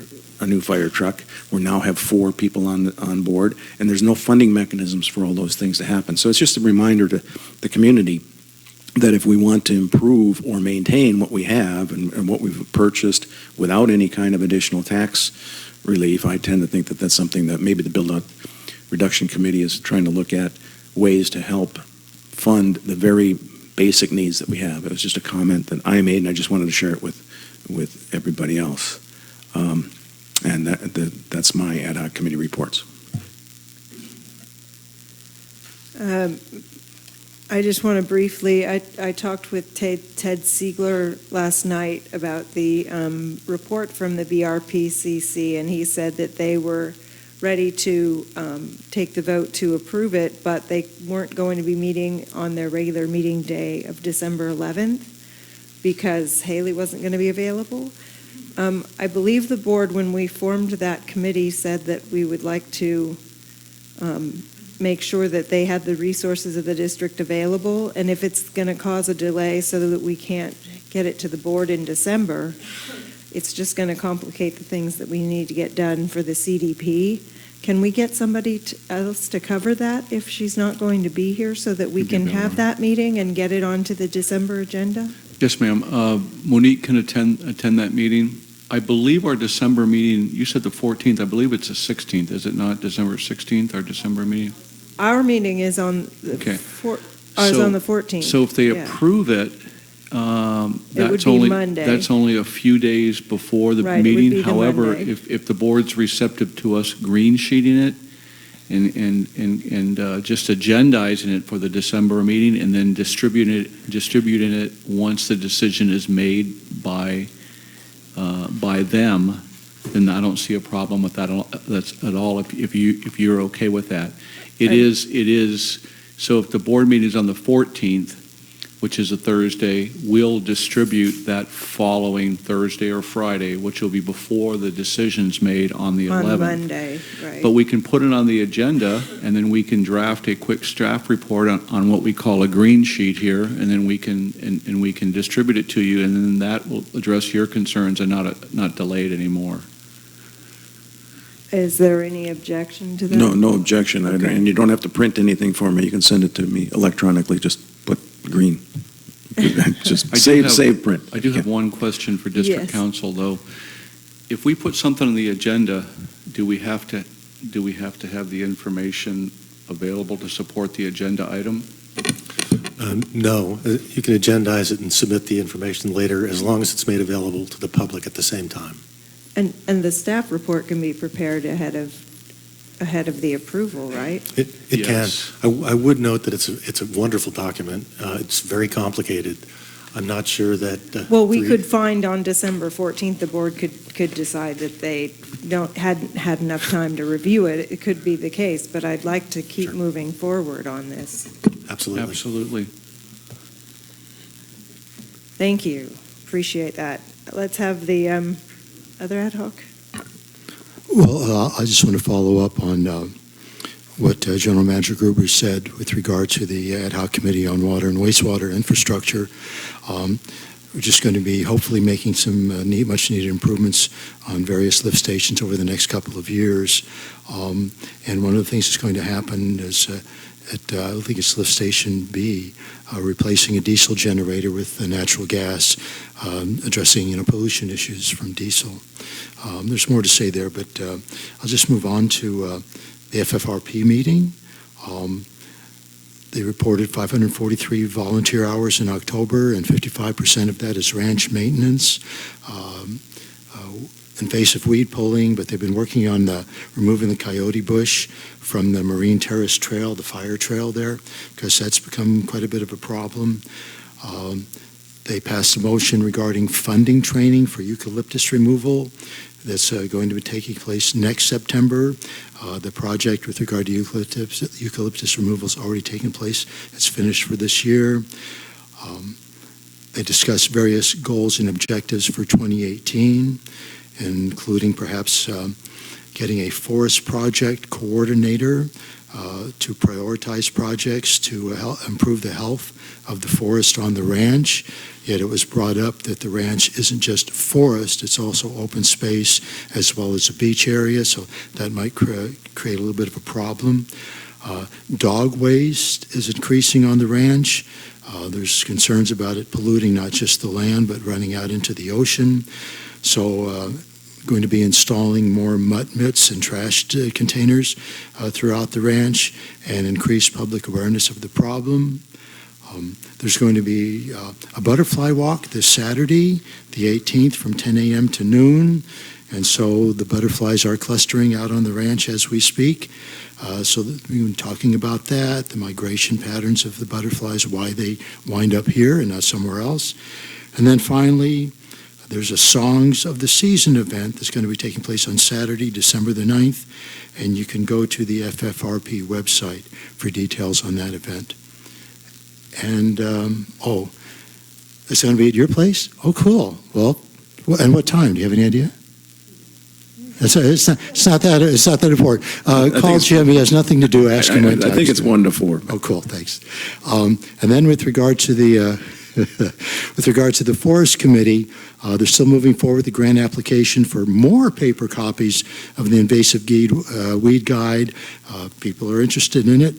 truck. We now have 4 people on board, and there's no funding mechanisms for all those things to happen. So it's just a reminder to the community that if we want to improve or maintain what we have and what we've purchased without any kind of additional tax relief, I tend to think that that's something that maybe the Build-Out Reduction Committee is trying to look at ways to help fund the very basic needs that we have. It was just a comment that I made, and I just wanted to share it with everybody else. And that's my ad hoc committee reports. I just want to briefly, I talked with Ted Siegler last night about the report from the BRPCC, and he said that they were ready to take the vote to approve it, but they weren't going to be meeting on their regular meeting day of December 11th because Haley wasn't going to be available. I believe the board, when we formed that committee, said that we would like to make sure that they have the resources of the district available. And if it's going to cause a delay so that we can't get it to the board in December, it's just going to complicate the things that we need to get done for the CDP. Can we get somebody else to cover that if she's not going to be here so that we can have that meeting and get it onto the December agenda? Yes, ma'am. Monique can attend that meeting. I believe our December meeting, you said the 14th, I believe it's the 16th, is it not? December 16th, our December meeting? Our meeting is on the, Okay. on the 14th. So if they yeah. approve it, would be Monday. that's only a few days before the Right, it would meeting. be the However, Monday. if the board's receptive to us green sheeting it and just agendizing it for the December meeting and then distributing it once the decision is made by them, then I don't see a problem with that at all. If you're okay with that, it is. So if the board meeting is on the 14th, which is a Thursday, we'll distribute that following Thursday or Friday, which will be before the decision's made on the 11th. On Monday, right. But we can put it on the agenda, and then we can draft a quick staff report on what we call a green sheet here, and then we can distribute it to you, and then that will address your concerns and not delay it anymore. Is there any objection to that? No objection. Okay. And you don't have to print anything for me. You can send it to me electronically. Just put green. Just save print. I do have one question for district Yes. council, though. If we put something on the agenda, do we have to have the information available to support the agenda item? No, you can agendize it and submit the information later as long as it's made available to the public at the same time. And the staff report can be prepared ahead of the approval, right? It Yes. can. I would note that it's a wonderful document. It's very complicated. I'm not sure that. Well, we could find on December 14th, the board could decide that they hadn't had enough time to review it. It could be the case, but I'd like to keep moving forward on this. Absolutely. Absolutely. Thank you. Appreciate that. Let's have the other ad hoc. Well, I just want to follow up on what General Manager Gruber said with regard to the ad hoc committee on water and wastewater infrastructure. We're just going to be hopefully making some much needed improvements on various lift stations over the next couple of years. And one of the things that's going to happen is I think it's lift station B, replacing a diesel generator with natural gas, addressing pollution issues from diesel. There's more to say there, but I'll just move on to the FFRP meeting. They reported 543 volunteer hours in October, and 55% of that is ranch maintenance. Invasive weed pulling, but they've been working on removing the coyote bush from the Marine Terrace Trail, the fire trail there, because that's become quite a bit of a problem. They passed a motion regarding funding training for eucalyptus removal that's going to be taking place next September. The project with regard to eucalyptus removal is already taking place. It's finished for this year. They discussed various goals and objectives for 2018, including perhaps getting a forest project coordinator to prioritize projects to improve the health of the forest on the ranch. Yet it was brought up that the ranch isn't just forest, it's also open space as well as a beach area, so that might create a little bit of a problem. Dog waste is increasing on the ranch. There's concerns about it polluting not just the land, but running out into the ocean. So going to be installing more mutt mitts and trash containers throughout the ranch and increase public awareness of the problem. There's going to be a butterfly walk this Saturday, the 18th, from 10 a.m. to noon. And so the butterflies are clustering out on the ranch as we speak. So we've been talking about that, the migration patterns of the butterflies, why they wind up here and not somewhere else. And then finally, there's a Songs of the Season event that's going to be taking place on Saturday, December the 9th. And you can go to the FFRP website for details on that event. And, it's going to be at your place? Oh, cool. Well, and what time? Do you have any idea? It's not that important. Call Jim. He has nothing to do. Ask him. I think it's 1 to 4. Oh, cool. Thanks. And then with regard to the Forest Committee, they're still moving forward the grant application for more paper copies of the invasive weed guide. People are interested in it.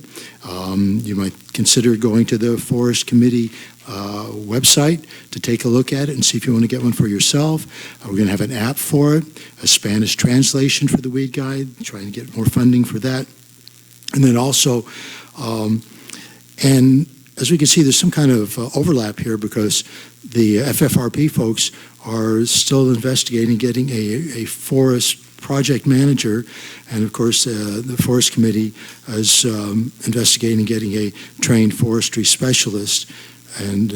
You might consider going to the Forest Committee website to take a look at it and see if you want to get one for yourself. We're going to have an app for it, a Spanish translation for the weed guide, trying to get more funding for that. And then also, and as we can see, there's some kind of overlap here because the FFRP folks are still investigating getting a forest project manager, and of course the Forest Committee is investigating getting a trained forestry specialist, and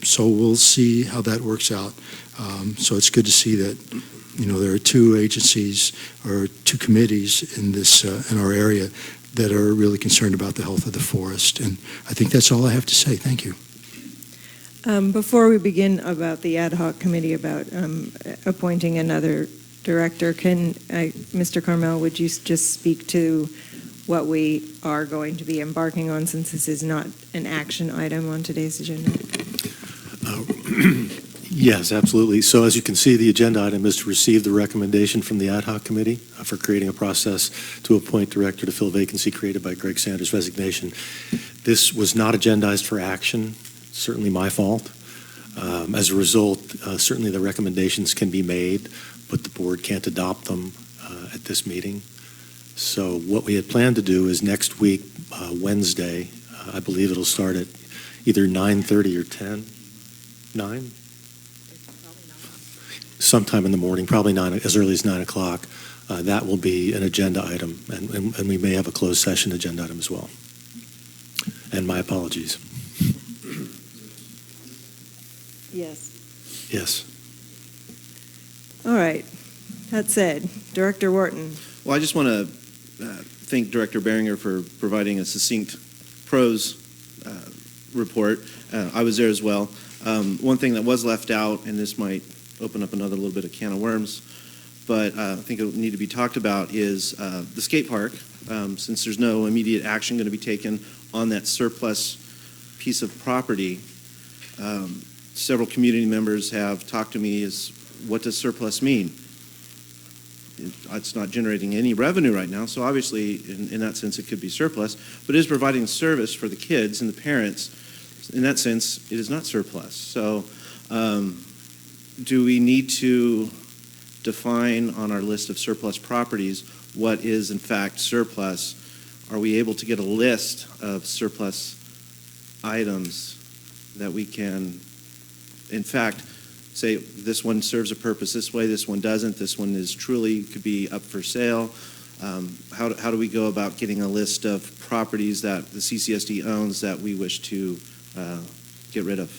so we'll see how that works out. So it's good to see that there are 2 agencies or 2 committees in this in our area that are really concerned about the health of the forest. And I think that's all I have to say. Thank you. Before we begin about the ad hoc committee about appointing another director, Mr. Carmel, would you just speak to what we are going to be embarking on, since this is not an action item on today's agenda? Yes, absolutely. So as you can see, the agenda item is to receive the recommendation from the ad hoc committee for creating a process to appoint director to fill vacancy created by Greg Sanders' resignation. This was not agendized for action, certainly my fault. As a result, certainly the recommendations can be made, but the board can't adopt them at this meeting. So what we had planned to do is next week, Wednesday, I believe it'll start at either 9:30 or 10. 9? Sometime in the morning, probably as early as 9 o'clock. That will be an agenda item, and we may have a closed session agenda item as well. And my apologies. Yes. Yes. All right. That said, Director Wharton. Well, I just want to thank Director Behringer for providing a succinct prose report. I was there as well. One thing that was left out, and this might open up another little bit of can of worms, but I think it will need to be talked about, is the skate park. Since there's no immediate action going to be taken on that surplus piece of property, several community members have talked to me as, what does surplus mean? It's not generating any revenue right now, so obviously in that sense it could be surplus, but it is providing service for the kids and the parents. In that sense, it is not surplus. So do we need to define on our list of surplus properties what is in fact surplus? Are we able to get a list of surplus items that we can, in fact, say this one serves a purpose this way, this one doesn't, this one is truly could be up for sale? How do we go about getting a list of properties that the CCSD owns that we wish to get rid of?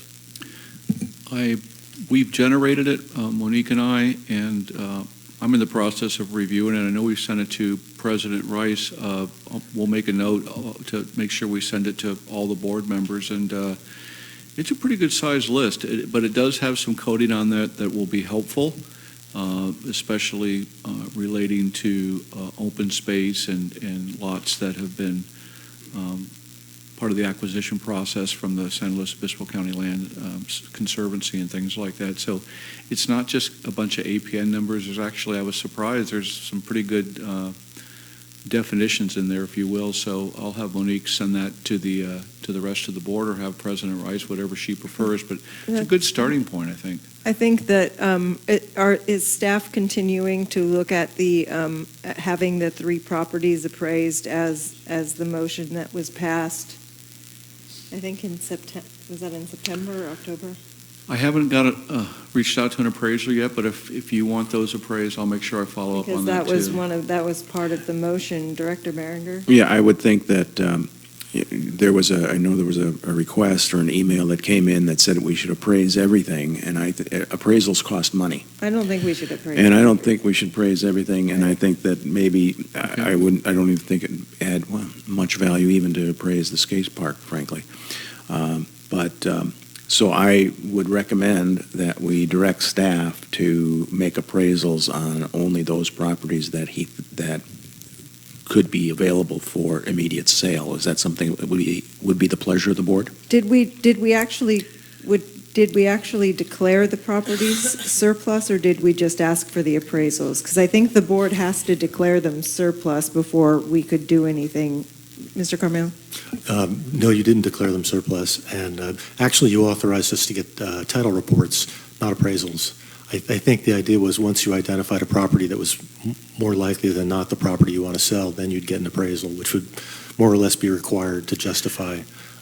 We've generated it, Monique and I, and I'm in the process of reviewing it. I know we've sent it to President Rice. We'll make a note to make sure we send it to all the board members, and it's a pretty good sized list, but it does have some coding on that will be helpful, especially relating to open space and lots that have been part of the acquisition process from the San Luis Obispo County Land Conservancy and things like that. So it's not just a bunch of APN numbers. There's actually, I was surprised, there's some pretty good definitions in there, if you will. So I'll have Monique send that to the rest of the board, or have President Rice, whatever she prefers. But it's a good starting point, I think. I think that is staff continuing to look at the having the 3 properties appraised as the motion that was passed? I think in September. Was that in September or October? I haven't reached out to an appraiser yet, but if you want those appraised, I'll make sure I follow up on that too. Because that was part of the motion, Director Behringer. Yeah, I would think that I know there was a request or an email that came in that said we should appraise everything, and appraisals cost money. I don't think we should appraise. And I don't think we should appraise everything, and I think that maybe I don't even think it add much value even to appraise the skate park, frankly. But So I would recommend that we direct staff to make appraisals on only those properties that could be available for immediate sale. Is that something that would be the pleasure of the board? Did we actually declare the properties surplus, or did we just ask for the appraisals? Because I think the board has to declare them surplus before we could do anything. Mr. Carmel? No, you didn't declare them surplus, and actually you authorized us to get title reports, not appraisals. I think the idea was once you identified a property that was more likely than not the property you want to sell, then you'd get an appraisal, which would more or less be required to justify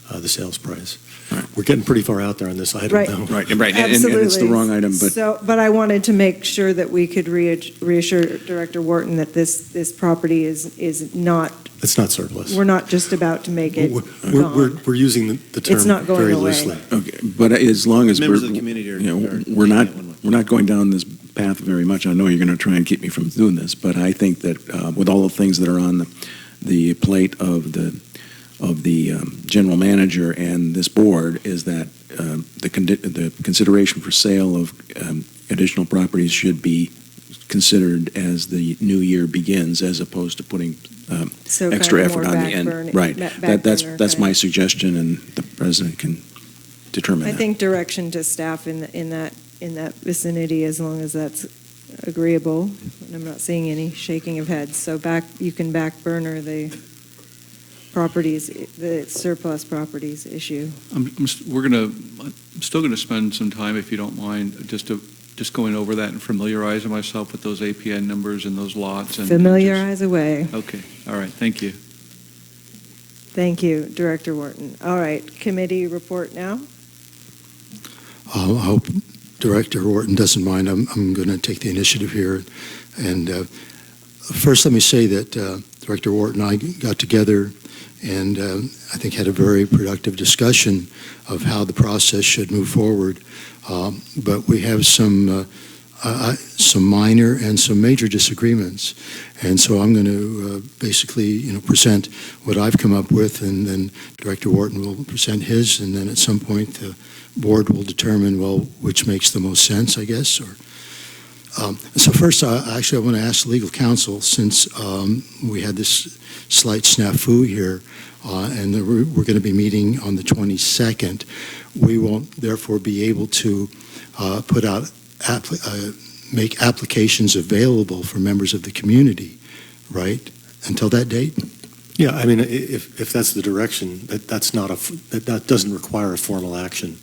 the sales price. Right. We're getting pretty far out there on this item, Right. though. Right, and Absolutely. it's the wrong item, but But I wanted to make sure that we could reassure Director Wharton that this property is not, It's not surplus. we're not just about to make it gone. We're using the term It's not going very away. loosely. okay. But as long as Members of the community are. we're not going down this path very much. I know you're going to try and keep me from doing this, but I think that with all the things that are on the plate of the general manager and this board, is that the consideration for sale of additional properties should be considered as the new year begins, as opposed to putting So extra kind of effort more on the end. back-burner- Right. back That's burner my kind of- suggestion, and the president can determine I that. think direction to staff in that vicinity, as long as that's agreeable. And I'm not seeing any shaking of heads. So you can back burner the properties, the surplus properties issue. I'm still gonna spend some time, if you don't mind, just going over that and familiarizing myself with those APN numbers and those lots. And Familiarize away. Okay, all right, thank you. Thank you, Director Wharton. All right, committee report now. I hope Director Wharton doesn't mind. I'm going to take the initiative here. And first, let me say that Director Wharton and I got together and I think had a very productive discussion of how the process should move forward. But we have some minor and some major disagreements. And so I'm going to basically, present what I've come up with, and then Director Wharton will present his, and then at some point the board will determine, which makes the most sense, I guess. So first, I want to ask the legal counsel, since we had this slight snafu here, and we're going to be meeting on the 22nd, we won't therefore be able to put out make applications available for members of the community, right? Until that date? Yeah, I mean, if that's the direction, that doesn't require a formal action.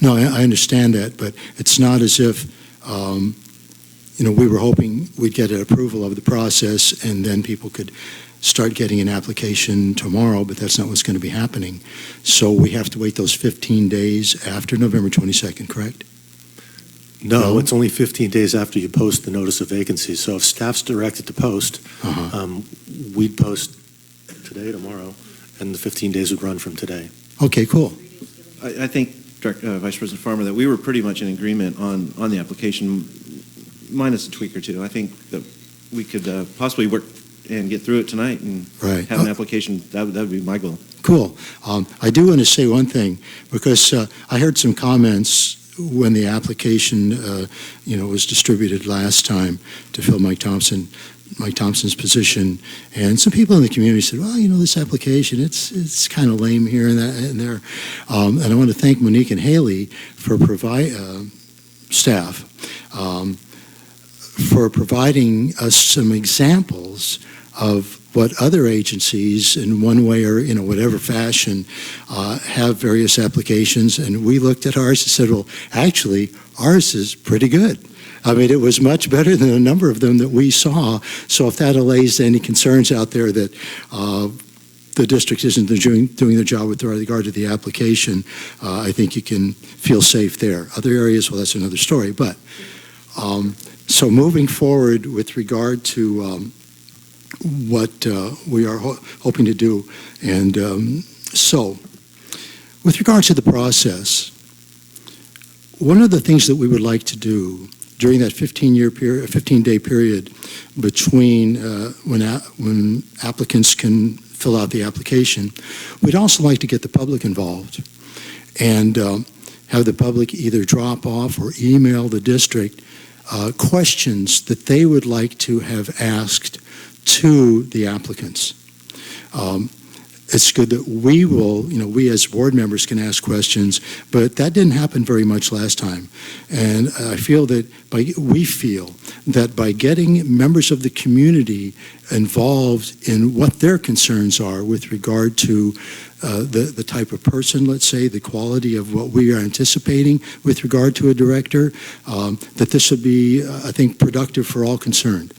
No, I understand that, but it's not as if, we were hoping we'd get an approval of the process and then people could start getting an application tomorrow, but that's not what's going to be happening. So we have to wait those 15 days after November 22nd, correct? No, it's only 15 days after you post the notice of vacancy. So if staff's directed to post, we'd post today, tomorrow, and the 15 days would run from today. Okay, cool. I think, Vice President Farmer, that we were pretty much in agreement on the application, minus a tweak or two. I think that we could possibly work and get through it tonight and have an application. That would be my goal. Cool. I do want to say one thing, because I heard some comments when the application, was distributed last time to fill Mike Thompson's position, and some people in the community said, well, this application, it's kind of lame here and there. And I want to thank Monique and Haley for staff for providing us some examples of what other agencies in one way or whatever fashion have various applications. And we looked at ours and said, well, actually, ours is pretty good. I mean, it was much better than a number of them that we saw. So if that allays any concerns out there that the district isn't doing their job with regard to the application, I think you can feel safe there. Other areas, well, that's another story. But so moving forward with regard to what we are hoping to do. And so with regard to the process, one of the things that we would like to do during that 15-day period between when applicants can fill out the application, we'd also like to get the public involved and have the public either drop off or email the district questions that they would like to have asked to the applicants. It's good that we as board members can ask questions, but that didn't happen very much last time. And I feel that we feel that by getting members of the community involved in what their concerns are with regard to the type of person, let's say, the quality of what we are anticipating with regard to a director, that this would be, I think, productive for all concerned.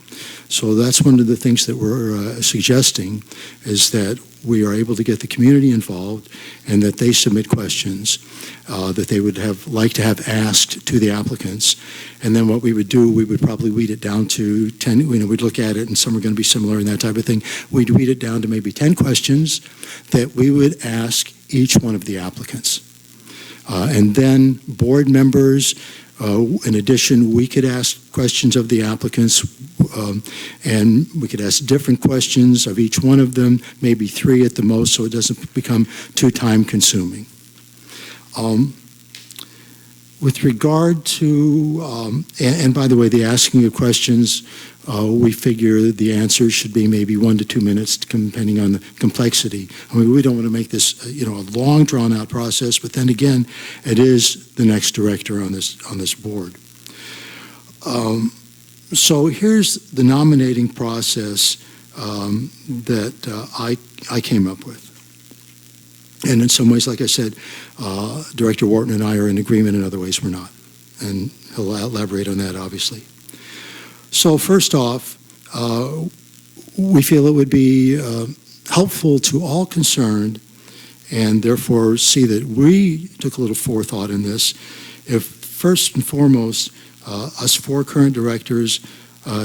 So that's one of the things that we're suggesting, is that we are able to get the community involved and that they submit questions that they would like to have asked to the applicants. And then what we would do, we would probably weed it down to 10, we'd look at it and some are going to be similar and that type of thing. We'd weed it down to maybe 10 questions that we would ask each one of the applicants. And then board members, in addition, we could ask questions of the applicants, and we could ask different questions of each one of them, maybe 3 at the most, so it doesn't become too time-consuming. With regard to, and by the way, the asking of questions, we figure the answers should be maybe 1 to 2 minutes, depending on the complexity. I mean, we don't want to make this, a long, drawn-out process, but then again, it is the next director on this board. So here's the nominating process that I came up with. And in some ways, like I said, Director Wharton and I are in agreement, in other ways we're not. And he'll elaborate on that, obviously. So first off, we feel it would be helpful to all concerned, and therefore see that we took a little forethought in this, if first and foremost, us 4 current directors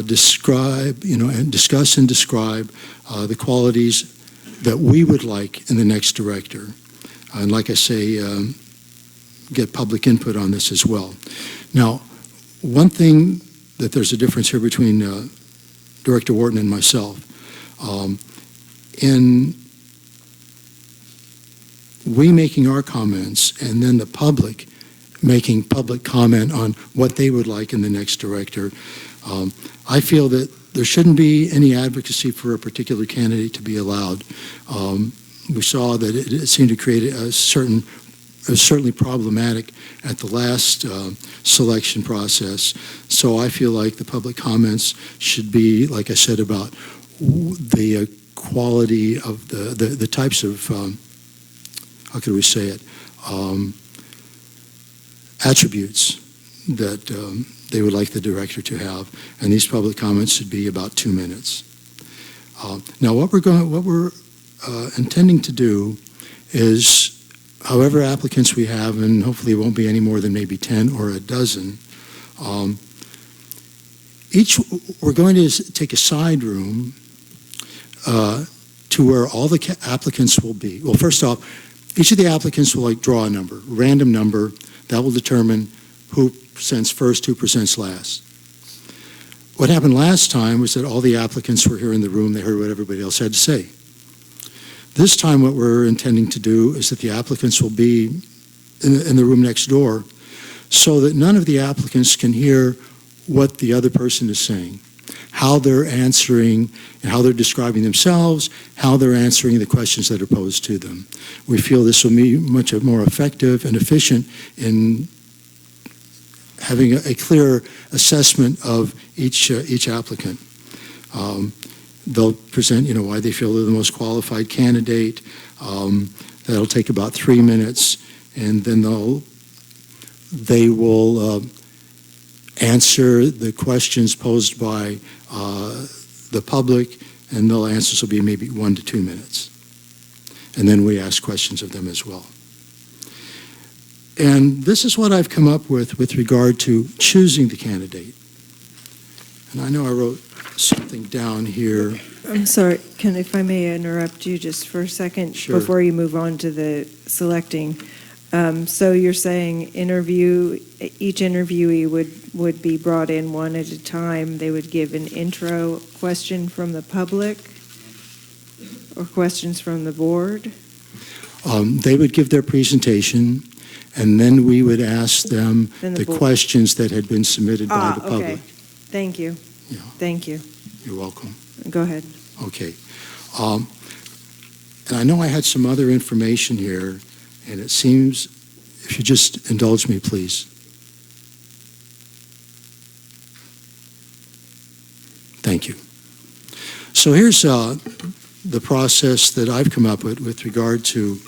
describe, and discuss and describe the qualities that we would like in the next director. And like I say, get public input on this as well. Now, one thing that there's a difference here between Director Wharton and myself. In we making our comments and then the public making public comment on what they would like in the next director, I feel that there shouldn't be any advocacy for a particular candidate to be allowed. We saw that it seemed to create it was certainly problematic at the last selection process. So I feel like the public comments should be, like I said, about the quality of the types of, how could we say it, attributes that they would like the director to have. And these public comments should be about 2 minutes. Now what we're intending to do is, however applicants we have, and hopefully it won't be any more than maybe 10 or a dozen, we're going to take a side room to where all the applicants will be. Well, first off, each of the applicants will draw a number, random number, that will determine who presents first, who presents last. What happened last time was that all the applicants were here in the room, they heard what everybody else had to say. This time what we're intending to do is that the applicants will be in the room next door so that none of the applicants can hear what the other person is saying, how they're answering and how they're describing themselves, how they're answering the questions that are posed to them. We feel this will be much more effective and efficient in having a clear assessment of each applicant. They'll present, why they feel they're the most qualified candidate. That'll take about 3 minutes, and then they will answer the questions posed by the public, and their answers will be maybe 1 to 2 minutes. And then we ask questions of them as well. And this is what I've come up with regard to choosing the candidate. And I know I wrote something down here. I'm sorry, if I may interrupt you just for a second? Sure. Before you move on to the selecting. So you're saying each interviewee would be brought in one at a time. They would give an intro question from the public or questions from the board? They would give their presentation, and then we would ask them Then the board- questions that had been submitted by the Okay. public. Thank you. Yeah. Thank you. You're welcome. Go ahead. Okay. And I know I had some other information here, and it seems, if you just indulge me, please. Thank you. So here's the process that I've come up with regard to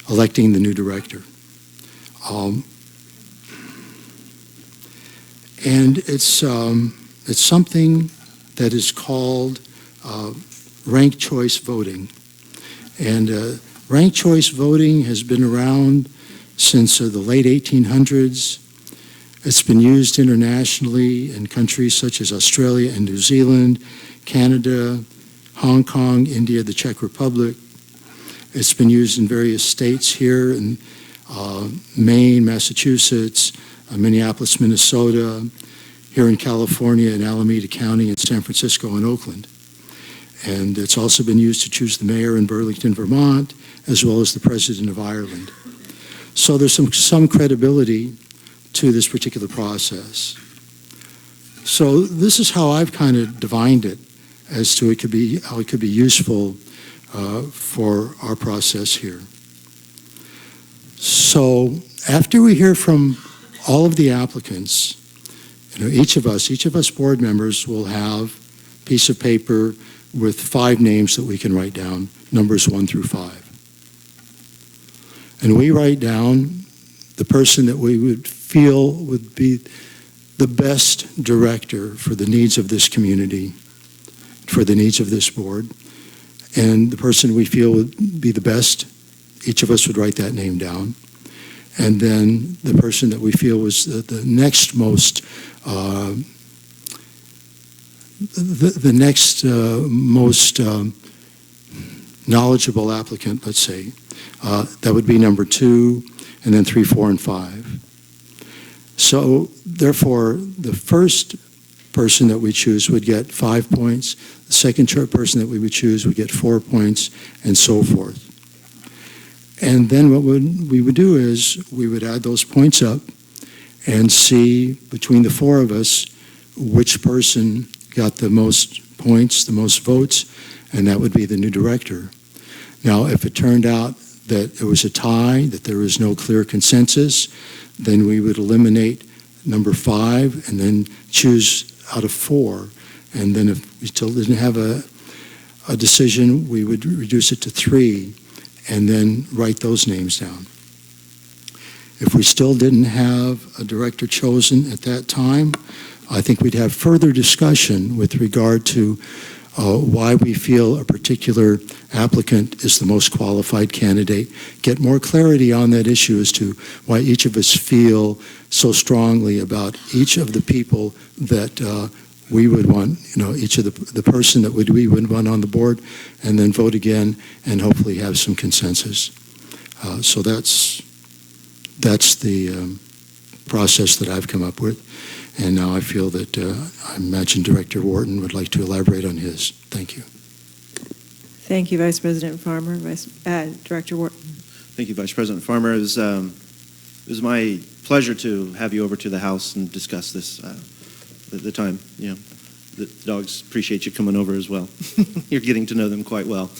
electing the new director. And it's something that is called ranked choice voting. And ranked choice voting has been around since the late 1800s. It's been used internationally in countries such as Australia and New Zealand, Canada, Hong Kong, India, the Czech Republic. It's been used in various states here in Maine, Massachusetts, Minneapolis, Minnesota, here in California, in Alameda County, in San Francisco, and Oakland. And it's also been used to choose the mayor in Burlington, Vermont, as well as the president of Ireland. So there's some credibility to this particular process. So this is how I've kind of divined it as to how it could be useful for our process here. So after we hear from all of the applicants, each of us board members will have a piece of paper with 5 names that we can write down, numbers 1 through 5. And we write down the person that we would feel would be the best director for the needs of this community, for the needs of this board, and the person we feel would be the best, each of us would write that name down. And then the person that we feel was the next most knowledgeable applicant, let's say, that would be number 2, and then 3, 4, and 5. So therefore, the first person that we choose would get 5 points. The second person that we would choose would get 4 points, and so forth. And then what we would do is we would add those points up and see between the 4 of us which person got the most points, the most votes, and that would be the new director. Now, if it turned out that it was a tie, that there was no clear consensus, then we would eliminate number 5 and then choose out of 4. And then if we still didn't have a decision, we would reduce it to 3 and then write those names down. If we still didn't have a director chosen at that time, I think we'd have further discussion with regard to why we feel a particular applicant is the most qualified candidate, get more clarity on that issue as to why each of us feel so strongly about each of the people that we would want, each of the person that we would want on the board, and then vote again and hopefully have some consensus. So that's the process that I've come up with. And now I feel that I imagine Director Wharton would like to elaborate on his. Thank you. Thank you, Vice President Farmer. Director Wharton. Thank you, Vice President Farmer. It was my pleasure to have you over to the House and discuss this at the time. The dogs appreciate you coming over as well. You're getting to know them quite well.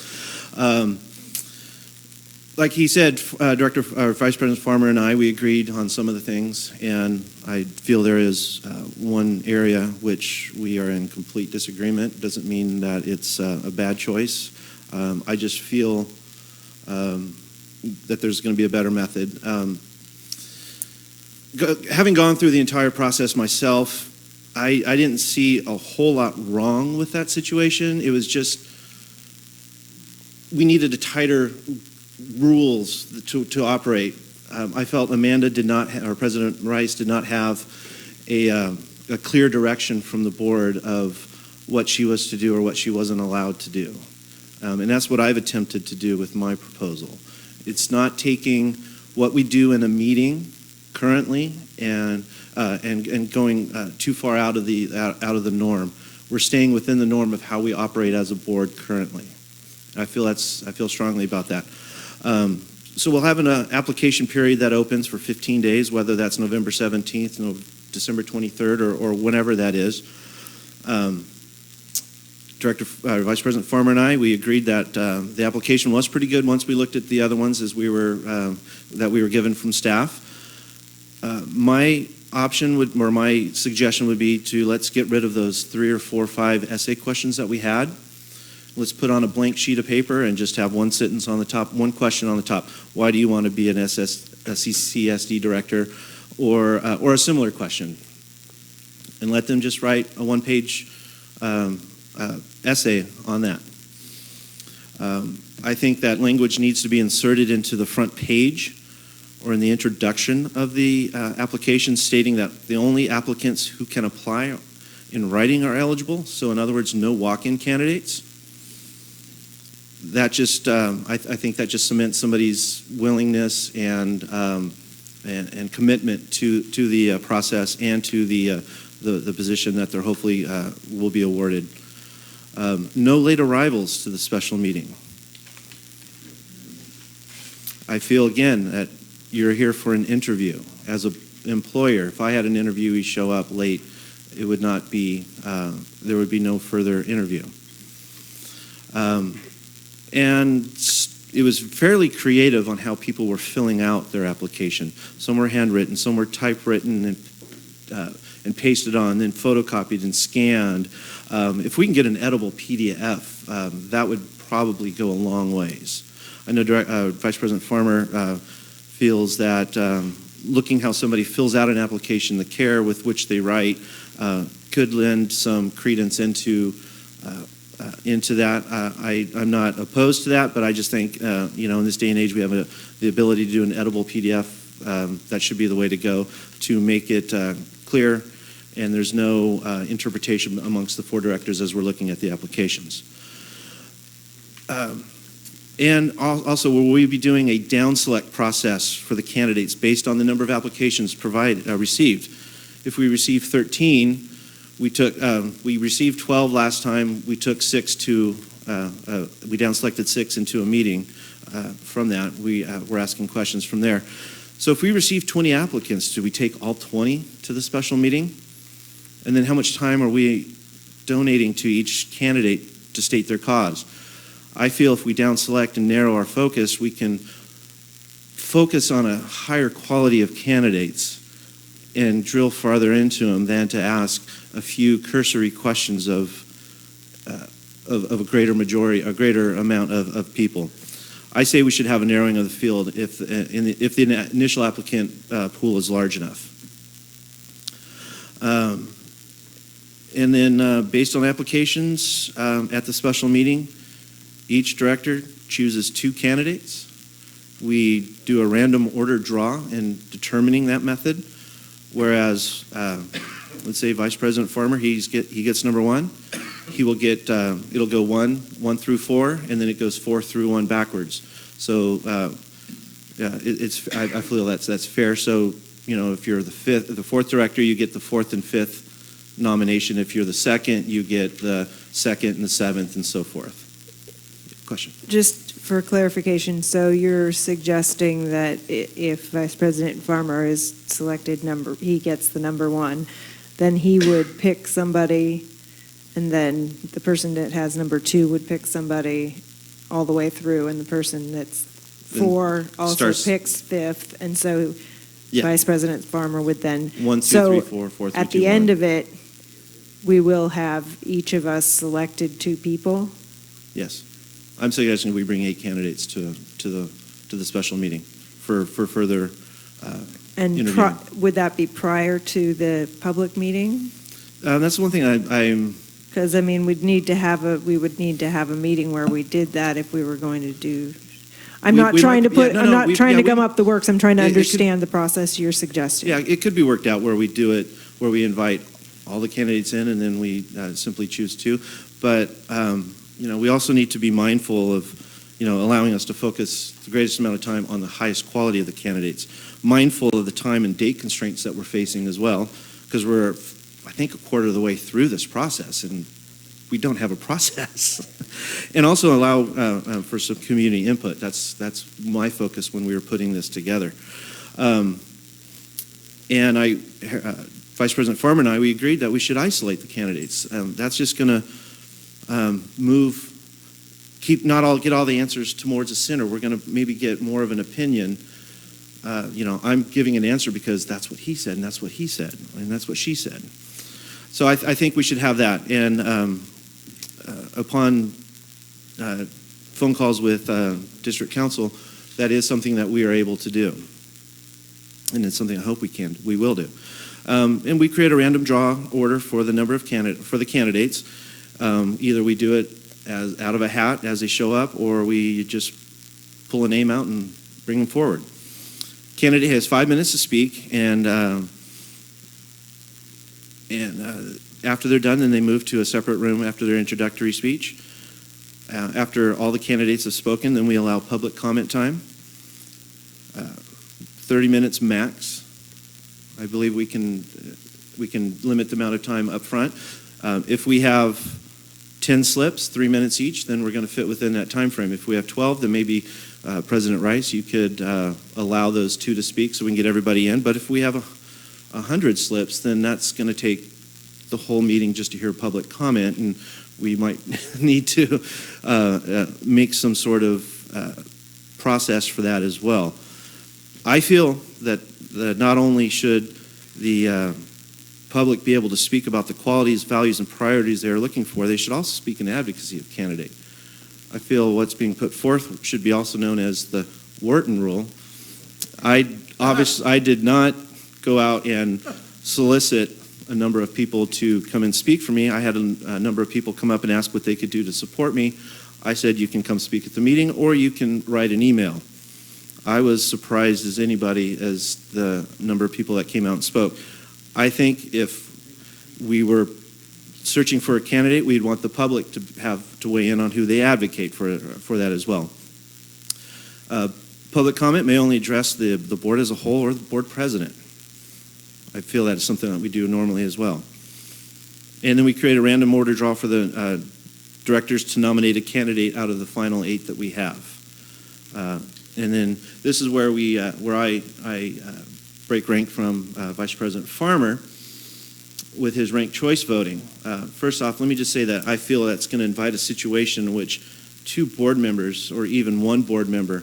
Like he said, Vice President Farmer and I, we agreed on some of the things, and I feel there is one area which we are in complete disagreement. Doesn't mean that it's a bad choice. I just feel that there's going to be a better method. Having gone through the entire process myself, I didn't see a whole lot wrong with that situation. It was just we needed a tighter rules to operate. I felt Amanda did not, or President Rice did not have a clear direction from the board of what she was to do or what she wasn't allowed to do. And that's what I've attempted to do with my proposal. It's not taking what we do in a meeting currently and going too far out of the norm. We're staying within the norm of how we operate as a board currently. I feel strongly about that. So we'll have an application period that opens for 15 days, whether that's November 17th, December 23rd, or whenever that is. Vice President Farmer and I, we agreed that the application was pretty good once we looked at the other ones as we were that we were given from staff. My option would, or my suggestion would be to let's get rid of those 3 or 4 or 5 essay questions that we had. Let's put on a blank sheet of paper and just have one sentence on the top, one question on the top. Why do you want to be an CSD director, or a similar question? And let them just write a one-page essay on that. I think that language needs to be inserted into the front page or in the introduction of the application, stating that the only applicants who can apply in writing are eligible. So in other words, no walk-in candidates. That just, I think that just cements somebody's willingness and commitment to the process and to the position that they're hopefully will be awarded. No late arrivals to the special meeting. I feel again that you're here for an interview. As an employer, if I had an interviewee show up late, it would not be, there would be no further interview. And it was fairly creative on how people were filling out their application. Some were handwritten, some were typewritten and pasted on, then photocopied and scanned. If we can get an edible PDF, that would probably go a long ways. I know Vice President Farmer feels that looking how somebody fills out an application, the care with which they write, could lend some credence into that. I'm not opposed to that, but I just think, in this day and age, we have the ability to do an edible PDF. That should be the way to go to make it clear, and there's no interpretation amongst the 4 directors as we're looking at the applications. And also, will we be doing a down select process for the candidates based on the number of applications received? If we receive 13, we received 12 last time. We took 6 to, we down selected 6 into a meeting. From that, we're asking questions from there. So if we receive 20 applicants, do we take all 20 to the special meeting? And then how much time are we donating to each candidate to state their cause? I feel if we down select and narrow our focus, we can focus on a higher quality of candidates and drill farther into them than to ask a few cursory questions of a greater amount of people. I say we should have a narrowing of the field if the initial applicant pool is large enough. And then based on applications at the special meeting, each director chooses 2 candidates. We do a random order draw in determining that method, whereas, let's say Vice President Farmer, he gets number 1. He will get, it'll go 1 through 4, and then it goes 4 through 1 backwards. So I feel that's fair. So, if you're the 4th director, you get the 4th and 5th nomination. If you're the 2nd, you get the 2nd and the 7th, and so forth. Question. Just for clarification, so you're suggesting that if Vice President Farmer is selected he gets the number 1, then he would pick somebody, and then the person that has number 2 would pick somebody all the way through, and the person that's 4 also picks 5th, and so Vice President Farmer would then 1, 2, 3, 4, 4, 3, at 2, the 1. end of it, we will have each of us selected 2 people. Yes. I'm suggesting we bring 8 candidates to the special meeting for further interviewing. Would that be prior to the public meeting? That's one thing I'm. Because we would need to have a meeting where we did that if we were going to do. I'm not trying to gum up the works. I'm trying to understand the process you're suggesting. Yeah, it could be worked out where we do it, where we invite all the candidates in, and then we simply choose 2. But we also need to be mindful of, allowing us to focus the greatest amount of time on the highest quality of the candidates. Mindful of the time and date constraints that we're facing as well, because we're, I think, a quarter of the way through this process, and we don't have a process. And also allow for some community input. That's my focus when we were putting this together. And Vice President Farmer and I, we agreed that we should isolate the candidates. That's just going to get all the answers towards the center. We're going to maybe get more of an opinion. I'm giving an answer because that's what he said, and that's what he said, and that's what she said. So I think we should have that. And upon phone calls with district council, that is something that we are able to do. And it's something I hope we will do. And we create a random draw order for the number of candidates. Either we do it out of a hat as they show up, or we just pull a name out and bring them forward. Candidate has 5 minutes to speak, and after they're done, then they move to a separate room after their introductory speech. After all the candidates have spoken, then we allow public comment time. 30 minutes max. I believe we can limit the amount of time up front. If we have 10 slips, 3 minutes each, then we're going to fit within that time frame. If we have 12, then maybe President Rice, you could allow those 2 to speak so we can get everybody in. But if we have 100 slips, then that's going to take the whole meeting just to hear public comment, and we might need to make some sort of process for that as well. I feel that not only should the public be able to speak about the qualities, values, and priorities they are looking for, they should also speak in advocacy of the candidate. I feel what's being put forth should be also known as the Wharton Rule. I did not go out and solicit a number of people to come and speak for me. I had a number of people come up and ask what they could do to support me. I said, you can come speak at the meeting, or you can write an email. I was surprised as anybody as the number of people that came out and spoke. I think if we were searching for a candidate, we'd want the public to have to weigh in on who they advocate for that as well. Public comment may only address the board as a whole or the board president. I feel that is something that we do normally as well. And then we create a random order draw for the directors to nominate a candidate out of the final 8 that we have. And then this is where I break rank from Vice President Farmer with his ranked choice voting. First off, let me just say that I feel that's going to invite a situation in which 2 board members or even 1 board member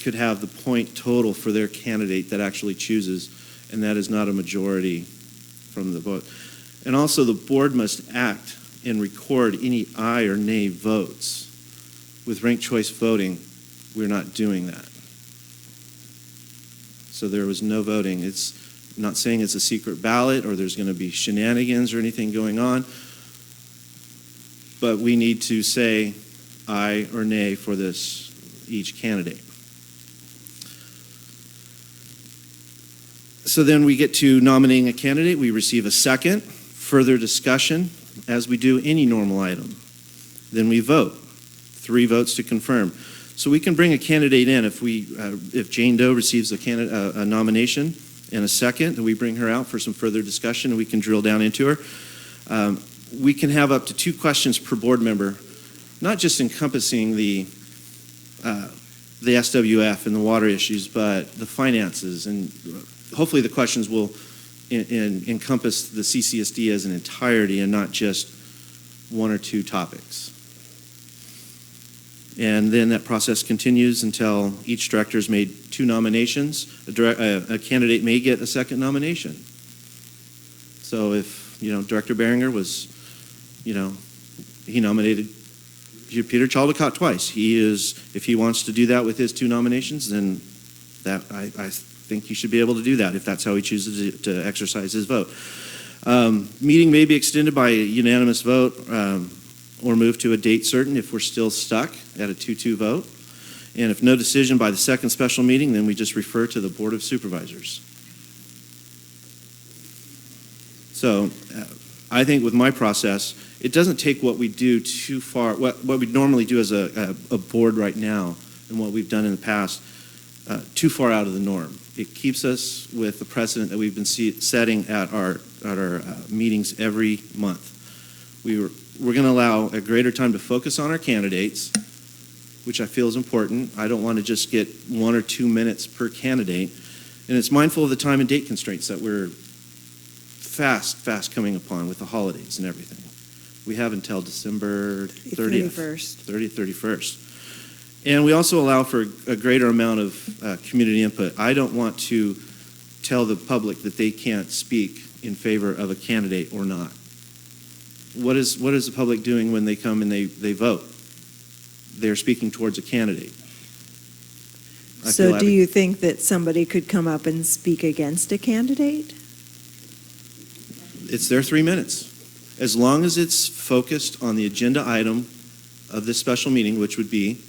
could have the point total for their candidate that actually chooses, and that is not a majority from the vote. And also the board must act and record any aye or nay votes. With ranked choice voting, we're not doing that. So there was no voting. It's not saying it's a secret ballot or there's going to be shenanigans or anything going on, but we need to say aye or nay for each candidate. So then we get to nominating a candidate. We receive a second, further discussion, as we do any normal item. Then we vote. 3 votes to confirm. So we can bring a candidate in if Jane Doe receives a nomination and a second, and we bring her out for some further discussion, and we can drill down into her. We can have up to 2 questions per board member, not just encompassing the SWF and the water issues, but the finances, and hopefully the questions will encompass the CCSD as an entirety and not just 1 or 2 topics. And then that process continues until each director has made 2 nominations. A candidate may get a second nomination. So if, Director Behringer he nominated Peter Chaldecott twice. If he wants to do that with his 2 nominations, then I think he should be able to do that if that's how he chooses to exercise his vote. Meeting may be extended by a unanimous vote, or move to a date certain if we're still stuck at a 2-2 vote. And if no decision by the second special meeting, then we just refer to the Board of Supervisors. So I think with my process, it doesn't take what we do too far, what we normally do as a board right now and what we've done in the past, too far out of the norm. It keeps us with the precedent that we've been setting at our meetings every month. We're going to allow a greater time to focus on our candidates, which I feel is important. I don't want to just get 1 or 2 minutes per candidate. And it's mindful of the time and date constraints that we're fast coming upon with the holidays and everything. We have until December 30th. 31st. And we also allow for a greater amount of community input. I don't want to tell the public that they can't speak in favor of a candidate or not. What is the public doing when they come and they vote? They're speaking towards a candidate. So do you think that somebody could come up and speak against a candidate? It's their 3 minutes. As long as it's focused on the agenda item of this special meeting, which would be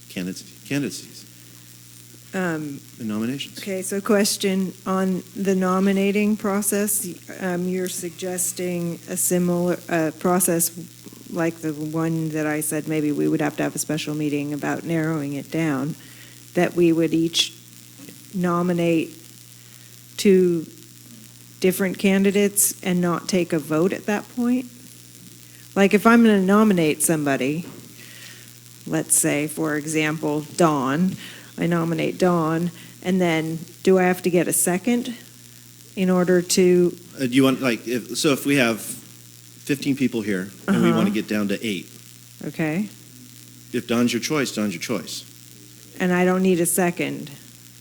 candidacies and nominations. Okay, so question on the nominating process. You're suggesting a similar process like the one that I said maybe we would have to have a special meeting about narrowing it down, that we would each nominate 2 different candidates and not take a vote at that point? Like if I'm going to nominate somebody, let's say, for example, Dawn, I nominate Dawn, and then do I have to get a second in order to... Do you want, like, if we have 15 people here and we want to get down to 8. Okay. If Dawn's your choice, Dawn's your choice. And I don't need a second.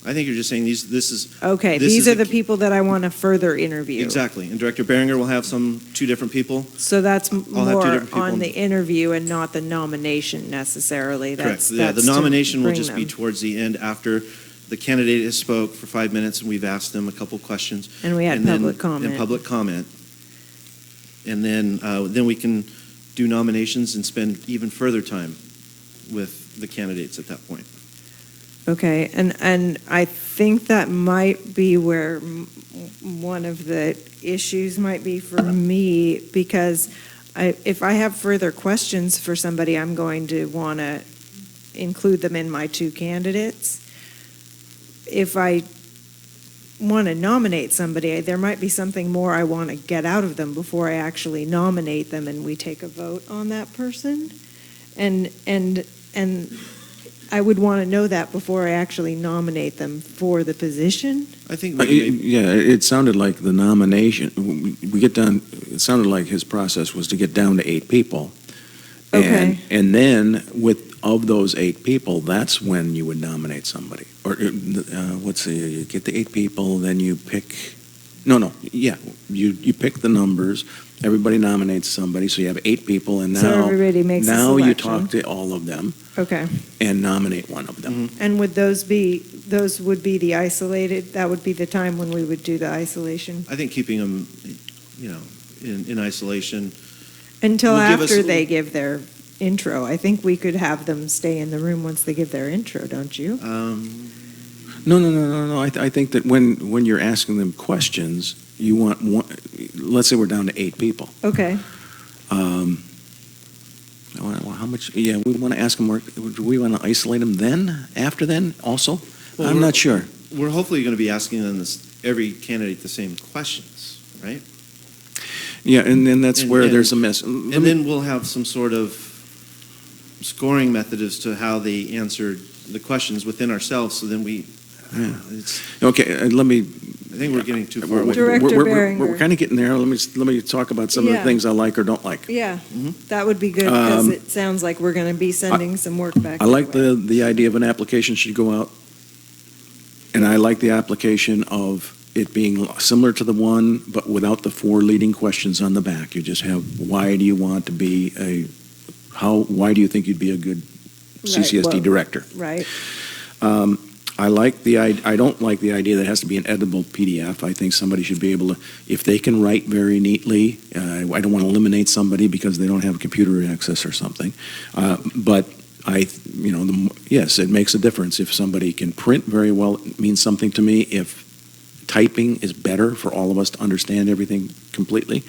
I think you're just saying this is... Okay, these are the people that I want to further interview. Exactly. And Director Behringer will have 2 different people. So that's more people on the interview and not the nomination necessarily. Correct. Yeah, the nomination will just be towards the end after the candidate has spoke for 5 minutes and we've asked them a couple questions. And we had public comment. And public comment. And then we can do nominations and spend even further time with the candidates at that point. Okay, and I think that might be where one of the issues might be for me, because if I have further questions for somebody, I'm going to want to include them in my 2 candidates. If I want to nominate somebody, there might be something more I want to get out of them before I actually nominate them and we take a vote on that person. And I would want to know that before I actually nominate them for the position. I think it sounded like the nomination, we get down, it sounded like his process was to get down to 8 people. Okay. And then of those 8 people, that's when you would nominate somebody. Or you get the 8 people, then you pick, you pick the numbers, everybody nominates somebody, so you have 8 people, and so everybody makes a you selection. talk to all of them. Okay. And nominate one of them. And would those would be the isolated, that would be the time when we would do the isolation? I think keeping them, in isolation. Until after they give their intro. I think we could have them stay in the room once they give their intro, don't you? No. I think that when you're asking them questions, you want one, let's say we're down to 8 people. Okay. How much? Yeah, we want to ask them. Do we want to isolate them then? After then, also? Well, I'm not sure. We're hopefully going to be asking them every candidate the same questions, right? Yeah, and then that's where there's a mess. And then we'll have some sort of scoring method as to how they answered the questions within ourselves. So then we. Okay, let me. I think we're getting too far away. Director Behringer. We're kind of getting there. Let me talk about some of the things I like or don't like. Yeah, that would be good, because it sounds like we're going to be sending some work back. I like the idea of an application should go out, and I like the application of it being similar to the one, but without the 4 leading questions on the back. You just have, why do you want to be why do you think you'd be a good CCSD director? Right. I don't like the idea that it has to be an editable PDF. I think somebody should be able to, if they can write very neatly, I don't want to eliminate somebody because they don't have computer access or something. But yes, it makes a difference. If somebody can print very well, it means something to me. If typing is better for all of us to understand everything completely.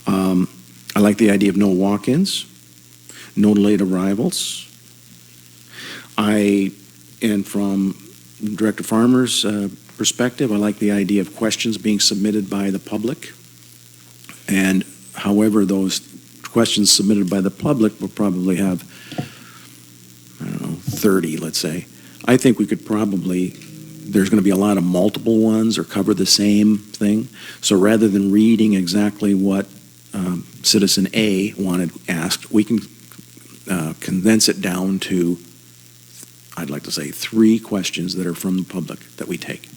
I like the idea of no walk-ins, no late arrivals. And from Director Farmer's perspective, I like the idea of questions being submitted by the public. And However, those questions submitted by the public will probably have, I don't know, 30, let's say. I think we could probably, there's going to be a lot of multiple ones or cover the same thing. So rather than reading exactly what citizen A asked, we can condense it down to, I'd like to say, 3 questions that are from the public that we take.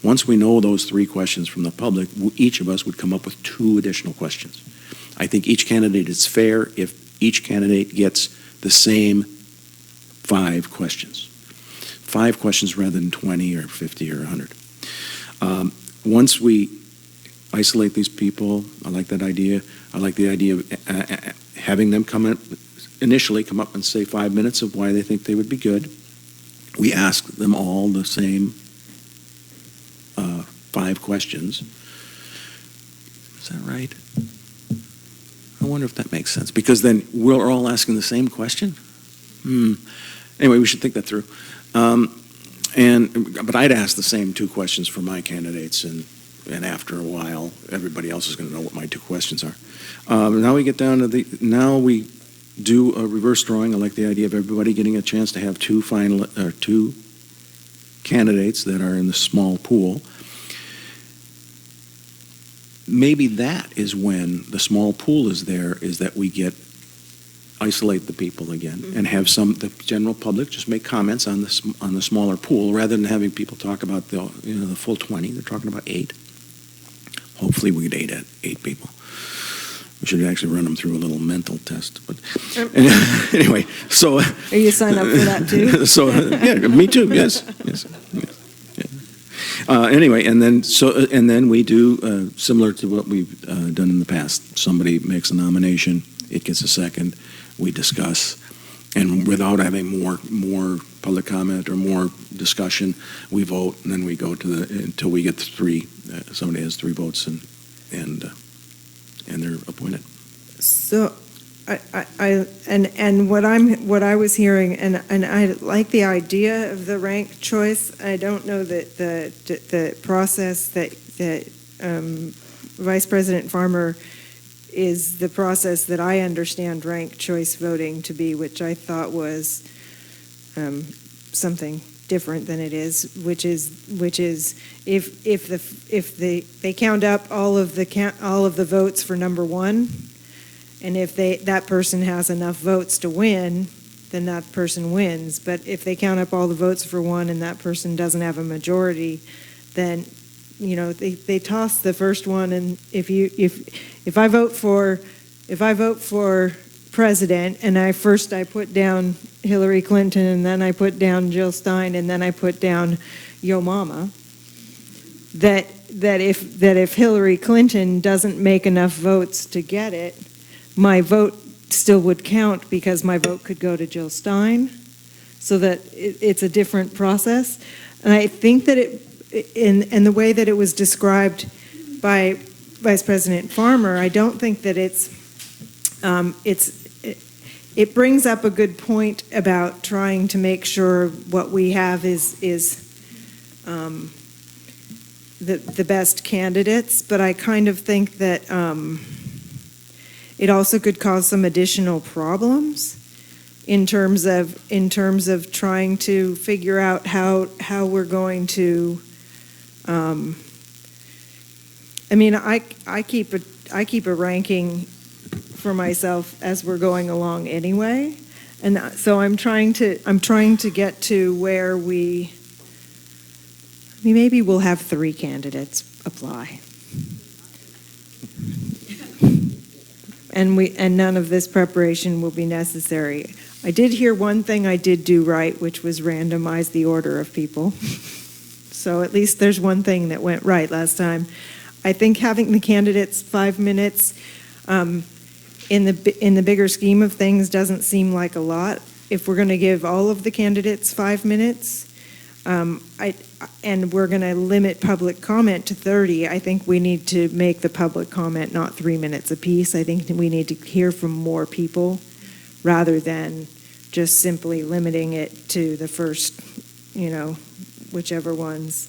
Once we know those 3 questions from the public, each of us would come up with 2 additional questions. I think each candidate is fair if each candidate gets the same 5 questions. 5 questions rather than 20 or 50 or 100. Once we isolate these people, I like that idea. I like the idea of having them initially come up and say 5 minutes of why they think they would be good. We ask them all the same 5 questions. Is that right? I wonder if that makes sense, because then we're all asking the same question. Anyway, we should think that through. But I'd ask the same 2 questions for my candidates, and after a while, everybody else is going to know what my 2 questions are. Now we get down to now we do a reverse drawing. I like the idea of everybody getting a chance to have 2 candidates that are in the small pool. Maybe that is when the small pool is there, is that we isolate the people again and have the general public just make comments on the smaller pool rather than having people talk about the full 20. They're talking about 8. Hopefully we get 8 people. We should actually run them through a little mental test. But anyway, so are you signed up for that too? So yeah, me too. Yes. Anyway, and then we do similar to what we've done in the past. Somebody makes a nomination, it gets a second, we discuss, and without having more public comment or more discussion, we vote, and then we go until we get 3. Somebody has 3 votes, and they're appointed. So, what I was hearing, and I like the idea of the ranked choice. I don't know that the process that Vice President Farmer is the process that I understand ranked choice voting to be, which I thought was something different than it is, which is if they count up all of the votes for number 1. And if that person has enough votes to win, then that person wins. But if they count up all the votes for 1 and that person doesn't have a majority, then they toss the first one. And if I vote for president and I put down Hillary Clinton and then I put down Jill Stein and then I put down Yo Mama, that if Hillary Clinton doesn't make enough votes to get it, my vote still would count because my vote could go to Jill Stein, so that it's a different process. And I think that in the way that it was described by Vice President Farmer, I don't think that it brings up a good point about trying to make sure what we have is the best candidates, but I kind of think that it also could cause some additional problems in terms of trying to figure out how we're going to. I keep a ranking for myself as we're going along anyway, and so I'm trying to get to where maybe we'll have 3 candidates apply. And none of this preparation will be necessary. I did hear one thing I did do right, which was randomize the order of people. So at least there's one thing that went right last time. I think having the candidates 5 minutes in the bigger scheme of things doesn't seem like a lot. If we're going to give all of the candidates 5 minutes, and we're going to limit public comment to 30, I think we need to make the public comment not 3 minutes apiece. I think we need to hear from more people rather than just simply limiting it to the first, whichever ones.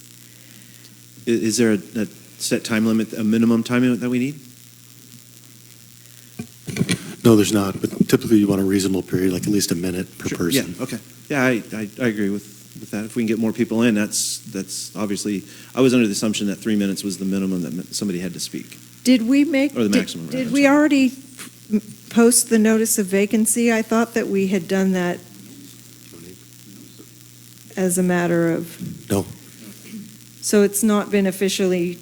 Is there a set time limit, a minimum time limit that we need? No, there's not, but typically you want a reasonable period, like at least a minute per Sure. person. Yeah, okay. Yeah, I agree with that. If we can get more people in, that's obviously, I was under the assumption that 3 minutes was the minimum that somebody had to speak. Did we make, Or the maximum, did rather, we sorry. already post the notice of vacancy? I thought that we had done that as a matter of... No. So it's not been officially,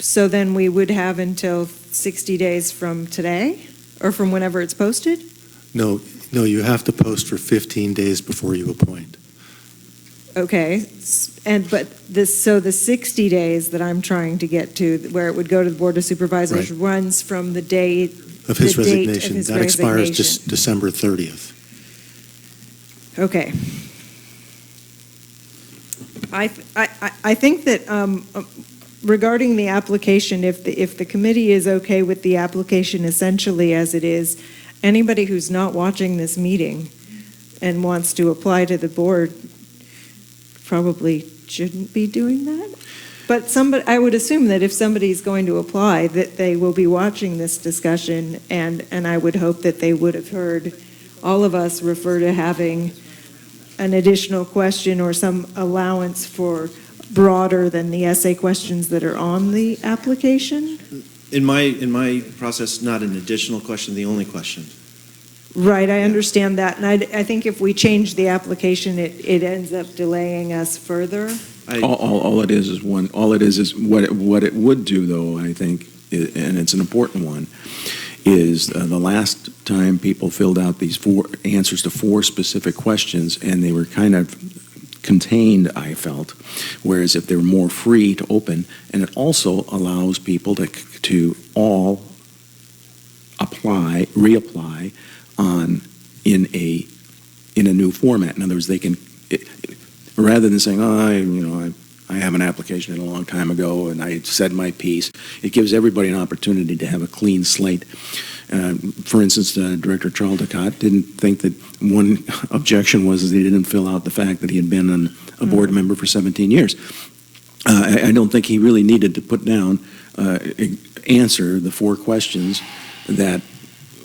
so then we would have until 60 days from today, or from whenever it's posted? No, you have to post for 15 days before you appoint. Okay, so the 60 days that I'm trying to get to, where it would go to the Board of Supervisors, runs from the date Of his the date of resignation. his That expires resignation. December 30th. Okay. I think that regarding the application, if the committee is okay with the application essentially as it is, anybody who's not watching this meeting and wants to apply to the board probably shouldn't be doing that. But I would assume that if somebody's going to apply, that they will be watching this discussion, and I would hope that they would have heard all of us refer to having an additional question or some allowance for broader than the essay questions that are on the application. In my process, not an additional question, the only question. Right, I understand that, and I think if we change the application, it ends up delaying us further. All it is what it would do, though, I think, and it's an important one, is the last time people filled out these 4 answers to 4 specific questions, and they were kind of contained, I felt, whereas if they were more free to open, and it also allows people to all reapply in a new format. In other words, they can, rather than saying, I have an application in a long time ago and I said my piece, it gives everybody an opportunity to have a clean slate. For instance, Director Charles Ducott didn't think that one objection was that he didn't fill out the fact that he had been a board member for 17 years. I don't think he really needed to put down, answer the 4 questions that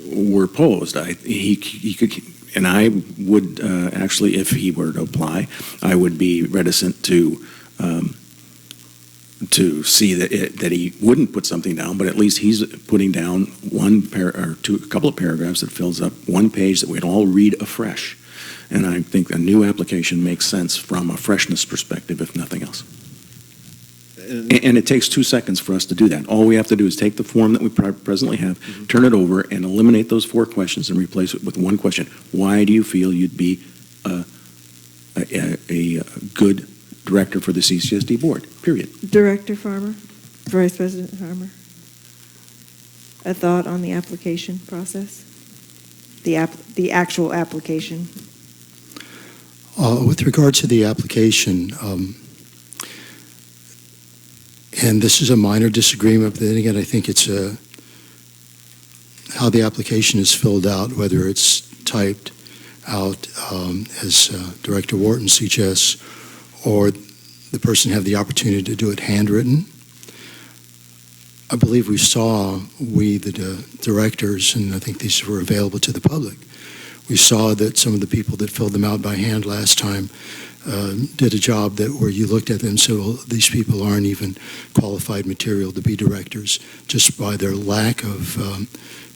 were posed. He could, and I would actually, if he were to apply, I would be reticent to see that he wouldn't put something down, but at least he's putting down a couple of paragraphs that fills up 1 page that we'd all read afresh. And I think a new application makes sense from a freshness perspective, if nothing else. And it takes 2 seconds for us to do that. All we have to do is take the form that we presently have, turn it over, and eliminate those 4 questions and replace it with 1 question. Why do you feel you'd be a good director for the CCSD board, period? Director Farmer, Vice President Farmer, a thought on the application process? The actual application? With regard to the application, and this is a minor disagreement, but then again, I think it's how the application is filled out, whether it's typed out as Director Wharton suggests, or the person have the opportunity to do it handwritten. I believe the directors, and I think these were available to the public, we saw that some of the people that filled them out by hand last time did a job where you looked at them and said, well, these people aren't even qualified material to be directors just by their lack of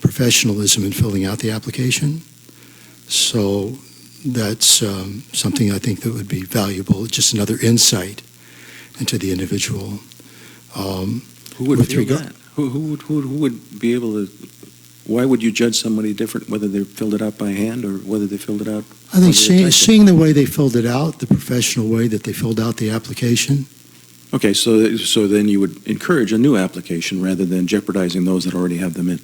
professionalism in filling out the application. So that's something I think that would be valuable, just another insight into the individual. Who would feel that? Who would be able to? Why would you judge somebody different, whether they filled it out by hand or whether they filled it out? I think seeing the way they filled it out, the professional way that they filled out the application. Okay, so then you would encourage a new application rather than jeopardizing those that already have them in.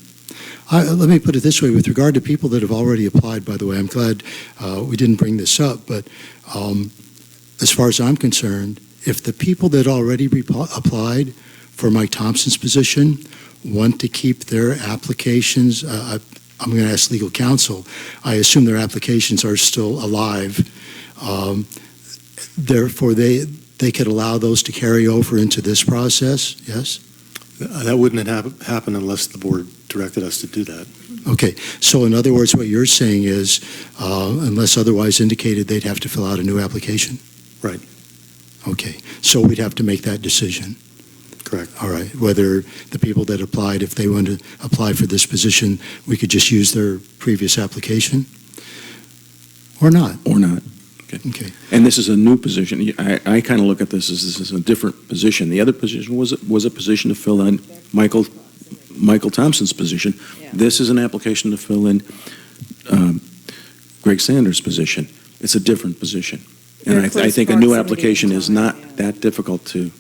Let me put it this way, with regard to people that have already applied, by the way, I'm glad we didn't bring this up, but as far as I'm concerned, if the people that already applied for Mike Thompson's position want to keep their applications, I'm going to ask legal counsel, I assume their applications are still alive. Therefore, they could allow those to carry over into this process, yes? That wouldn't happen unless the board directed us to do that. Okay, so in other words, what you're saying is, unless otherwise indicated, they'd have to fill out a new application? Right. Okay, so we'd have to make that decision. Correct. All right, whether the people that applied, if they want to apply for this position, we could just use their previous application? Or not? Or not. Okay. And this is a new position. I kind of look at this as a different position. The other position was a position to fill in Michael Thompson's position. Yeah. This is an application to fill in Greg Sanders' position. It's a different position. And I think a new application is not that difficult to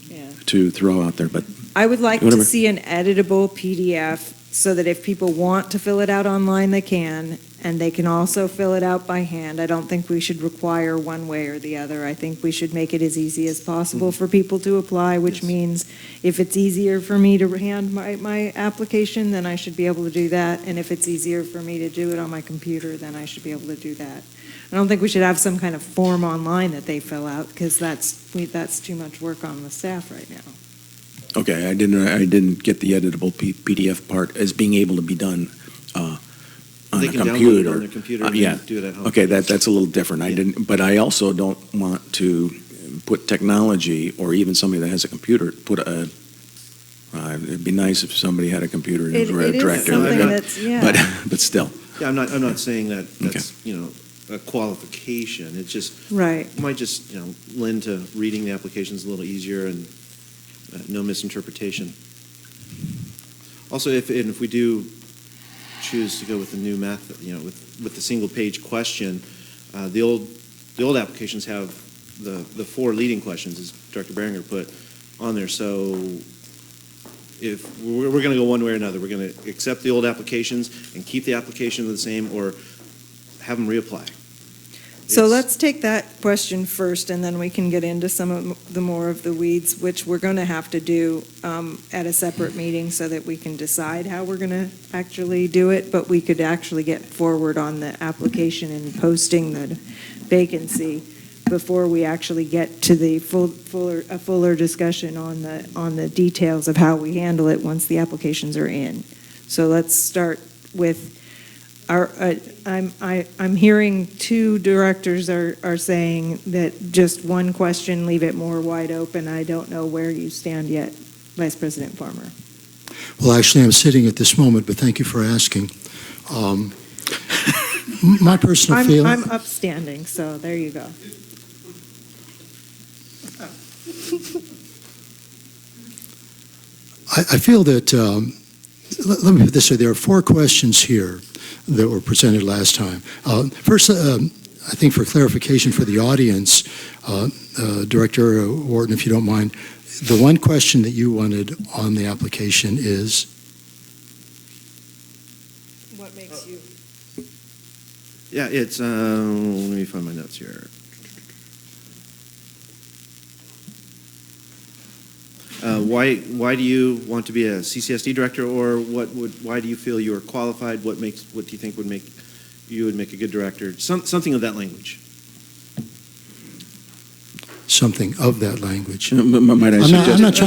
throw out there. But I would like whatever. to see an editable PDF so that if people want to fill it out online, they can, and they can also fill it out by hand. I don't think we should require one way or the other. I think we should make it as easy as possible for people to apply, which means if it's easier for me to hand my application, then I should be able to do that. And if it's easier for me to do it on my computer, then I should be able to do that. I don't think we should have some kind of form online that they fill out, because that's too much work on the staff right now. Okay, I didn't get the editable PDF part as being able to be done on They a can download computer. it on their computer and Yeah. do it at home. Okay, that's a little different. I didn't, but I also don't want to put technology or even somebody that has a computer put a. It'd be nice if somebody had a computer and It was a is director. something that's, yeah. But still. Yeah, I'm not saying that that's, a qualification. It just Right. might just, lend to reading the applications a little easier and no misinterpretation. Also, if we do choose to go with the new method, with the single page question, the old applications have the four leading questions, as Director Behringer put on there. So if we're going to go one way or another, we're going to accept the old applications and keep the application the same, or have them reapply. So let's take that question first, and then we can get into some of the more of the weeds, which we're going to have to do at a separate meeting so that we can decide how we're going to actually do it, but we could actually get forward on the application and posting the vacancy before we actually get to the fuller discussion on the details of how we handle it once the applications are in. So let's start with I'm hearing two directors are saying that just one question, leave it more wide open. I don't know where you stand yet, Vice President Farmer. Well, actually, I'm sitting at this moment, but thank you for asking. My personal feeling... I'm upstanding, so there you go. I feel that, let me put it this way, there are four questions here that were presented last time. First, I think for clarification for the audience, Director Wharton, if you don't mind, the one question that you wanted on the application is? What makes you? Yeah, it's, let me find my notes here. Why do you want to be a CCSD director, or why do you feel you are qualified? What do you think would make a good director? Something of that language. Something of that language. Might I suggest?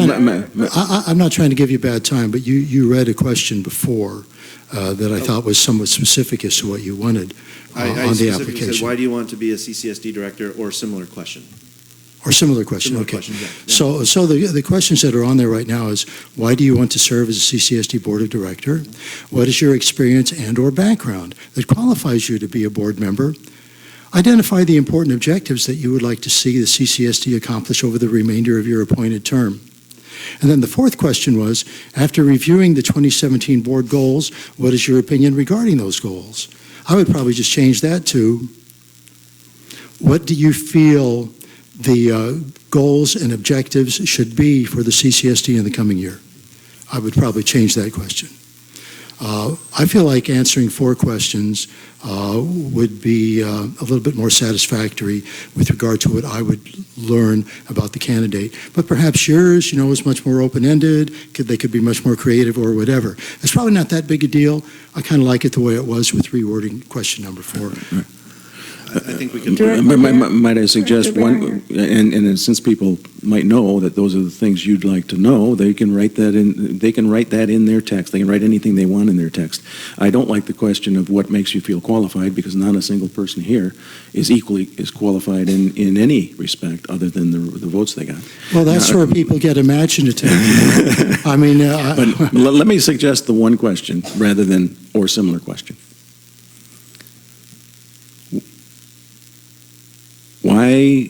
I'm not trying to give you a bad time, but you read a question before that I thought was somewhat specific as to what you wanted I on the specifically application. said, why do you want to be a CCSD director, or similar question? Or similar question, Similar okay. question, yeah. So the questions that are on there right now is, why do you want to serve as a CCSD Board of Director? What is your experience and or background that qualifies you to be a board member? Identify the important objectives that you would like to see the CCSD accomplish over the remainder of your appointed term. And then the fourth question was, after reviewing the 2017 board goals, what is your opinion regarding those goals? I would probably just change that to, what do you feel the goals and objectives should be for the CCSD in the coming year? I would probably change that question. I feel like answering four questions would be a little bit more satisfactory with regard to what I would learn about the candidate. But perhaps yours, is much more open-ended. They could be much more creative or whatever. It's probably not that big a deal. I kind of like it the way it was with rewording question number 4. I think we can. Might I suggest one, and since people might know that those are the things you'd like to know, they can write that in their text. They can write anything they want in their text. I don't like the question of what makes you feel qualified, because not a single person here is qualified in any respect other than the votes they got. Well, that's where people get imaginative. I mean, but let me suggest the one question rather than or similar question. Why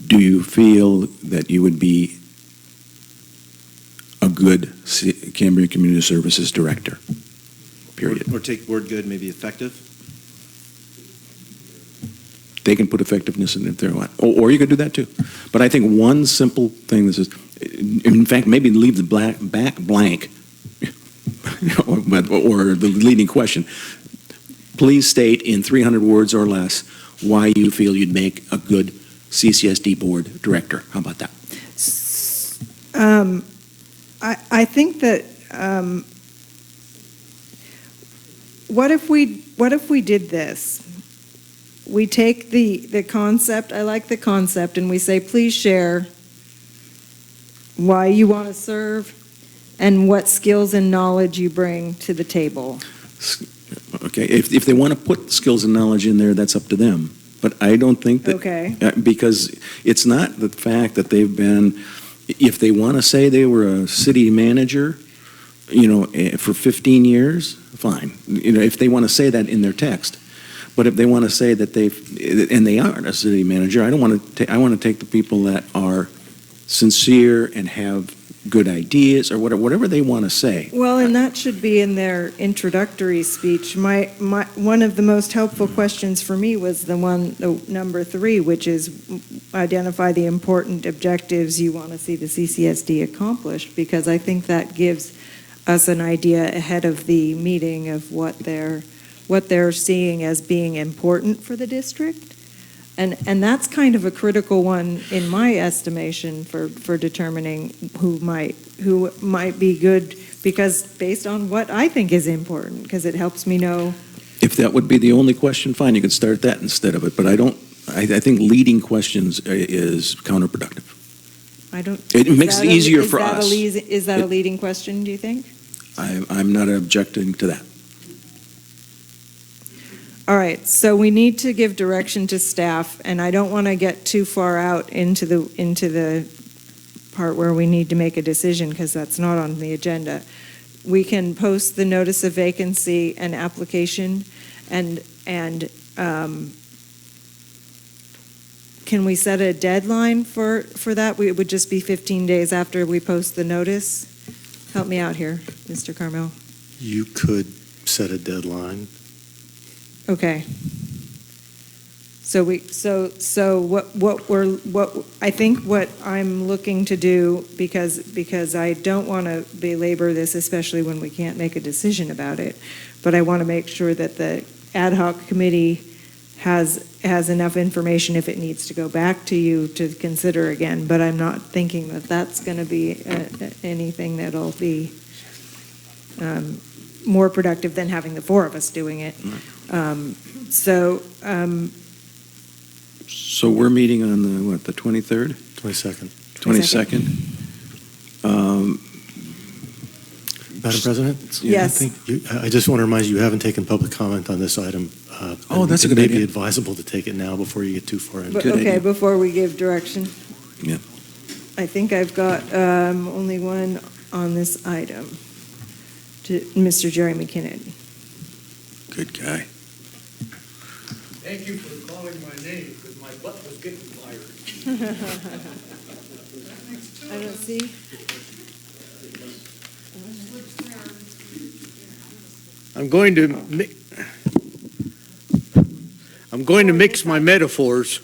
do you feel that you would be a good Cambria Community Services director? Period. Or take word good, maybe effective. They can put effectiveness in it if they want. Or you could do that too. But I think one simple thing that says, in fact, maybe leave the back blank, or the leading question. Please state in 300 words or less why you feel you'd make a good CCSD board director. How about that? I think that what if we did this? We take the concept, I like the concept, and we say, please share why you want to serve and what skills and knowledge you bring to the table. Okay, if they want to put skills and knowledge in there, that's up to them. But I don't think that, okay. Because it's not the fact that they've been, if they want to say they were a city manager, for 15 years, fine. If they want to say that in their text. But if they want to say that they aren't a city manager, I want to take the people that are sincere and have good ideas or whatever they want to say. Well, and that should be in their introductory speech. One of the most helpful questions for me was the number 3, which is identify the important objectives you want to see the CCSD accomplished, because I think that gives us an idea ahead of the meeting of what they're seeing as being important for the district. And that's kind of a critical one in my estimation for determining who might be good, because based on what I think is important, because it helps me know. If that would be the only question, fine, you could start that instead of it. But I think leading questions is counterproductive. It makes it easier for us. Is that a leading question, do you think? I'm not objecting to that. All right, so we need to give direction to staff, and I don't want to get too far out into the part where we need to make a decision, because that's not on the agenda. We can post the notice of vacancy and application, and can we set a deadline for that? It would just be 15 days after we post the notice. Help me out here, Mr. Carmel. You could set a deadline. Okay. So I think what I'm looking to do, because I don't want to belabor this, especially when we can't make a decision about it, but I want to make sure that the ad hoc committee has enough information if it needs to go back to you to consider again. But I'm not thinking that that's going to be anything that'll be more productive than having the 4 of us doing it. So we're meeting on the 23rd? 22nd. 22nd. Madam President? Yes. I just want to remind you haven't taken public comment on this item. That's a good idea. It may be advisable to take it now before you get too far in. Okay, before we give direction. Yeah. I think I've got only one on this item, to Mr. Jerry McKinnon. Good guy. Thank you for calling my name, because my butt was getting tired. I don't see. I'm going to mix my metaphors.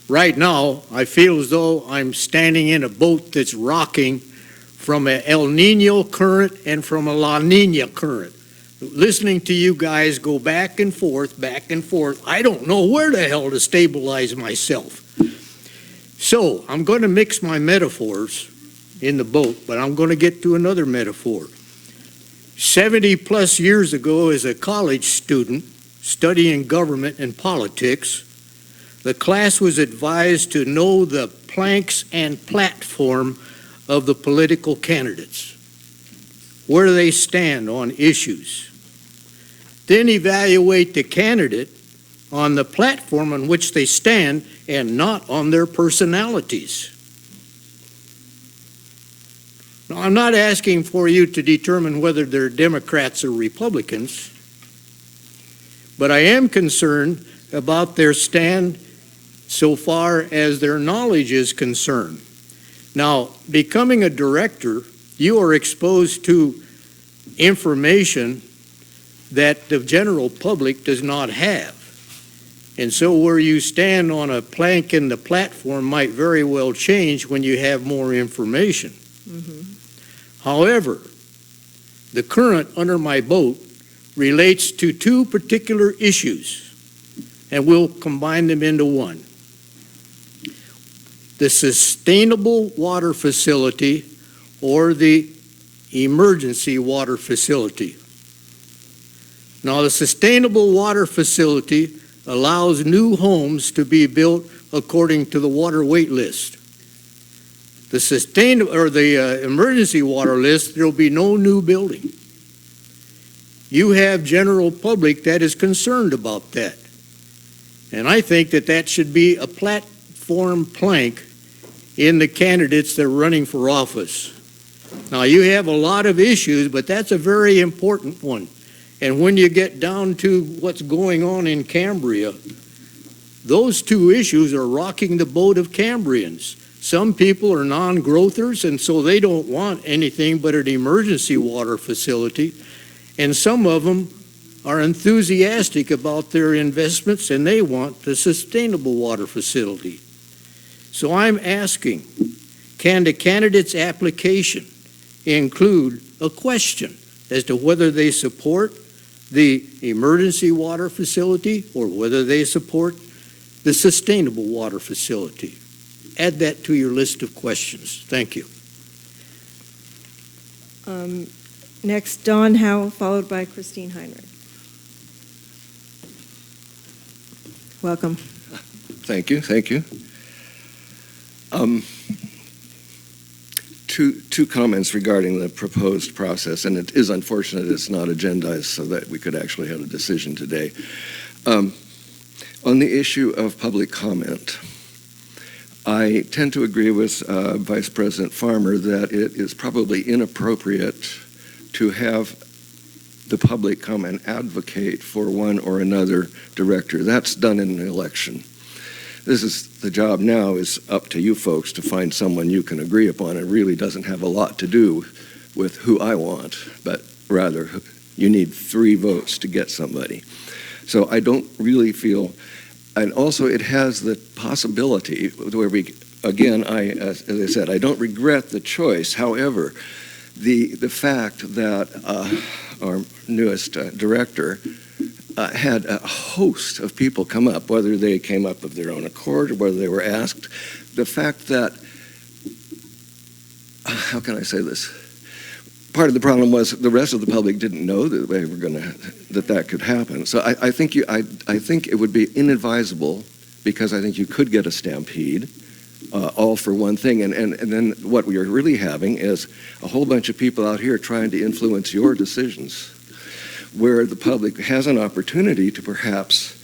Right now, I feel as though I'm standing in a boat that's rocking from an El Nino current and from a La Nina current. Listening to you guys go back and forth, I don't know where the hell to stabilize myself. So I'm going to mix my metaphors in the boat, but I'm going to get to another metaphor. 70 plus years ago, as a college student, studying government and politics, the class was advised to know the planks and platform of the political candidates, where they stand on issues. Then evaluate the candidate on the platform on which they stand and not on their personalities. Now, I'm not asking for you to determine whether they're Democrats or Republicans, but I am concerned about their stand so far as their knowledge is concerned. Now, becoming a director, you are exposed to information that the general public does not have. And so where you stand on a plank in the platform might very well change when you have more information. However, the current under my boat relates to two particular issues, and we'll combine them into one. The sustainable water facility or the emergency water facility. Now, the sustainable water facility allows new homes to be built according to the water wait list. The emergency water list, there will be no new building. You have general public that is concerned about that. And I think that that should be a platform plank in the candidates that are running for office. Now, you have a lot of issues, but that's a very important one. And when you get down to what's going on in Cambria, those two issues are rocking the boat of Cambrians. Some people are non-growthers, and so they don't want anything but an emergency water facility. And some of them are enthusiastic about their investments, and they want the sustainable water facility. So I'm asking, can the candidate's application include a question as to whether they support the emergency water facility or whether they support the sustainable water facility? Add that to your list of questions. Thank you. Next, Don Howe, followed by Christine Heinrich. Welcome. Thank you. Two comments regarding the proposed process, and it is unfortunate it's not agendized so that we could actually have a decision today. On the issue of public comment, I tend to agree with Vice President Farmer that it is probably inappropriate to have the public come and advocate for one or another director. That's done in an election. The job now is up to you folks to find someone you can agree upon. It really doesn't have a lot to do with who I want, but rather you need 3 votes to get somebody. So I don't really feel, and also it has the possibility where as I said, I don't regret the choice. However, the fact that our newest director had a host of people come up, whether they came up of their own accord or whether they were asked. The fact that, how can I say this? Part of the problem was the rest of the public didn't know that they were that could happen. So I think it would be inadvisable, because I think you could get a stampede, all for one thing. And then what we are really having is a whole bunch of people out here trying to influence your decisions, where the public has an opportunity to perhaps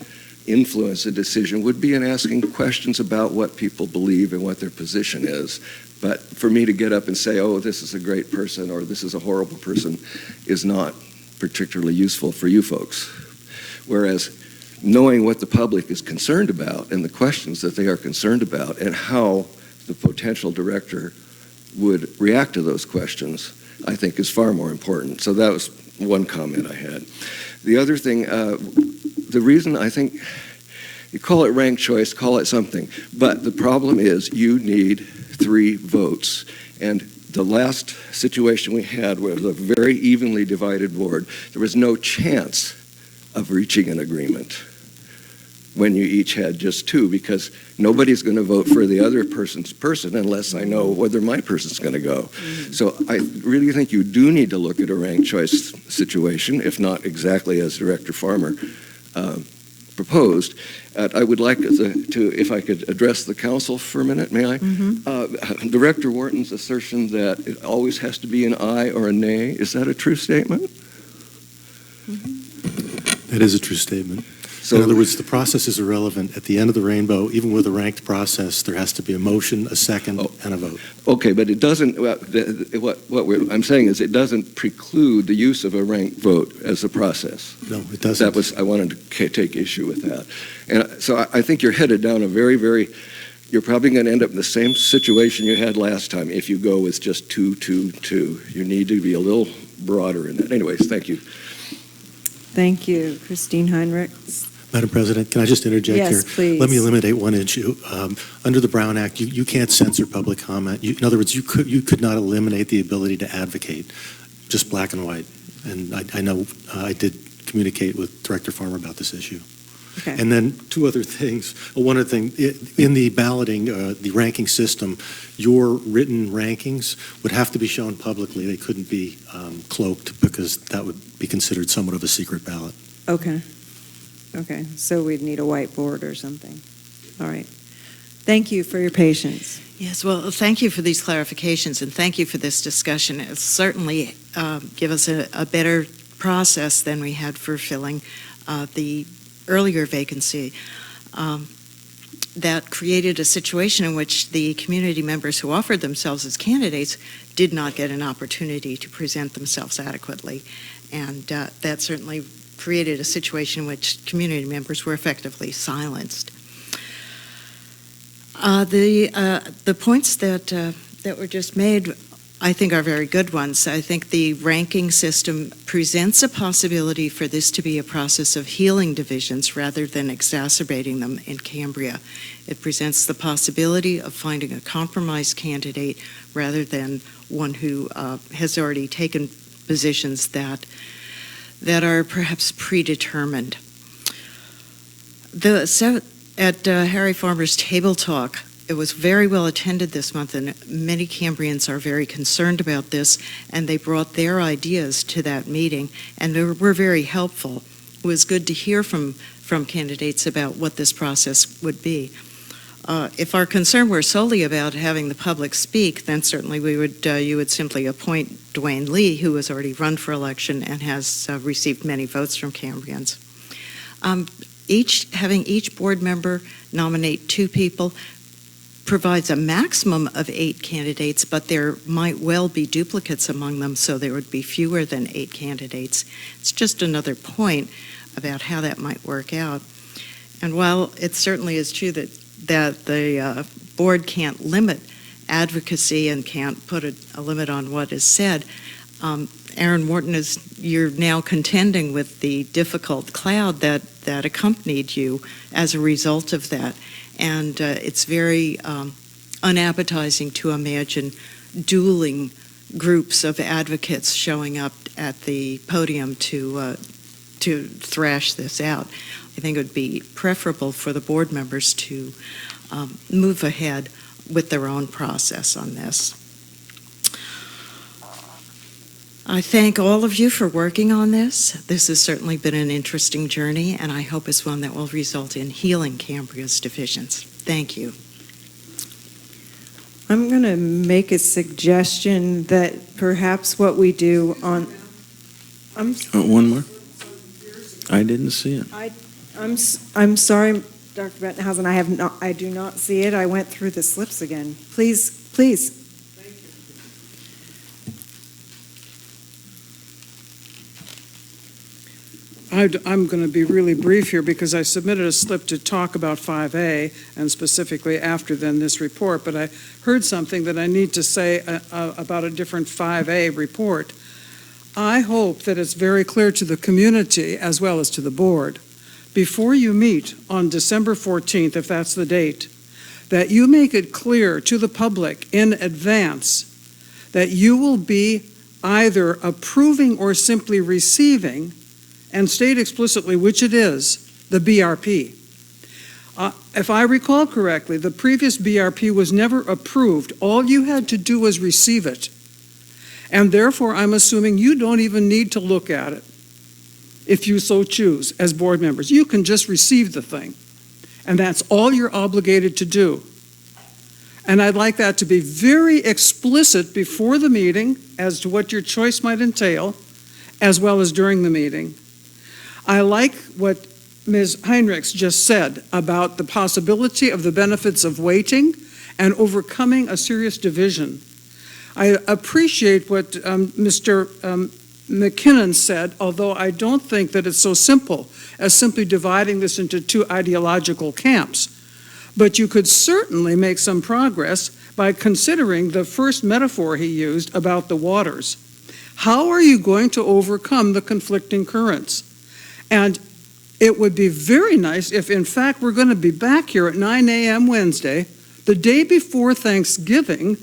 influence a decision would be in asking questions about what people believe and what their position is. But for me to get up and say, oh, this is a great person or this is a horrible person, is not particularly useful for you folks. Whereas knowing what the public is concerned about and the questions that they are concerned about and how the potential director would react to those questions, I think is far more important. So that was one comment I had. The other thing, the reason I think, you call it ranked choice, call it something, but the problem is you need 3 votes. And the last situation we had was a very evenly divided board. There was no chance of reaching an agreement when you each had just 2, because nobody's going to vote for the other person's person unless I know whether my person's going to go. So I really think you do need to look at a ranked choice situation, if not exactly as Director Farmer proposed. I would like to, if I could address the council for a minute, may I? Director Wharton's assertion that it always has to be an aye or a nay, is that a true statement? That is a true statement. So, in other words, the process is irrelevant. At the end of the rainbow, even with a ranked process, there has to be a motion, a second, and a vote. Okay, but it doesn't, I'm saying is it doesn't preclude the use of a ranked vote as a process. No, it doesn't. I wanted to take issue with that. And so I think you're headed down a you're probably going to end up in the same situation you had last time if you go with just 2-2-2. You need to be a little broader in that. Anyways, thank you. Thank you. Christine Heinrich. Madam President, can I just interject here? Yes, please. Let me eliminate one issue. Under the Brown Act, you can't censor public comment. In other words, you could not eliminate the ability to advocate, just black and white. And I know I did communicate with Director Farmer about this issue. Okay. And then two other things. One other thing, in the balloting, the ranking system, your written rankings would have to be shown publicly. They couldn't be cloaked because that would be considered somewhat of a secret ballot. Okay. Okay, so we'd need a whiteboard or something. All right. Thank you for your patience. Yes, well, thank you for these clarifications, and thank you for this discussion. It'll certainly give us a better process than we had for filling the earlier vacancy. That created a situation in which the community members who offered themselves as candidates did not get an opportunity to present themselves adequately. And that certainly created a situation in which community members were effectively silenced. The points that were just made, I think, are very good ones. I think the ranking system presents a possibility for this to be a process of healing divisions rather than exacerbating them in Cambria. It presents the possibility of finding a compromise candidate rather than one who has already taken positions that are perhaps predetermined. At Harry Farmer's Table Talk, it was very well attended this month, and many Cambrians are very concerned about this, and they brought their ideas to that meeting, and they were very helpful. It was good to hear from candidates about what this process would be. If our concern were solely about having the public speak, then certainly you would simply appoint Dwayne Lee, who has already run for election and has received many votes from Cambrians. Having each board member nominate 2 people provides a maximum of 8 candidates, but there might well be duplicates among them, so there would be fewer than 8 candidates. It's just another point about how that might work out. And while it certainly is true that the board can't limit advocacy and can't put a limit on what is said, Aaron Wharton, you're now contending with the difficult cloud that accompanied you as a result of that. And it's very unappetizing to imagine dueling groups of advocates showing up at the podium to thrash this out. I think it would be preferable for the board members to move ahead with their own process on this. I thank all of you for working on this. This has certainly been an interesting journey, and I hope it's one that will result in healing Cambria's divisions. Thank you. I'm going to make a suggestion that perhaps what we do on... One more? I didn't see it. I'm sorry, Dr. Bettenhausen, I do not see it. I went through the slips again. Please. I'm going to be really brief here because I submitted a slip to talk about 5A and specifically after then this report, but I heard something that I need to say about a different 5A report. I hope that it's very clear to the community as well as to the board, before you meet on December 14th, if that's the date, that you make it clear to the public in advance that you will be either approving or simply receiving, and state explicitly which it is, the BRP. If I recall correctly, the previous BRP was never approved. All you had to do was receive it. And therefore, I'm assuming you don't even need to look at it. if you so choose, as board members. You can just receive the thing, and that's all you're obligated to do. And I'd like that to be very explicit before the meeting as to what your choice might entail, as well as during the meeting. I like what Ms. Heinrichs just said about the possibility of the benefits of waiting and overcoming a serious division. I appreciate what Mr. McKinnon said, although I don't think that it's so simple as simply dividing this into two ideological camps. But you could certainly make some progress by considering the first metaphor he used about the waters. How are you going to overcome the conflicting currents? And it would be very nice if, in fact, we're going to be back here at 9 a.m. Wednesday, the day before Thanksgiving,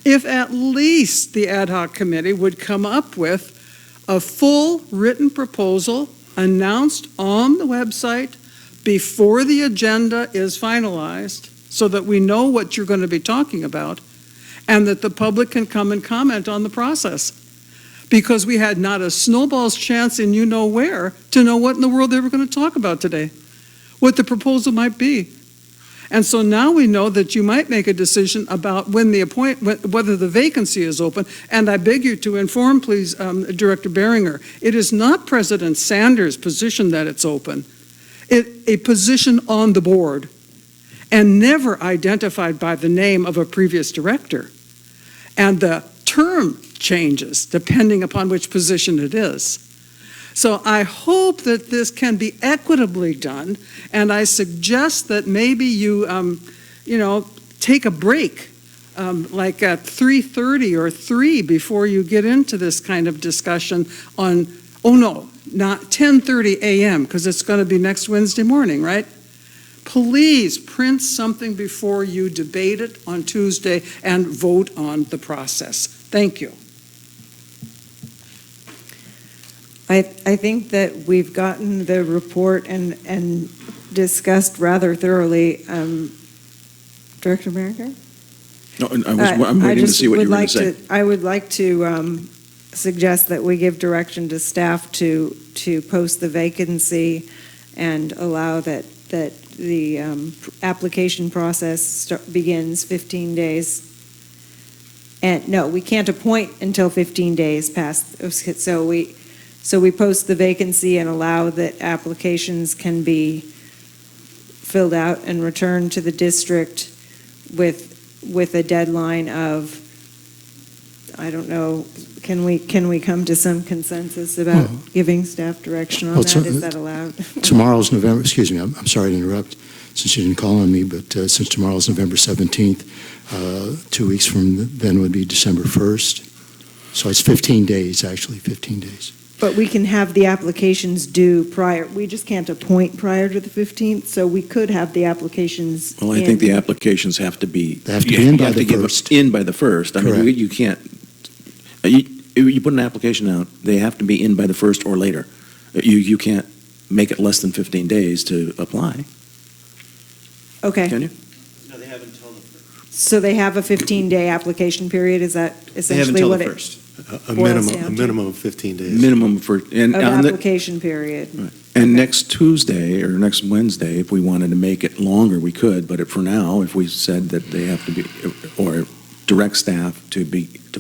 if at least the ad hoc committee would come up with a full written proposal announced on the website before the agenda is finalized, so that we know what you're going to be talking about, and that the public can come and comment on the process. Because we had not a snowball's chance in you-know-where to know what in the world they were going to talk about today, what the proposal might be. And so now we know that you might make a decision about when the whether the vacancy is open. And I beg you to inform, please, Director Behringer, it is not President Sanders' position that it's open. A position on the board, and never identified by the name of a previous director. And the term changes depending upon which position it is. So I hope that this can be equitably done, and I suggest that maybe you, take a break, like at 3:30 or 3 before you get into this kind of discussion on, not 10:30 a.m., because it's going to be next Wednesday morning, right? Please print something before you debate it on Tuesday and vote on the process. Thank you. I think that we've gotten the report and discussed rather thoroughly. Director America? No, I'm waiting to see what you're going to say. I would like to suggest that we give direction to staff to post the vacancy and allow that the application process begins 15 days. And no, we can't appoint until 15 days past. So we post the vacancy and allow that applications can be filled out and returned to the district with a deadline of, I don't know, can we come to some consensus about giving staff direction on that? Is that allowed? Tomorrow's November, excuse me, I'm sorry to interrupt since you didn't call on me, but since tomorrow's November 17th, 2 weeks from then would be December 1st. So it's 15 days, actually, 15 days. But we can have the applications due prior. We just can't appoint prior to the 15th, so we could have the applications. Well, I think the applications have to be. They have to be in by the 1st. In by the 1st. I mean, you can't. You put an application out, they have to be in by the 1st or later. You can't make it less than 15 days to apply. Okay. Can you? No, they have until the 1st. So they have a 15-day application period? Is that essentially what it? They have until the 1st. A minimum of 15 days. Minimum for Of application period. Right. And next Tuesday or next Wednesday, if we wanted to make it longer, we could. But for now, if we said that they have to be, or direct staff to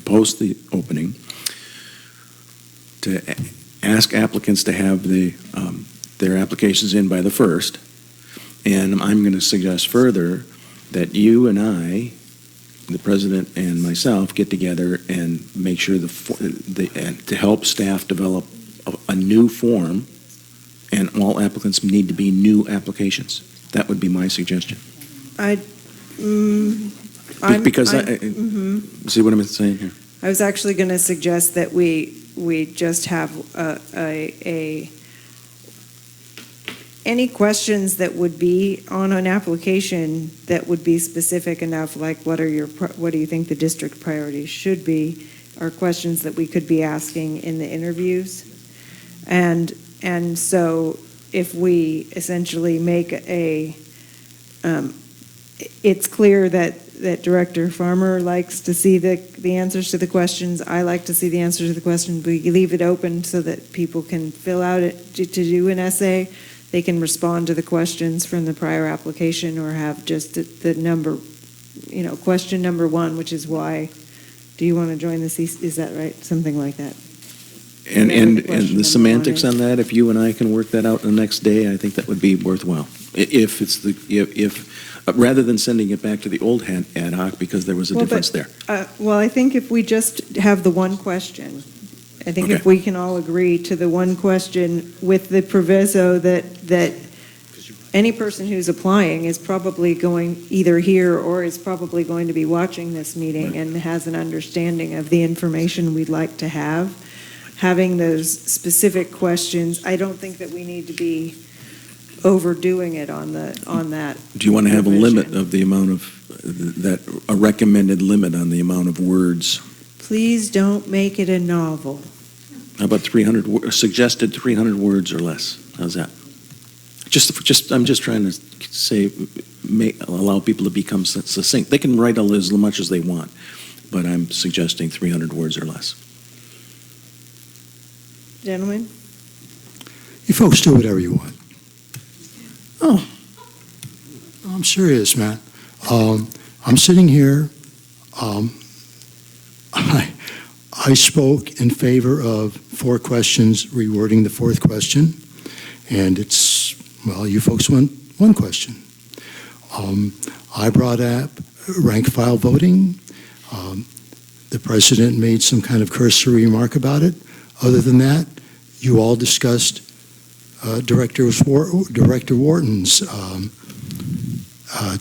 post the opening, to ask applicants to have their applications in by the 1st, and I'm going to suggest further that you and I, the president and myself, get together and make sure to help staff develop a new form, and all applicants need to be new applications. That would be my suggestion. See what I'm saying here? I was actually going to suggest that we just have any questions that would be on an application that would be specific enough, like what do you think the district priorities should be, are questions that we could be asking in the interviews. And so if we essentially make it's clear that that Director Farmer likes to see the answers to the questions. I like to see the answers to the questions. We leave it open so that people can fill out it to do an essay. They can respond to the questions from the prior application or have just the number, question number 1, which is why do you want to join the CSD? Is that right? Something like that. And the semantics on that, if you and I can work that out the next day, I think that would be worthwhile. Rather than sending it back to the old ad hoc because there was a difference there. I think if we just have the one question, I think if we can all agree to the one question with the proviso that any person who's applying is probably going either here or is probably going to be watching this meeting and has an understanding of the information we'd like to have. Having those specific questions, I don't think that we need to be overdoing it on that. Do you want to have a limit of the amount of a recommended limit on the amount of words? Please don't make it a novel. How about suggested 300 words or less? How's that? I'm just trying to say, allow people to become succinct. They can write as much as they want, but I'm suggesting 300 words or less. Gentlemen? You folks do whatever you want. Oh, I'm serious, man. I'm sitting here. I spoke in favor of 4 questions, rewording the 4th question, and you folks want 1 question. I brought up rank file voting. The president made some kind of cursory remark about it. Other than that, you all discussed Director Wharton's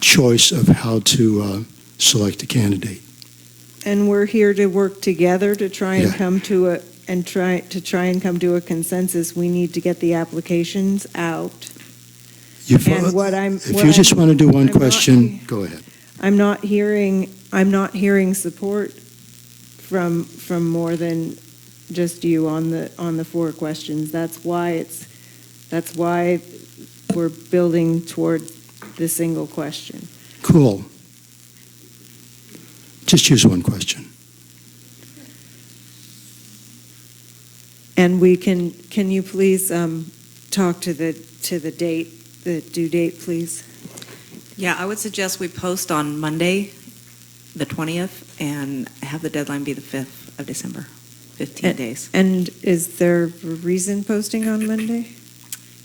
choice of how to select a candidate. And we're here to work together to try and come to a consensus. We need to get the applications out. If you just want to do one question, go ahead. I'm not hearing support from more than just you on the 4 questions. That's why we're building toward the single question. Cool. Just use 1 question. And can you please talk to the date, the due date, please? Yeah, I would suggest we post on Monday, the 20th, and have the deadline be the 5th of December, 15 days. And is there a reason posting on Monday?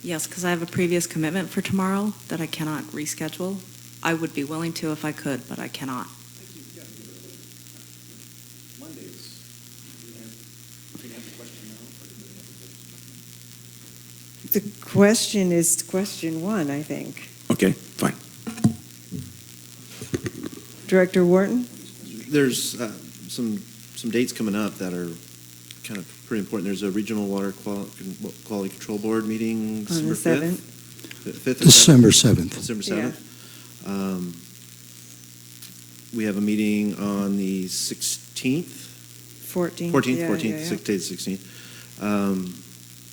Yes, because I have a previous commitment for tomorrow that I cannot reschedule. I would be willing to if I could, but I cannot. The question is question 1, I think. Okay, fine. Director Wharton? There's some dates coming up that are kind of pretty important. There's a regional water quality control board meeting On the 7th. 5th December 7th. December 7th. We have a meeting on the 16th. 14th. 6th to 16th.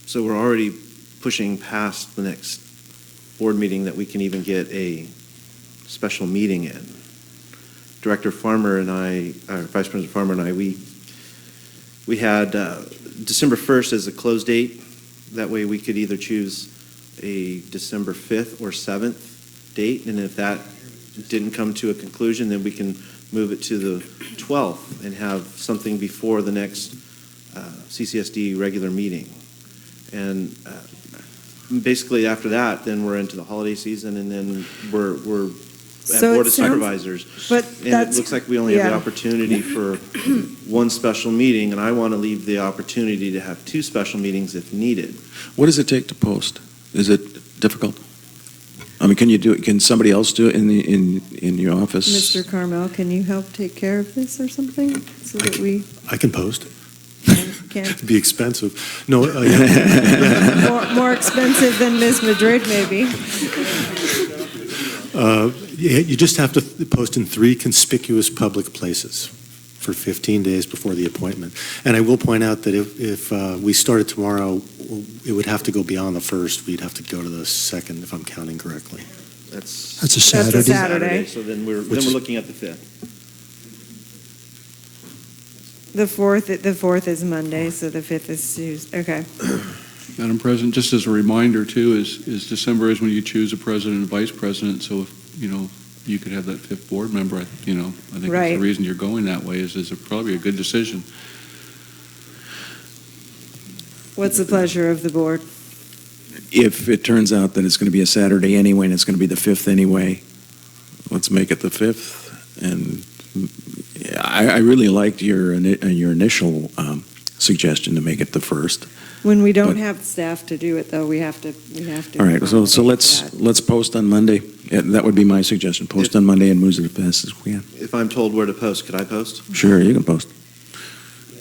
So we're already pushing past the next board meeting that we can even get a special meeting in. Director Farmer and I, or Vice President Farmer and I, we had December 1st as a close date. That way we could either choose a December 5th or 7th date, and if that didn't come to a conclusion, then we can move it to the 12th and have something before the next CCSD regular meeting. And basically after that, then we're into the holiday season, and then we're at Board of Supervisors. And it looks like we only have the opportunity for 1 special meeting, and I want to leave the opportunity to have 2 special meetings if needed. What does it take to post? Is it difficult? I mean, can you do it? Can somebody else do it in your office? Mr. Carmel, can you help take care of this or something so that we I can post. can? It'd be expensive. No, More expensive than Ms. Madrid, maybe. You just have to post in 3 conspicuous public places for 15 days before the appointment. And I will point out that if we started tomorrow, it would have to go beyond the 1st. We'd have to go to the 2nd, if I'm counting correctly. That's That's a Saturday. That's a Saturday. So then we're looking at the 5th. The 4th is Monday, so the 5th is Tuesday. Okay. Madam President, just as a reminder too, is December is when you choose a president and vice president. So if, you could have that 5th board member, I think that's Right. the reason you're going that way is probably a good decision. What's the pleasure of the board? If it turns out that it's going to be a Saturday anyway, and it's going to be the 5th anyway, let's make it the 5th. And I really liked your initial suggestion to make it the 1st. When we don't But- have staff to do it, though, we have to. All right, so let's post on Monday. Yeah, that would be my suggestion. Post on Monday and move it as fast as we can. If I'm told where to post, could I post? Sure, you can post.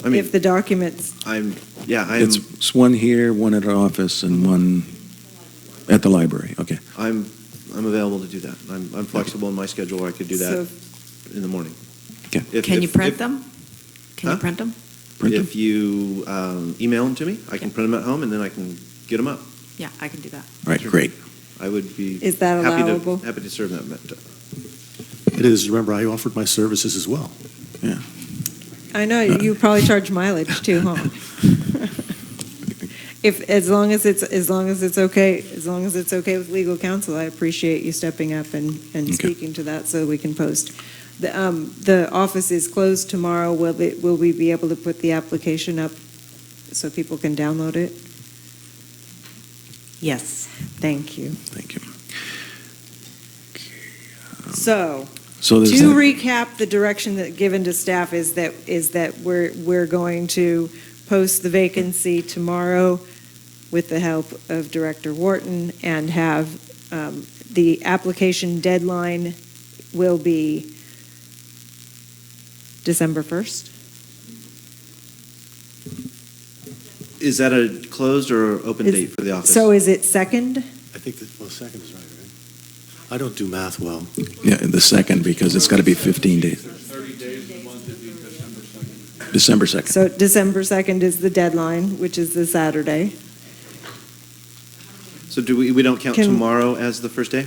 I mean, If the documents, It's one here, one at our office, and one at the library. Okay. I'm available to do that. I'm flexible in my schedule where I could do that in the morning. Okay. Can you print them? Can you print them? If you email them to me, I can print them at home and then I can get them up. Yeah, I can do that. All right, great. I would be Is that happy allowable? happy to serve that. It is. Remember, I offered my services as well. Yeah. I know you probably charge mileage too, huh? As long as it's okay with legal counsel, I appreciate you stepping up and speaking to that so we can post. The office is closed tomorrow. Will we be able to put the application up so people can download it? Yes. Thank you. Thank you. So there's to that. recap, the direction that given to staff is that we're going to post the vacancy tomorrow with the help of Director Wharton and have the application deadline will be December 1st. Is that a closed or open date for the office? So is it second? I think second is right? I don't do math well. Yeah, the 2nd, because it's got to be 15 days. 30 days a month would be December 2nd. December 2nd. So December 2nd is the deadline, which is the Saturday. So we don't count tomorrow as the first day?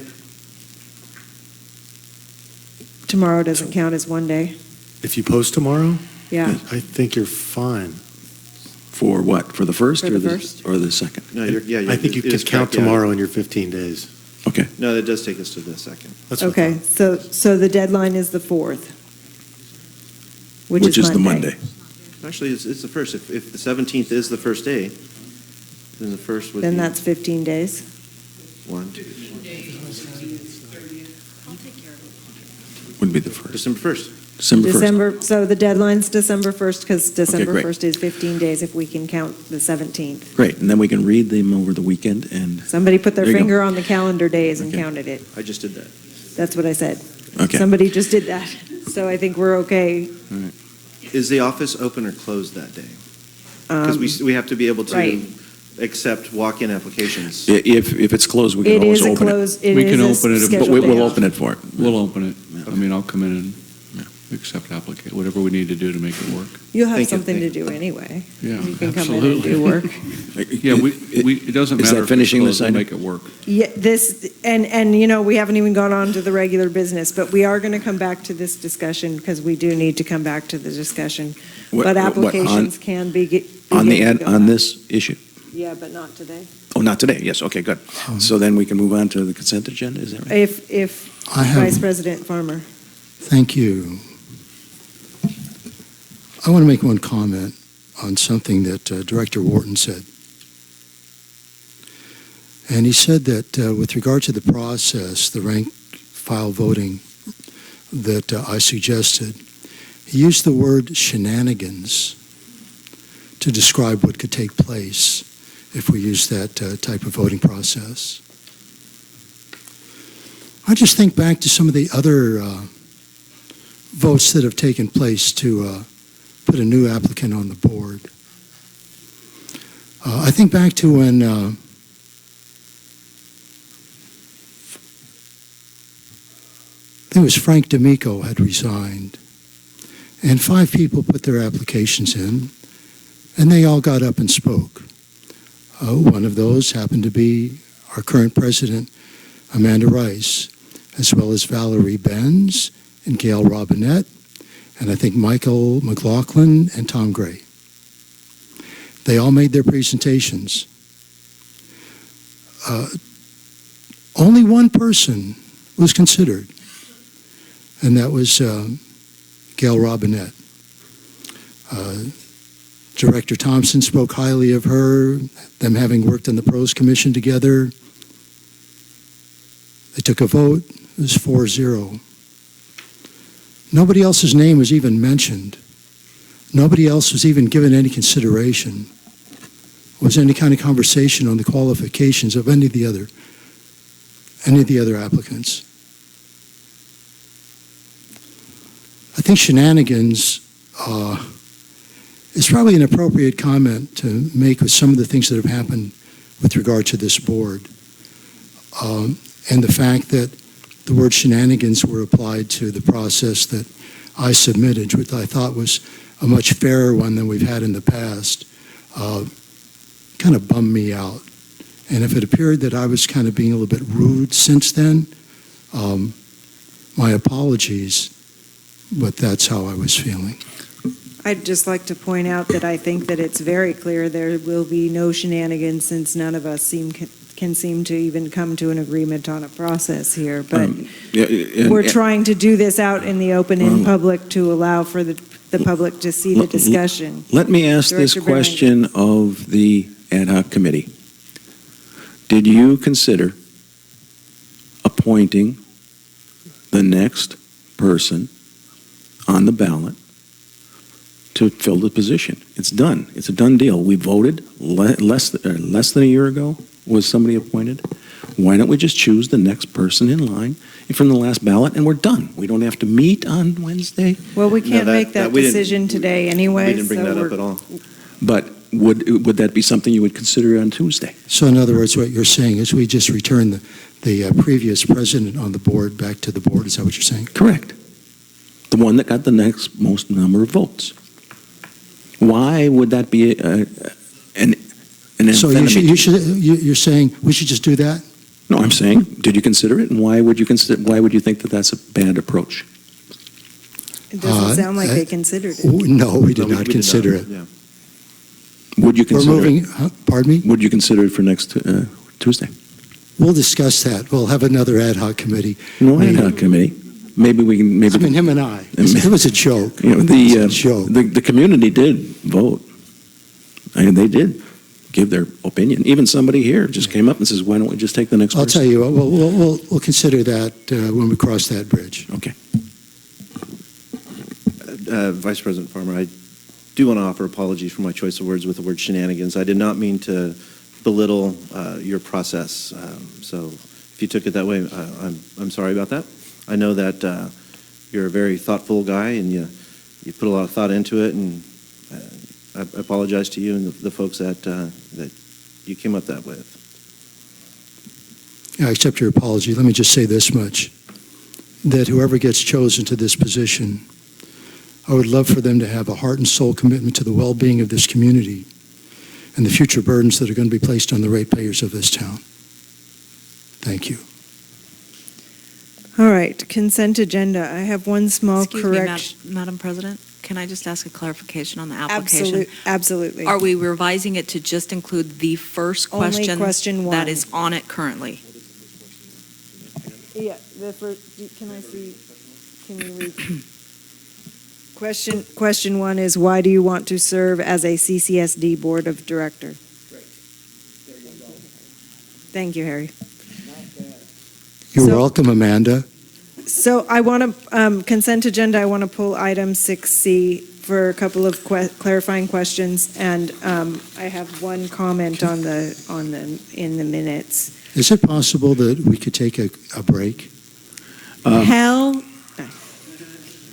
Tomorrow doesn't count as one day. If you post tomorrow, Yeah. I think you're fine. For what? For the 1st For or the the first? or the 2nd? No, I think you can count tomorrow in your 15 days. Okay. No, that does take us to the 2nd. That's what Okay, so the deadline is the 4th, which is the Monday. Monday. Actually, it's the 1st. If the 17th is the first day, then the 1st would be... Then that's 15 days. 1. Would be the 1st. December 1st. December 1st. So the deadline's December 1st, because December great. 1st is 15 days if we can count the 17th. Great, and then we can read them over the weekend and... Somebody put their There you go. finger on the calendar days and Okay. counted it. I just did that. That's what I said. Okay. Somebody just did that. So I think we're okay. Is the office open or closed that day? Because we have to be able to right. accept walk-in applications. If it's closed, we can It always is a open close. it. It We is can a open it, but scheduled But day we'll off. open it for it. We'll open it. I mean, I'll come in and accept whatever we need to do to make it work. You'll have Thank you. something to do anyway. Yeah, You can come in and absolutely. do work. Yeah, it doesn't Is matter that if finishing it's this closed, we'll item? make it work. Yeah, and we haven't even gone on to the regular business, but we are going to come back to this discussion because we do need to come back to the discussion. But applications can be. On the begin to go on out. this issue? Yeah, but not today. Oh, not today. Yes, okay, good. So then we can move on to the consent agenda, is that right? If I have- Vice President Farmer. Thank you. I want to make one comment on something that Director Wharton said. And he said that with regard to the process, the rank file voting that I suggested, he used the word shenanigans to describe what could take place if we use that type of voting process. I just think back to some of the other votes that have taken place to put a new applicant on the board. I think back to when I think it was Frank D'Amico had resigned, and 5 people put their applications in, and they all got up and spoke. One of those happened to be our current president, Amanda Rice, as well as Valerie Benz and Gail Robinette, and I think Michael McLaughlin and Tom Gray. They all made their presentations. Only one person was considered, and that was Gail Robinette. Director Thompson spoke highly of her, them having worked on the Pros Commission together. They took a vote. It was 4-0. Nobody else's name was even mentioned. Nobody else was even given any consideration. Was any kind of conversation on the qualifications of any of the other applicants. I think shenanigans is probably an appropriate comment to make with some of the things that have happened with regard to this board. And the fact that the word shenanigans were applied to the process that I submitted, which I thought was a much fairer one than we've had in the past, kind of bummed me out. And if it appeared that I was kind of being a little bit rude since then, my apologies, but that's how I was feeling. I'd just like to point out that I think that it's very clear there will be no shenanigans, since none of us can seem to even come to an agreement on a process here. But we're trying to do this out in the open in public to allow for the public to see the discussion. Let me ask this Director question of the ad hoc committee. Did you consider appointing the next person on the ballot to fill the position? It's done. It's a done deal. We voted less than a year ago. Was somebody appointed? Why don't we just choose the next person in line from the last ballot, and we're done? We don't have to meet on Wednesday. Well, we can't make that decision today anyway. We didn't bring that up at all. But would that be something you would consider on Tuesday? So in other words, what you're saying is we just return the previous president on the board back to the board. Is that what you're saying? Correct. The one that got the next most number of votes. Why would that be an So you're saying we should just do that? No, I'm saying, did you consider it, and why would you think that that's a bad approach? It doesn't sound like they considered it. No, we did not consider it. Yeah. Would you consider it? Pardon me? Would you consider it for next Tuesday? We'll discuss that. We'll have another ad hoc committee. No ad hoc committee. Maybe we can. Maybe I mean, him and I. It was a joke. The community did vote. They did give their opinion. Even somebody here just came up and says, "Why don't we just take the next person?" I'll tell you. We'll consider that when we cross that bridge. Okay. Vice President Farmer, I do want to offer apologies for my choice of words with the word shenanigans. I did not mean to belittle your process. So if you took it that way, I'm sorry about that. I know that you're a very thoughtful guy, and you put a lot of thought into it, and I apologize to you and the folks that you came up that with. I accept your apology. Let me just say this much, that whoever gets chosen to this position, I would love for them to have a heart and soul commitment to the well-being of this community and the future burdens that are going to be placed on the ratepayers of this town. Thank you. All right, consent agenda. I have one small correction. Madam President, can I just ask a clarification on the application? Absolutely. Are we revising it to just include the first Only question question one. that is on it currently? Yeah, the first, can I see, can you read? Question one is, why do you want to serve as a CCSD Board of Director? Thank you, Harry. You're welcome, Amanda. So I want to, consent agenda, I want to pull item 6C for a couple of clarifying questions, and I have one comment in the minutes. Is it possible that we could take a break? Hell,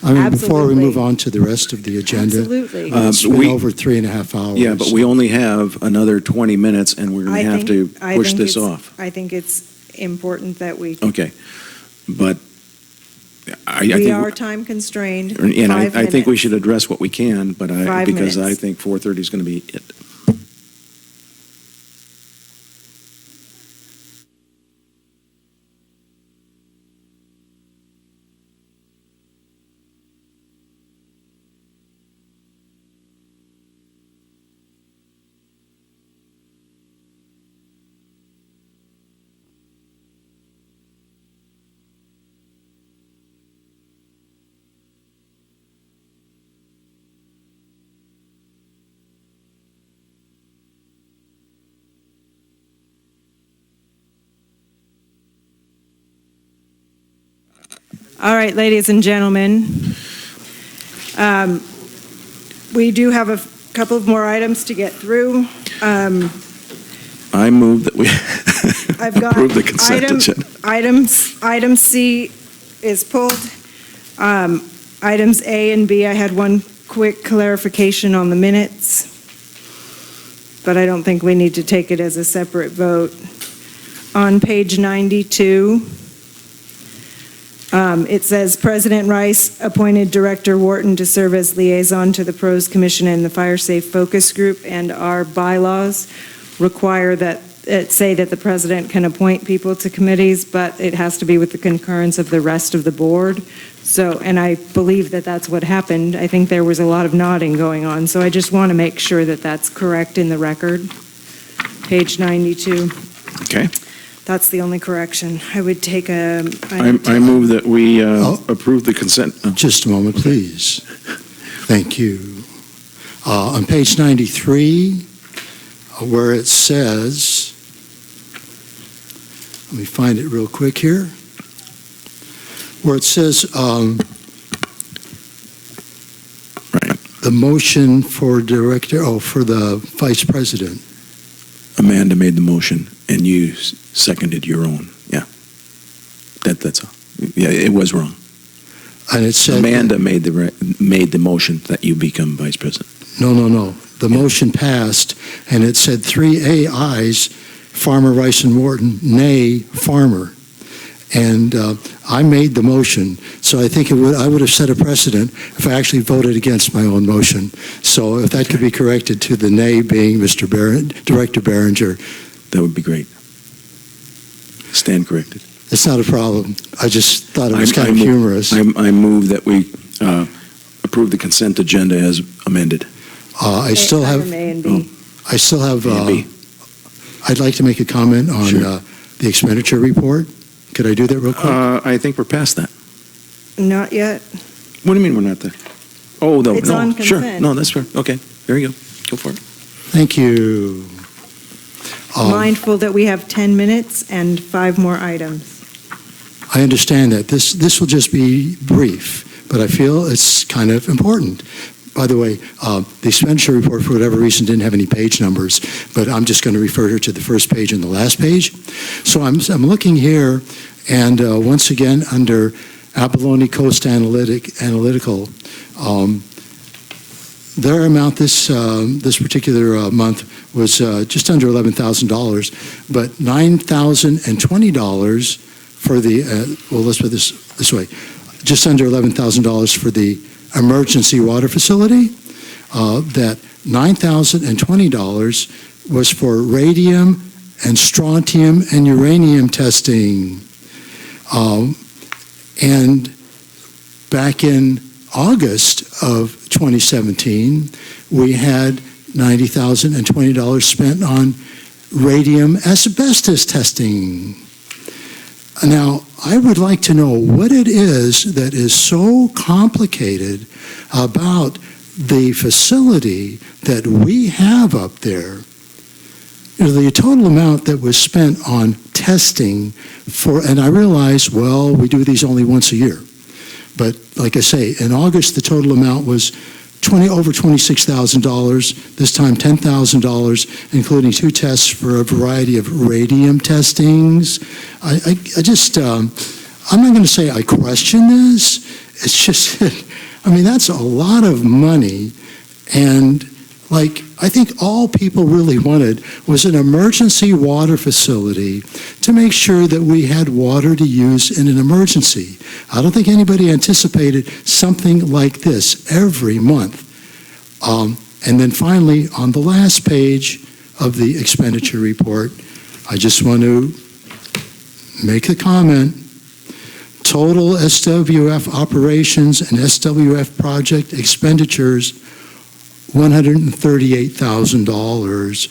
I mean, before we absolutely. move on to the rest of the agenda. Absolutely. It's been over 3.5 hours. Yeah, but we only have another 20 minutes, and we're going to have to push this off. I think it's important that we. Okay, but I We think are time constrained. and I 5 think we minutes. should address what we can, but 5 because I minutes. think 4:30 is going to be it. All right, ladies and gentlemen. We do have a couple of more items to get through. I move that we I've got approve the consent agenda. Item C is pulled. Items A and B, I had one quick clarification on the minutes, but I don't think we need to take it as a separate vote. On page 92, it says President Rice appointed Director Wharton to serve as liaison to the Pros Commission and the Fire Safe Focus Group, and our bylaws require that say that the president can appoint people to committees, but it has to be with the concurrence of the rest of the board. So, and I believe that that's what happened. I think there was a lot of nodding going on, so I just want to make sure that that's correct in the record. Page 92. Okay. That's the only correction. I would take a... I move that we approve the consent. Just a moment, please. Thank you. On page 93, where it says, let me find it real quick here, where it says the motion for director, for the vice president. Amanda made the motion, and you seconded your own. Yeah. That's all. Yeah, it was wrong. And it said... Amanda made the motion that you become vice president. No. The motion passed, and it said 3 ayes, Farmer, Rice, and Wharton, nay, Farmer. And I made the motion, so I think I would have set a precedent if I actually voted against my own motion. So if that could be corrected to the nay being Director Behringer. That would be great. Stand corrected. It's not a problem. I just thought it was kind of humorous. I move that we approve the consent agenda as amended. I still have... A and B. I still have... A and B. I'd like to make a comment on the expenditure report. Could I do that real quick? I think we're past that. Not yet. What do you mean we're not there? Oh, no. It's on consent. Sure. No, that's fair. Okay. There you go. Go for it. Thank you. Mindful that we have 10 minutes and 5 more items. I understand that. This will just be brief, but I feel it's kind of important. By the way, the expenditure report, for whatever reason, didn't have any page numbers, but I'm just going to refer to the first page and the last page. So I'm looking here, and once again, under Abalone Coast Analytical, their amount this particular month was just under $11,000, but $9,020 for the, well, let's put this way, just under $11,000 for the emergency water facility. That $9,020 was for radium and strontium and uranium testing. And back in August of 2017, we had $90,020 spent on radium asbestos testing. Now, I would like to know what it is that is so complicated about the facility that we have up there. You know, the total amount that was spent on testing for, and I realize, well, we do these only once a year. But like I say, in August, the total amount was over $26,000, this time $10,000, including 2 tests for a variety of radium testings. I just, I'm not going to say I question this. It's just, I mean, that's a lot of money. And like, I think all people really wanted was an emergency water facility to make sure that we had water to use in an emergency. I don't think anybody anticipated something like this every month. And then finally, on the last page of the expenditure report, I just want to make a comment. Total SWF operations and SWF project expenditures, $138,000,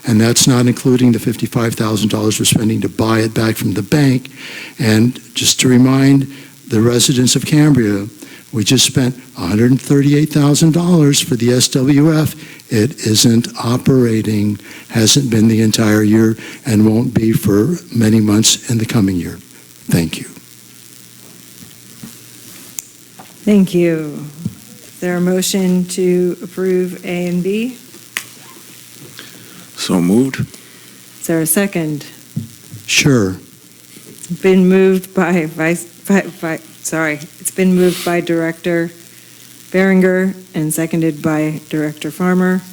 and that's not including the $55,000 we're spending to buy it back from the bank. And just to remind the residents of Cambria, we just spent $138,000 for the SWF. It isn't operating, hasn't been the entire year, and won't be for many months in the coming year. Thank you. Thank you. Is there a motion to approve A and B? So moved. Is there a second? Sure. Been moved by it's been moved by Director Behringer and seconded by Director Farmer.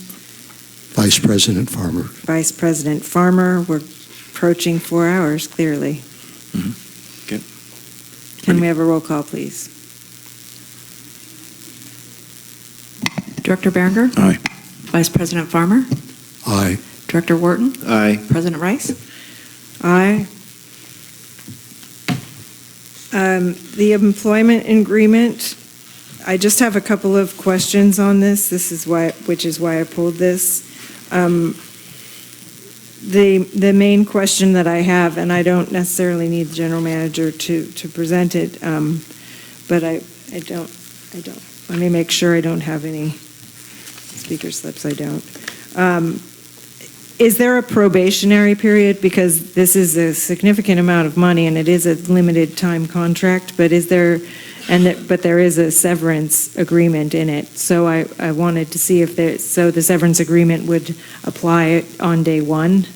Vice President Farmer. Vice President Farmer, we're approaching 4 hours, clearly. Okay. Can we have a roll call, please? Director Behringer? Aye. Vice President Farmer? Aye. Director Wharton? Aye. President Rice? Aye. The employment agreement, I just have a couple of questions on this. Which is why I pulled this. The main question that I have, and I don't necessarily need the general manager to present it, but I don't. Let me make sure I don't have any speaker slips. I don't. Is there a probationary period? Because this is a significant amount of money and it is a limited time contract, but there is a severance agreement in it. So I wanted to see if the severance agreement would apply on day one.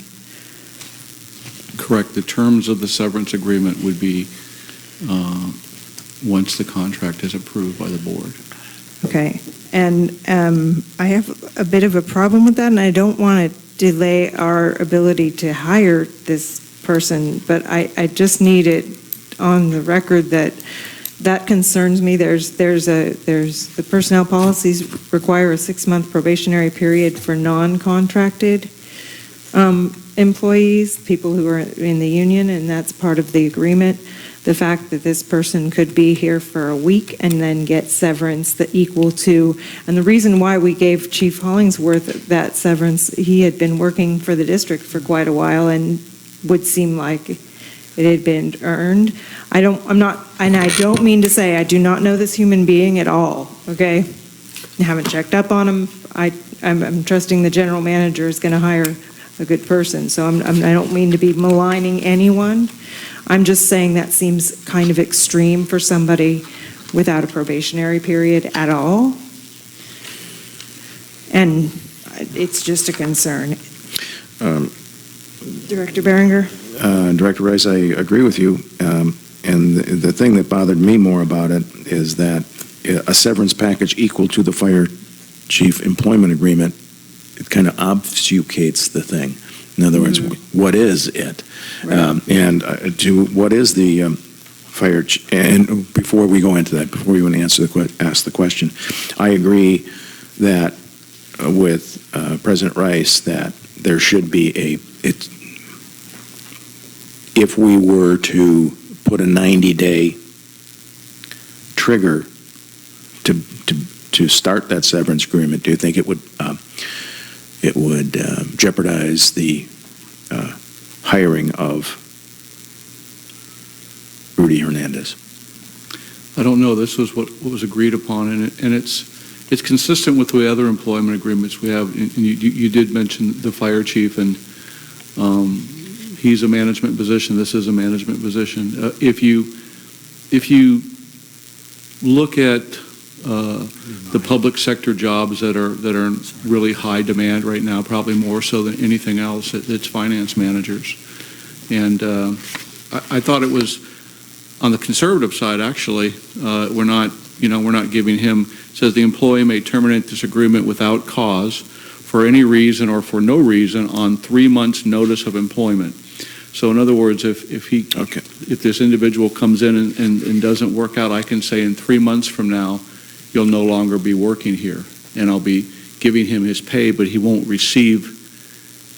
Correct. The terms of the severance agreement would be once the contract is approved by the board. Okay. And I have a bit of a problem with that, and I don't want to delay our ability to hire this person, but I just need it on the record that concerns me. There's the personnel policies require a 6-month probationary period for non-contracted employees, people who are in the union, and that's part of the agreement. The fact that this person could be here for a week and then get severance that equal to, and the reason why we gave Chief Hollingsworth that severance, he had been working for the district for quite a while and would seem like it had been earned. I don't mean to say I do not know this human being at all, okay? I haven't checked up on him. I'm trusting the general manager is going to hire a good person, so I don't mean to be maligning anyone. I'm just saying that seems kind of extreme for somebody without a probationary period at all. And it's just a concern. Director Behringer? Director Rice, I agree with you. And the thing that bothered me more about it is that a severance package equal to the fire chief employment agreement, it kind of obfuscates the thing. In other words, what is it? Right. What is the fire? And before we go into that, before you want to ask the question, I agree that with President Rice that there should be if we were to put a 90-day trigger to start that severance agreement, do you think it would jeopardize the hiring of Rudy Hernandez? I don't know. This was what was agreed upon, and it's consistent with the other employment agreements we have. And you did mention the fire chief, and he's a management position. This is a management position. If you look at the public sector jobs that are in really high demand right now, probably more so than anything else, it's finance managers. And I thought it was on the conservative side. Actually, we're not giving him. It says the employee may terminate this agreement without cause for any reason or for no reason on 3 months' notice of employment. So in other words, if this individual comes in and doesn't work out, I can say in 3 months from now, you'll no longer be working here, and I'll be giving him his pay, but he won't receive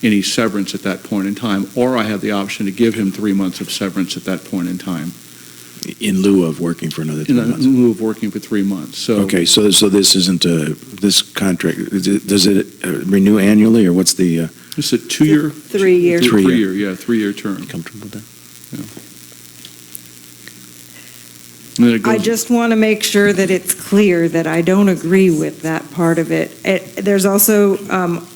any severance at that point in time, or I have the option to give him 3 months of severance at that point in time. In lieu of working for another 3 months? In lieu of working for 3 months. So okay, so this isn't this contract, does it renew annually, or what's the... It's a 2-year? 3-year. 3-year term. Comfortable with that? Yeah. I just want to make sure that it's clear that I don't agree with that part of it. There's also,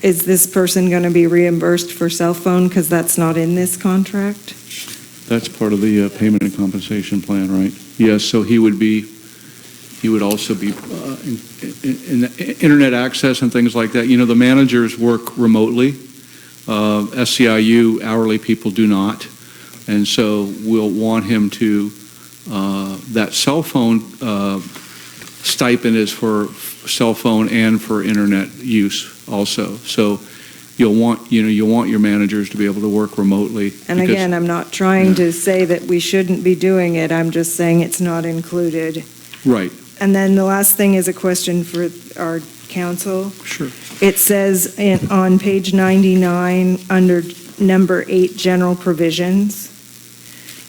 is this person going to be reimbursed for cell phone? Because that's not in this contract. That's part of the payment and compensation plan, right? Yes, so he would be He would also be in internet access and things like that. The managers work remotely. SCIU hourly people do not. And so we'll want him to, that cell phone stipend is for cell phone and for internet use also. So you'll want your managers to be able to work remotely. And again, I'm not trying to say that we shouldn't be doing it. I'm just saying it's not included. Right. And then the last thing is a question for our council. Sure. It says on page 99, under number 8, general provisions,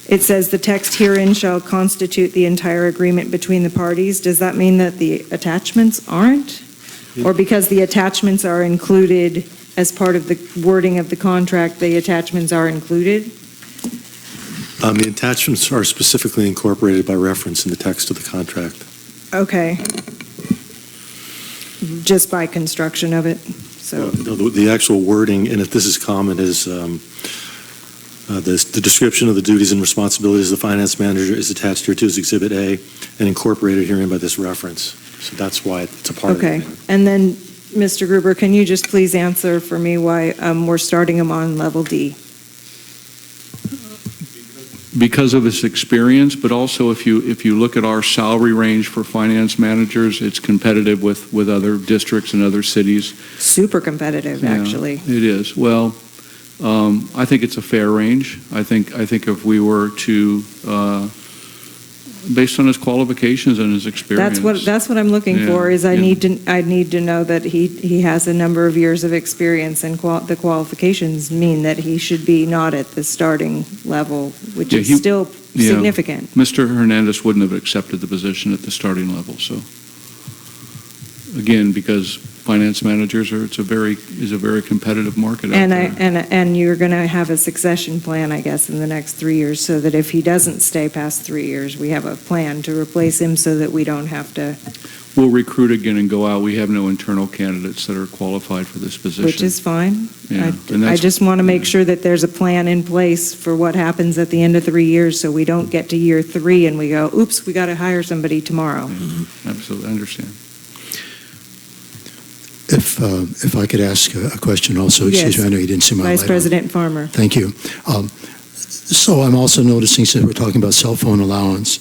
it says the text herein shall constitute the entire agreement between the parties. Does that mean that the attachments aren't? Or because the attachments are included as part of the wording of the contract, the attachments are included? The attachments are specifically incorporated by reference in the text of the contract. Okay. Just by construction of it, so. The actual wording, and if this is common, is the description of the duties and responsibilities of the finance manager is attached here to as Exhibit A and incorporated herein by this reference. So that's why it's a part of it. Okay, and then, Mr. Gruber, can you just please answer for me why we're starting him on level D? Because of his experience, but also if you look at our salary range for finance managers, it's competitive with other districts and other cities. Super competitive, actually. It is. Well, I think it's a fair range. I think if we were to, based on his qualifications and his experience. That's what I'm looking for. Is I need to know that he has a number of years of experience, and the qualifications mean that he should be not at the starting level, which is still significant. Mr. Hernandez wouldn't have accepted the position at the starting level. So again, because finance managers is a very competitive market out there. And you're going to have a succession plan, I guess, in the next 3 years, so that if he doesn't stay past 3 years, we have a plan to replace him so that we don't have to. We'll recruit again and go out. We have no internal candidates that are qualified for this position. Which is fine. Yeah. I just want to make sure that there's a plan in place for what happens at the end of 3 years, so we don't get to year 3 and we go, oops, we got to hire somebody tomorrow. Yeah, absolutely, I understand. If I could ask a question also, excuse me, I know you didn't see my light on. Vice President Farmer. Thank you. So I'm also noticing, since we're talking about cell phone allowance,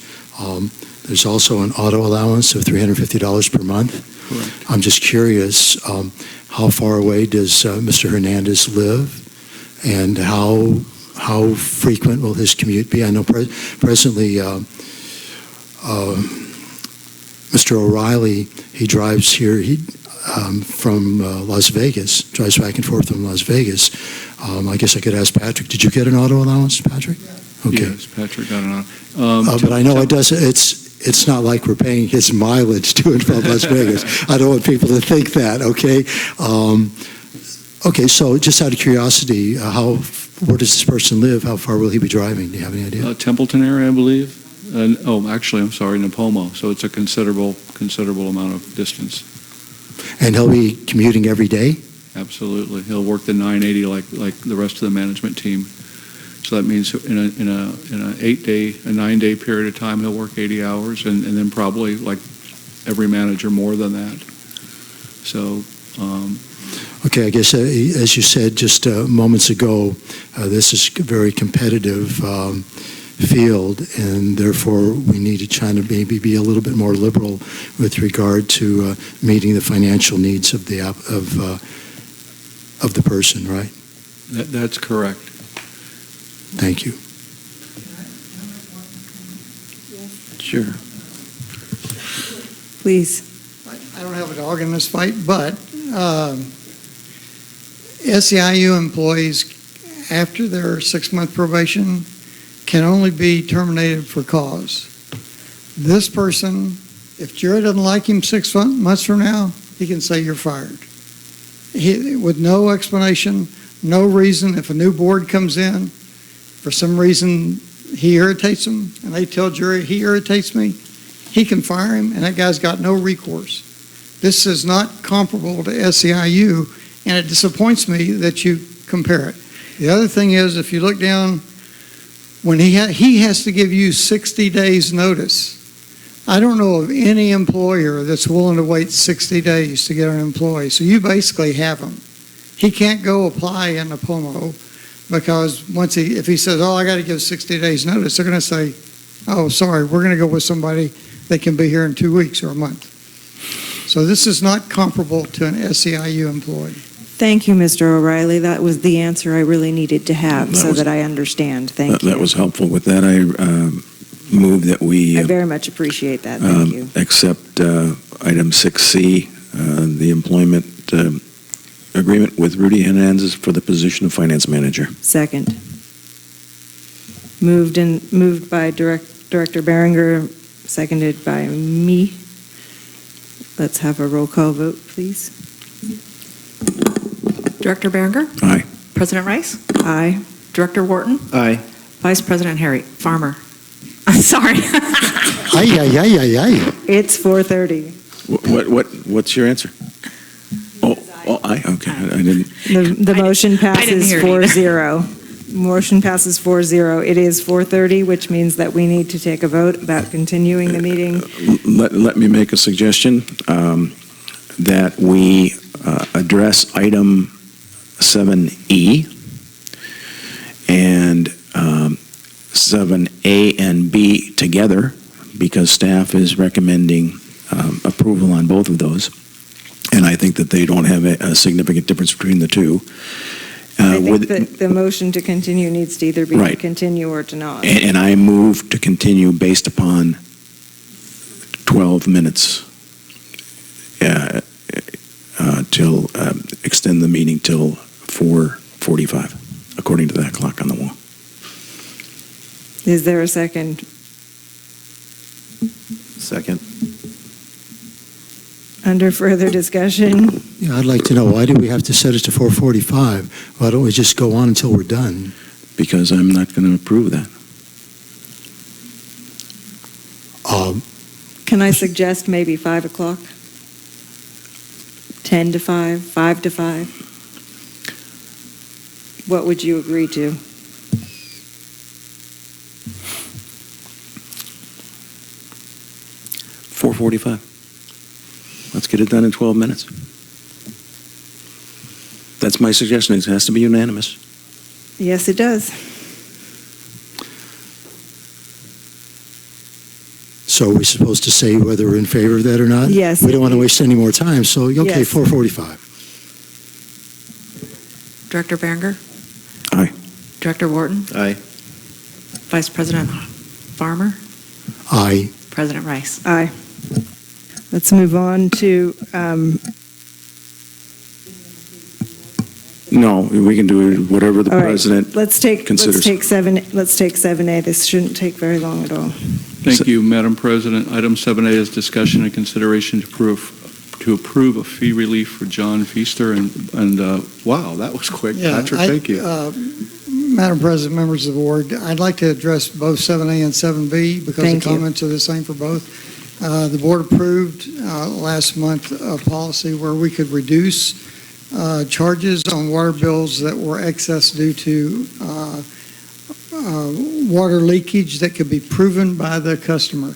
there's also an auto allowance of $350 per month. Correct. I'm just curious, how far away does Mr. Hernandez live, and how frequent will his commute be? I know presently Mr. O'Reilly, he drives here, from Las Vegas, drives back and forth from Las Vegas. I guess I could ask Patrick, did you get an auto allowance, Patrick? Okay. Yes, Patrick got an auto. But I know it's not like we're paying his mileage to and from Las Vegas. I don't want people to think that, okay? Okay, so just out of curiosity, where does this person live? How far will he be driving? Do you have any idea? Templeton area, I believe. Actually, I'm sorry, Napomo. So it's a considerable amount of distance. And he'll be commuting every day? Absolutely. He'll work the 980 like the rest of the management team. So that means in a 9-day period of time, he'll work 80 hours, and then probably, like every manager, more than that. So. Okay, I guess as you said just moments ago, this is a very competitive field, and therefore we need to try to maybe be a little bit more liberal with regard to meeting the financial needs of the person, right? That's correct. Thank you. Sure. Please. I don't have a dog in this fight, but SEIU employees, after their 6-month probation, can only be terminated for cause. This person, if Jerry doesn't like him 6 months from now, he can say you're fired. With no explanation, no reason. If a new board comes in, for some reason he irritates them, and they tell Jerry he irritates me, he can fire him, and that guy's got no recourse. This is not comparable to SEIU, and it disappoints me that you compare it. The other thing is, if you look down, when he has to give you 60 days notice, I don't know of any employer that's willing to wait 60 days to get an employee. So you basically have him. He can't go apply in Napomo because if he says, oh, I got to give 60 days notice, they're going to say, oh, sorry, we're going to go with somebody that can be here in 2 weeks or a month. So this is not comparable to an SEIU employee. Thank you, Mr. O'Reilly. That was the answer I really needed to have that I understand. Thank you. That was helpful. With that, I move that we I very much appreciate that. Thank you. accept item 6C, the employment agreement with Rudy Hernandez for the position of finance manager. Second. Moved by Director Behringer, seconded by me. Let's have a roll call vote, please. Director Behringer? Aye. President Rice? Aye. Director Wharton? Aye. Vice President Farmer? Sorry. Aye, aye, aye, aye, aye. It's 4:30. What's your answer? Oh, aye. Okay, I didn't. The motion passes hear it 4-0. Motion passes 4-0. It is 4:30, which means that we need to take a vote about continuing the meeting. Let me make a suggestion that we address item 7E and 7A and B together because staff is recommending approval on both of those. And I think that they don't have a significant difference between the two. I think that the motion to continue needs to either be to continue or to not. And I move to continue based upon 12 minutes till extend the meeting till 4:45, according to that clock on the wall. Is there a second? Second. Under further discussion? Yeah, I'd like to know, why do we have to set it to 4:45? Why don't we just go on until we're done? Because I'm not going to approve that. Can I suggest maybe 5 o'clock? 10 to 5, 5 to 5? What would you agree to? $4:45. Let's get it done in 12 minutes. That's my suggestion. It has to be unanimous. Yes, it does. So are we supposed to say whether we're in favor of that or not? Yes. We don't want to waste any more time, so okay, Yes. 4:45. Director Behringer? Aye. Director Wharton? Aye. Vice President Farmer? Aye. President Rice? Aye. Let's move on to, No, we can do whatever the all right, president considers. Let's take 7A. This shouldn't take very long at all. Thank you, Madam President. Item 7A is discussion and consideration to approve a fee relief for John Feaster. And wow, that was quick. Patrick, thank you. Madam President, members of the board, I'd like to address both 7A and 7B because the comments are the same for both. The board approved last month a policy where we could reduce charges on water bills that were excess due to water leakage that could be proven by the customer.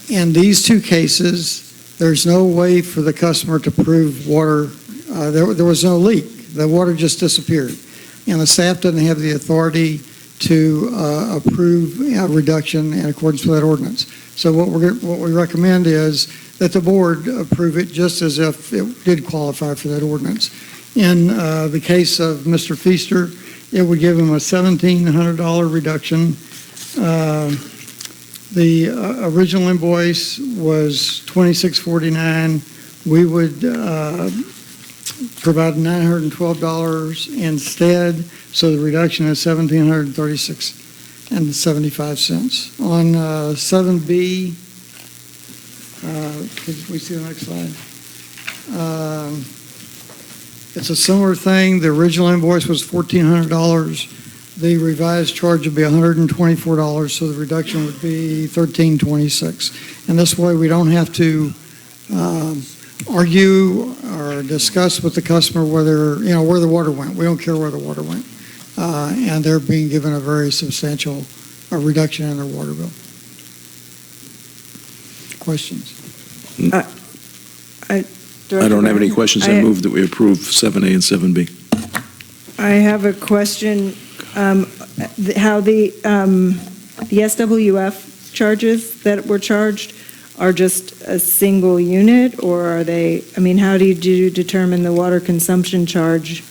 In these two cases, there's no way for the customer to prove water. There was no leak. The water just disappeared. And the staff doesn't have the authority to approve a reduction in accordance with that ordinance. So what we recommend is that the board approve it just as if it did qualify for that ordinance. In the case of Mr. Feaster, it would give him a $1,700 reduction. The original invoice was $2,649. We would provide $912 instead, so the reduction is $1,736.75. On 7B, could we see the next slide? It's a similar thing. The original invoice was $1,400. The revised charge would be $124, so the reduction would be $1,326. And this way, we don't have to argue or discuss with the customer whether, where the water went. We don't care where the water went. And they're being given a very substantial reduction in their water bill. questions? I don't have any questions. I move that we approve 7A and 7B. I have a question, how the SWF charges that were charged are just a single unit, or are they, I mean, how do you determine the water consumption charge?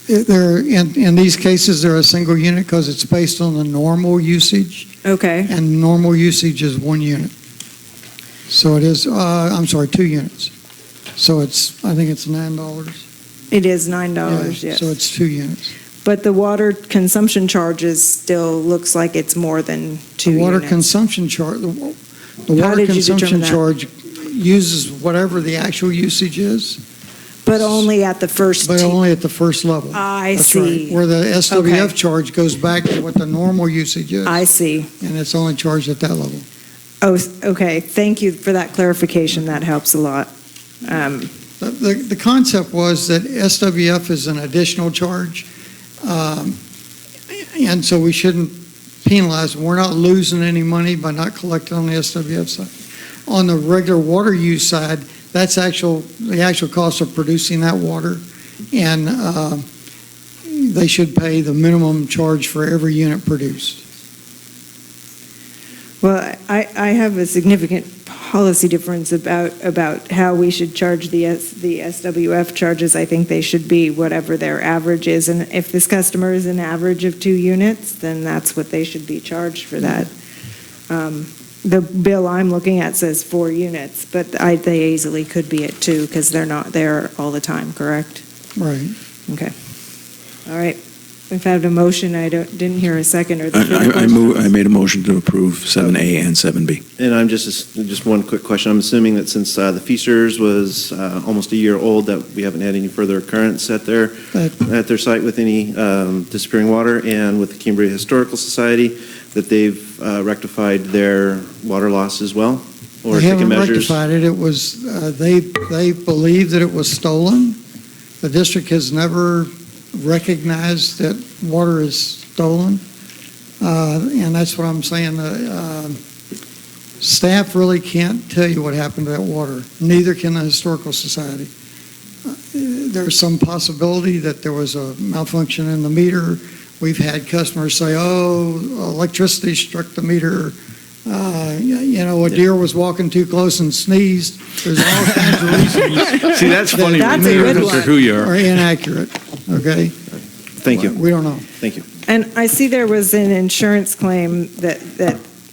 In these cases, they're a single unit because it's based on the normal usage. Okay. And normal usage is 1 unit. So it is, 2 units. So I think it's $9. It is $9, yes. So it's 2 units. But the water consumption charges still looks like it's more than 2 The water units. consumption charge, the How water did you consumption determine that? charge uses whatever the actual usage is. But only at the first. But only at the first level. I That's see. right. Where the SWF Okay. charge goes back to what the normal usage is. I see. And it's only charged at that level. Oh, okay. Thank you for that clarification. That helps a lot. The concept was that SWF is an additional charge, and so we shouldn't penalize them. We're not losing any money by not collecting on the SWF side. On the regular water use side, that's the actual cost of producing that water, and they should pay the minimum charge for every unit produced. Well, I have a significant policy difference about how we should charge the SWF charges. I think they should be whatever their average is, and if this customer is an average of 2 units, then that's what they should be charged for that. The bill I'm looking at says 4 units, but they easily could be at 2 because they're not there all the time, correct? Right. Okay. All right. We've had a motion. I didn't hear a second. Or the I made a motion to approve 7A and 7B. And I'm just one quick question. I'm assuming that since the Feasters was almost a year old, that we haven't had any further occurrence at their site with any disappearing water, and with the Cambria Historical Society, that they've rectified their water loss as well, or They taken haven't measures. rectified it. It was they believe that it was stolen. The district has never recognized that water is stolen, and that's what I'm saying. Staff really can't tell you what happened to that water. Neither can the Historical Society. There's some possibility that there was a malfunction in the meter. We've had customers say, "Oh, electricity struck the meter. A deer was walking too close and sneezed." There's all kinds of reasons. See, that's funny when you remember who you are. Or inaccurate. Okay. Thank you. We don't know. Thank you. And I see there was an insurance claim that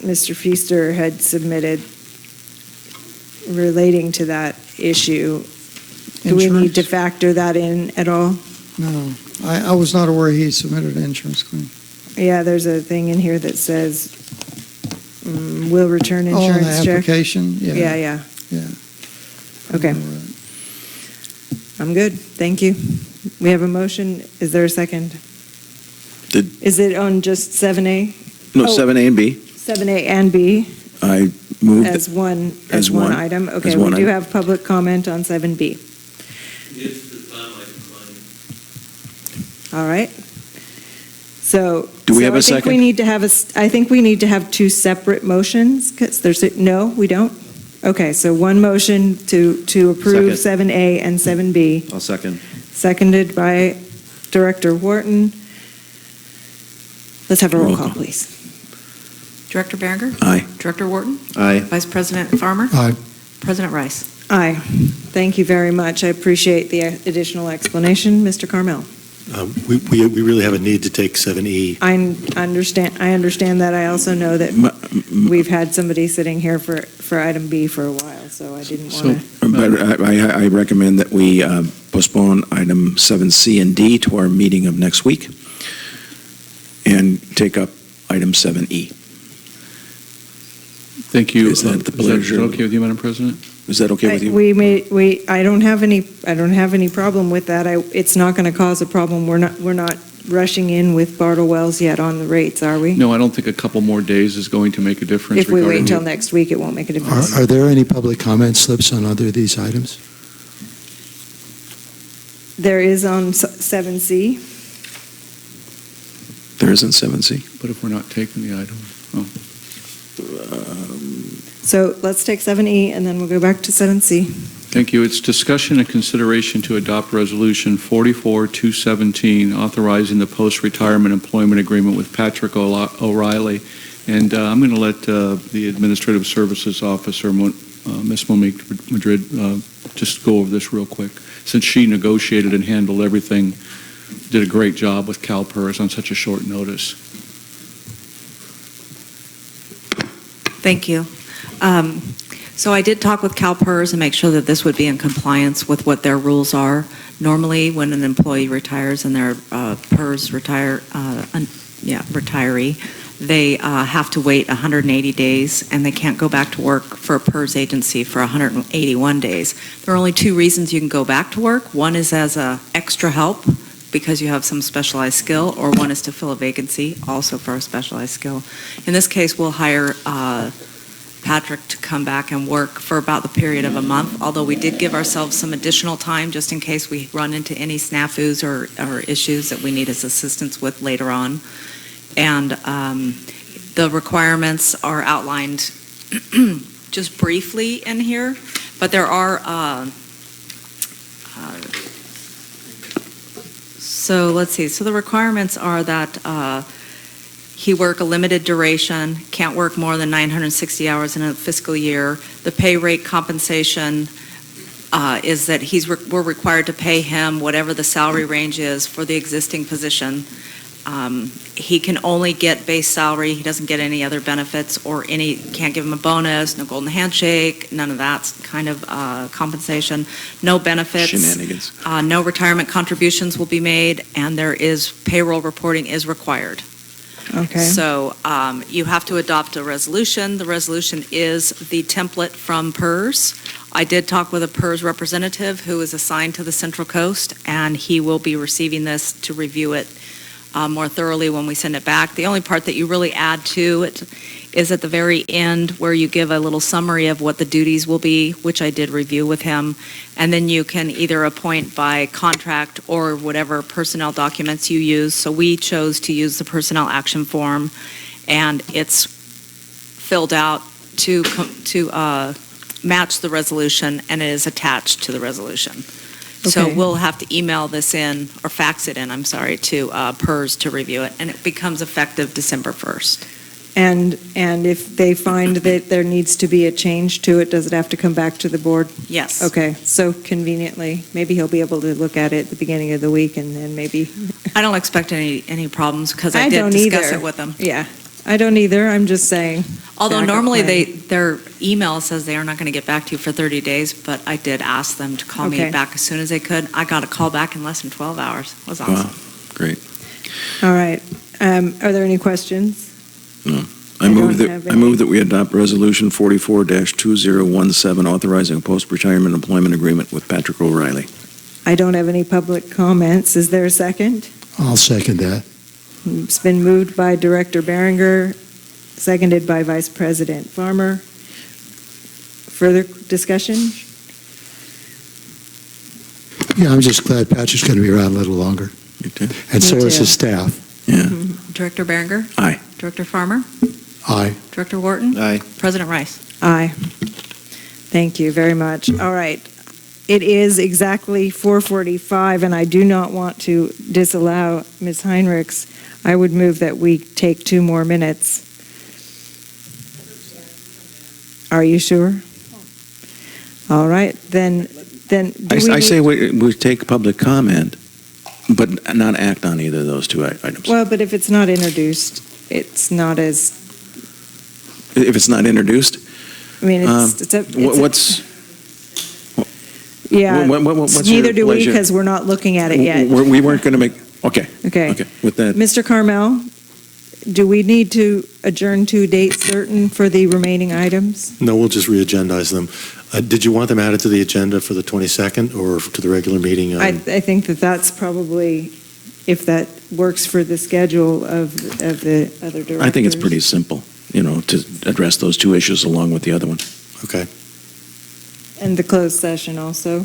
Mr. Feaster had submitted relating to that issue. Do we need to factor that in at all? No. I was not aware he submitted an insurance claim. Yeah, there's a thing in here that says, will return insurance the check. application? Yeah. Yeah. Okay. I'm good. Thank you. We have a motion. Is there a second? Is it on just 7A? No, 7A and B. 7A and B I moved as one item. Okay, as we one do item. have public comment on 7B. All right. So. Do we have a I think second? we need to have I think we need to have 2 separate motions, because no, we don't? Okay, so one motion to approve Second. 7A and 7B. I'll second. Seconded by Director Wharton. Let's have a roll call, please. Director Berenger? Aye. Director Wharton? Aye. Vice President Farmer? Aye. President Rice? Aye. Thank you very much. I appreciate the additional explanation. Mr. Carmel? We really have a need to take 7E. I understand that. I also know that we've had somebody sitting here for item B for a while, so I didn't want to. But I recommend that we postpone item 7C and D to our meeting of next week and take up item 7E. Thank you. Is that the pleasure? Is that okay with you, Madam President? Is that okay with you? I don't have any problem with that. It's not going to cause a problem. We're not rushing in with Bartle Wells yet on the rates, are we? No, I don't think a couple more days is going to make a difference. If we wait regarding until the- next week, it won't make a difference. Are there any public comment slips on either of these items? There is on 7C. There isn't 7C. But if we're not taking the item, So let's take 7E, and then we'll go back to 7C. Thank you. It's discussion and consideration to adopt Resolution 44-217, authorizing the post-retirement employment agreement with Patrick O'Reilly. And I'm going to let the Administrative Services Officer, Ms. Monique Madrid, just go over this real quick, since she negotiated and handled everything, did a great job with CalPERS on such a short notice. Thank you. So I did talk with CalPERS and make sure that this would be in compliance with what their rules are. Normally, when an employee retires and their PERS retiree, they have to wait 180 days, and they can't go back to work for a PERS agency for 181 days. There are only two reasons you can go back to work. One is as extra help because you have some specialized skill, or one is to fill a vacancy, also for a specialized skill. In this case, we'll hire Patrick to come back and work for about the period of a month, although we did give ourselves some additional time just in case we run into any snafus or issues that we need his assistance with later on. And the requirements are outlined just briefly in here, but there are, so let's see, so the requirements are that he work a limited duration, can't work more than 960 hours in a fiscal year. The pay rate compensation is that we're required to pay him whatever the salary range is for the existing position. He can only get base salary. He doesn't get any other benefits or can't give him a bonus, no golden handshake, none of that kind of compensation, no benefits. Shenanigans. No retirement contributions will be made, and payroll reporting is required. Okay. So you have to adopt a resolution. The resolution is the template from PERS. I did talk with a PERS representative who is assigned to the Central Coast, and he will be receiving this to review it more thoroughly when we send it back. The only part that you really add to it is at the very end where you give a little summary of what the duties will be, which I did review with him, and then you can either appoint by contract or whatever personnel documents you use. So we chose to use the personnel action form, and it's filled out to match the resolution, and it is attached to the resolution. So Okay. we'll have to email this in, or fax it in, I'm sorry, to PERS to review it, and it becomes effective December 1st. And if they find that there needs to be a change to it, does it have to come back to the board? Yes. Okay, so conveniently, maybe he'll be able to look at it at the beginning of the week, and then maybe... I don't expect any problems, because I don't did discuss either. it with them. Yeah, I don't either, I'm just saying. Although backup normally plan. their email says they are not going to get back to you for 30 days, but I did ask them to call Okay. me back as soon as they could. I got a call back in less than 12 hours. It was awesome. Wow, great. All right, are there any questions? No. I I move don't have that we adopt Resolution 44-2017, authorizing a post-retirement employment agreement with Patrick O'Reilly. I don't have any public comments. Is there a second? I'll second that. It's been moved by Director Behringer, seconded by Vice President Farmer. Further discussion? Yeah, I'm just glad Patrick's going to be around a little longer. And so is his staff. Yeah. Director Behringer? Aye. Director Farmer? Aye. Director Wharton? Aye. President Rice? Aye. Thank you very much. All right. It is exactly 4:45, and I do not want to disallow Ms. Heinrichs. I would move that we take 2 more minutes. Are you sure? All right, then do we I need- say we take public comment, but not act on either of those two items. Well, but if it's not introduced, it's not as, If it's not introduced, I mean, it's yeah, what's neither your do we, pleasure? because we're not looking at it yet. We weren't going to make, okay. Okay. Okay, with that. Mr. Carmel, do we need to adjourn to date certain for the remaining items? No, we'll just re-agendize them. Did you want them added to the agenda for the 22nd or to the regular meeting? I think that that's probably, if that works for the schedule of the other directors. I think it's pretty simple, to address those two issues along with the other one. Okay. And the closed session also?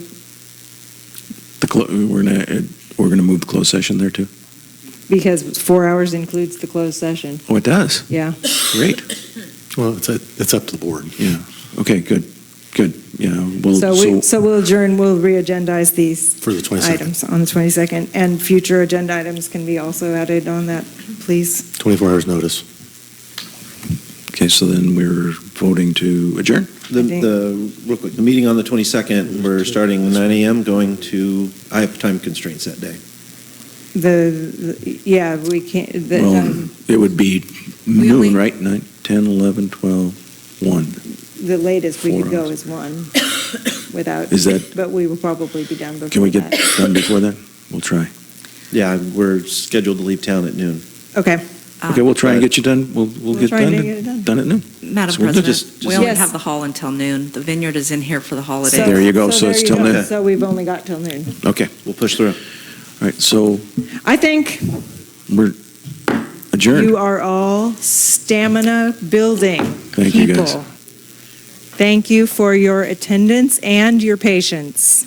We're going to move the closed session there too? Because 4 hours includes the closed session. Oh, it does? Yeah. Great. Well, it's up to the board. Yeah. Okay, good. Yeah, So we'll adjourn, we'll re-agendize these For the 22nd. items on the 22nd, and future agenda items can be also added on that, please. 24 hours notice. Okay, so then we're voting to adjourn? Real quick, the meeting on the 22nd, we're starting 9 a.m., going to, I have time constraints that day. Yeah, we can't, It would be noon, right? 9, 10, 11, 12, 1. the latest we 4 could go hours. is 1 without. Is that- But we will probably be done before that. Can we get done before then? We'll try. Yeah, we're scheduled to leave town at noon. Okay. Okay, we'll try and get you done. We'll get try and done, get it done. done at noon. Madam So we'll do President, just- we only Yes. have the hall until noon. The vineyard is in here for the holiday. There you go, so there it's you till go. noon. So we've only got till noon. Okay. We'll push through. All right, so I think we're adjourned. you are all stamina building Thank you, guys. people. Thank you for your attendance and your patience.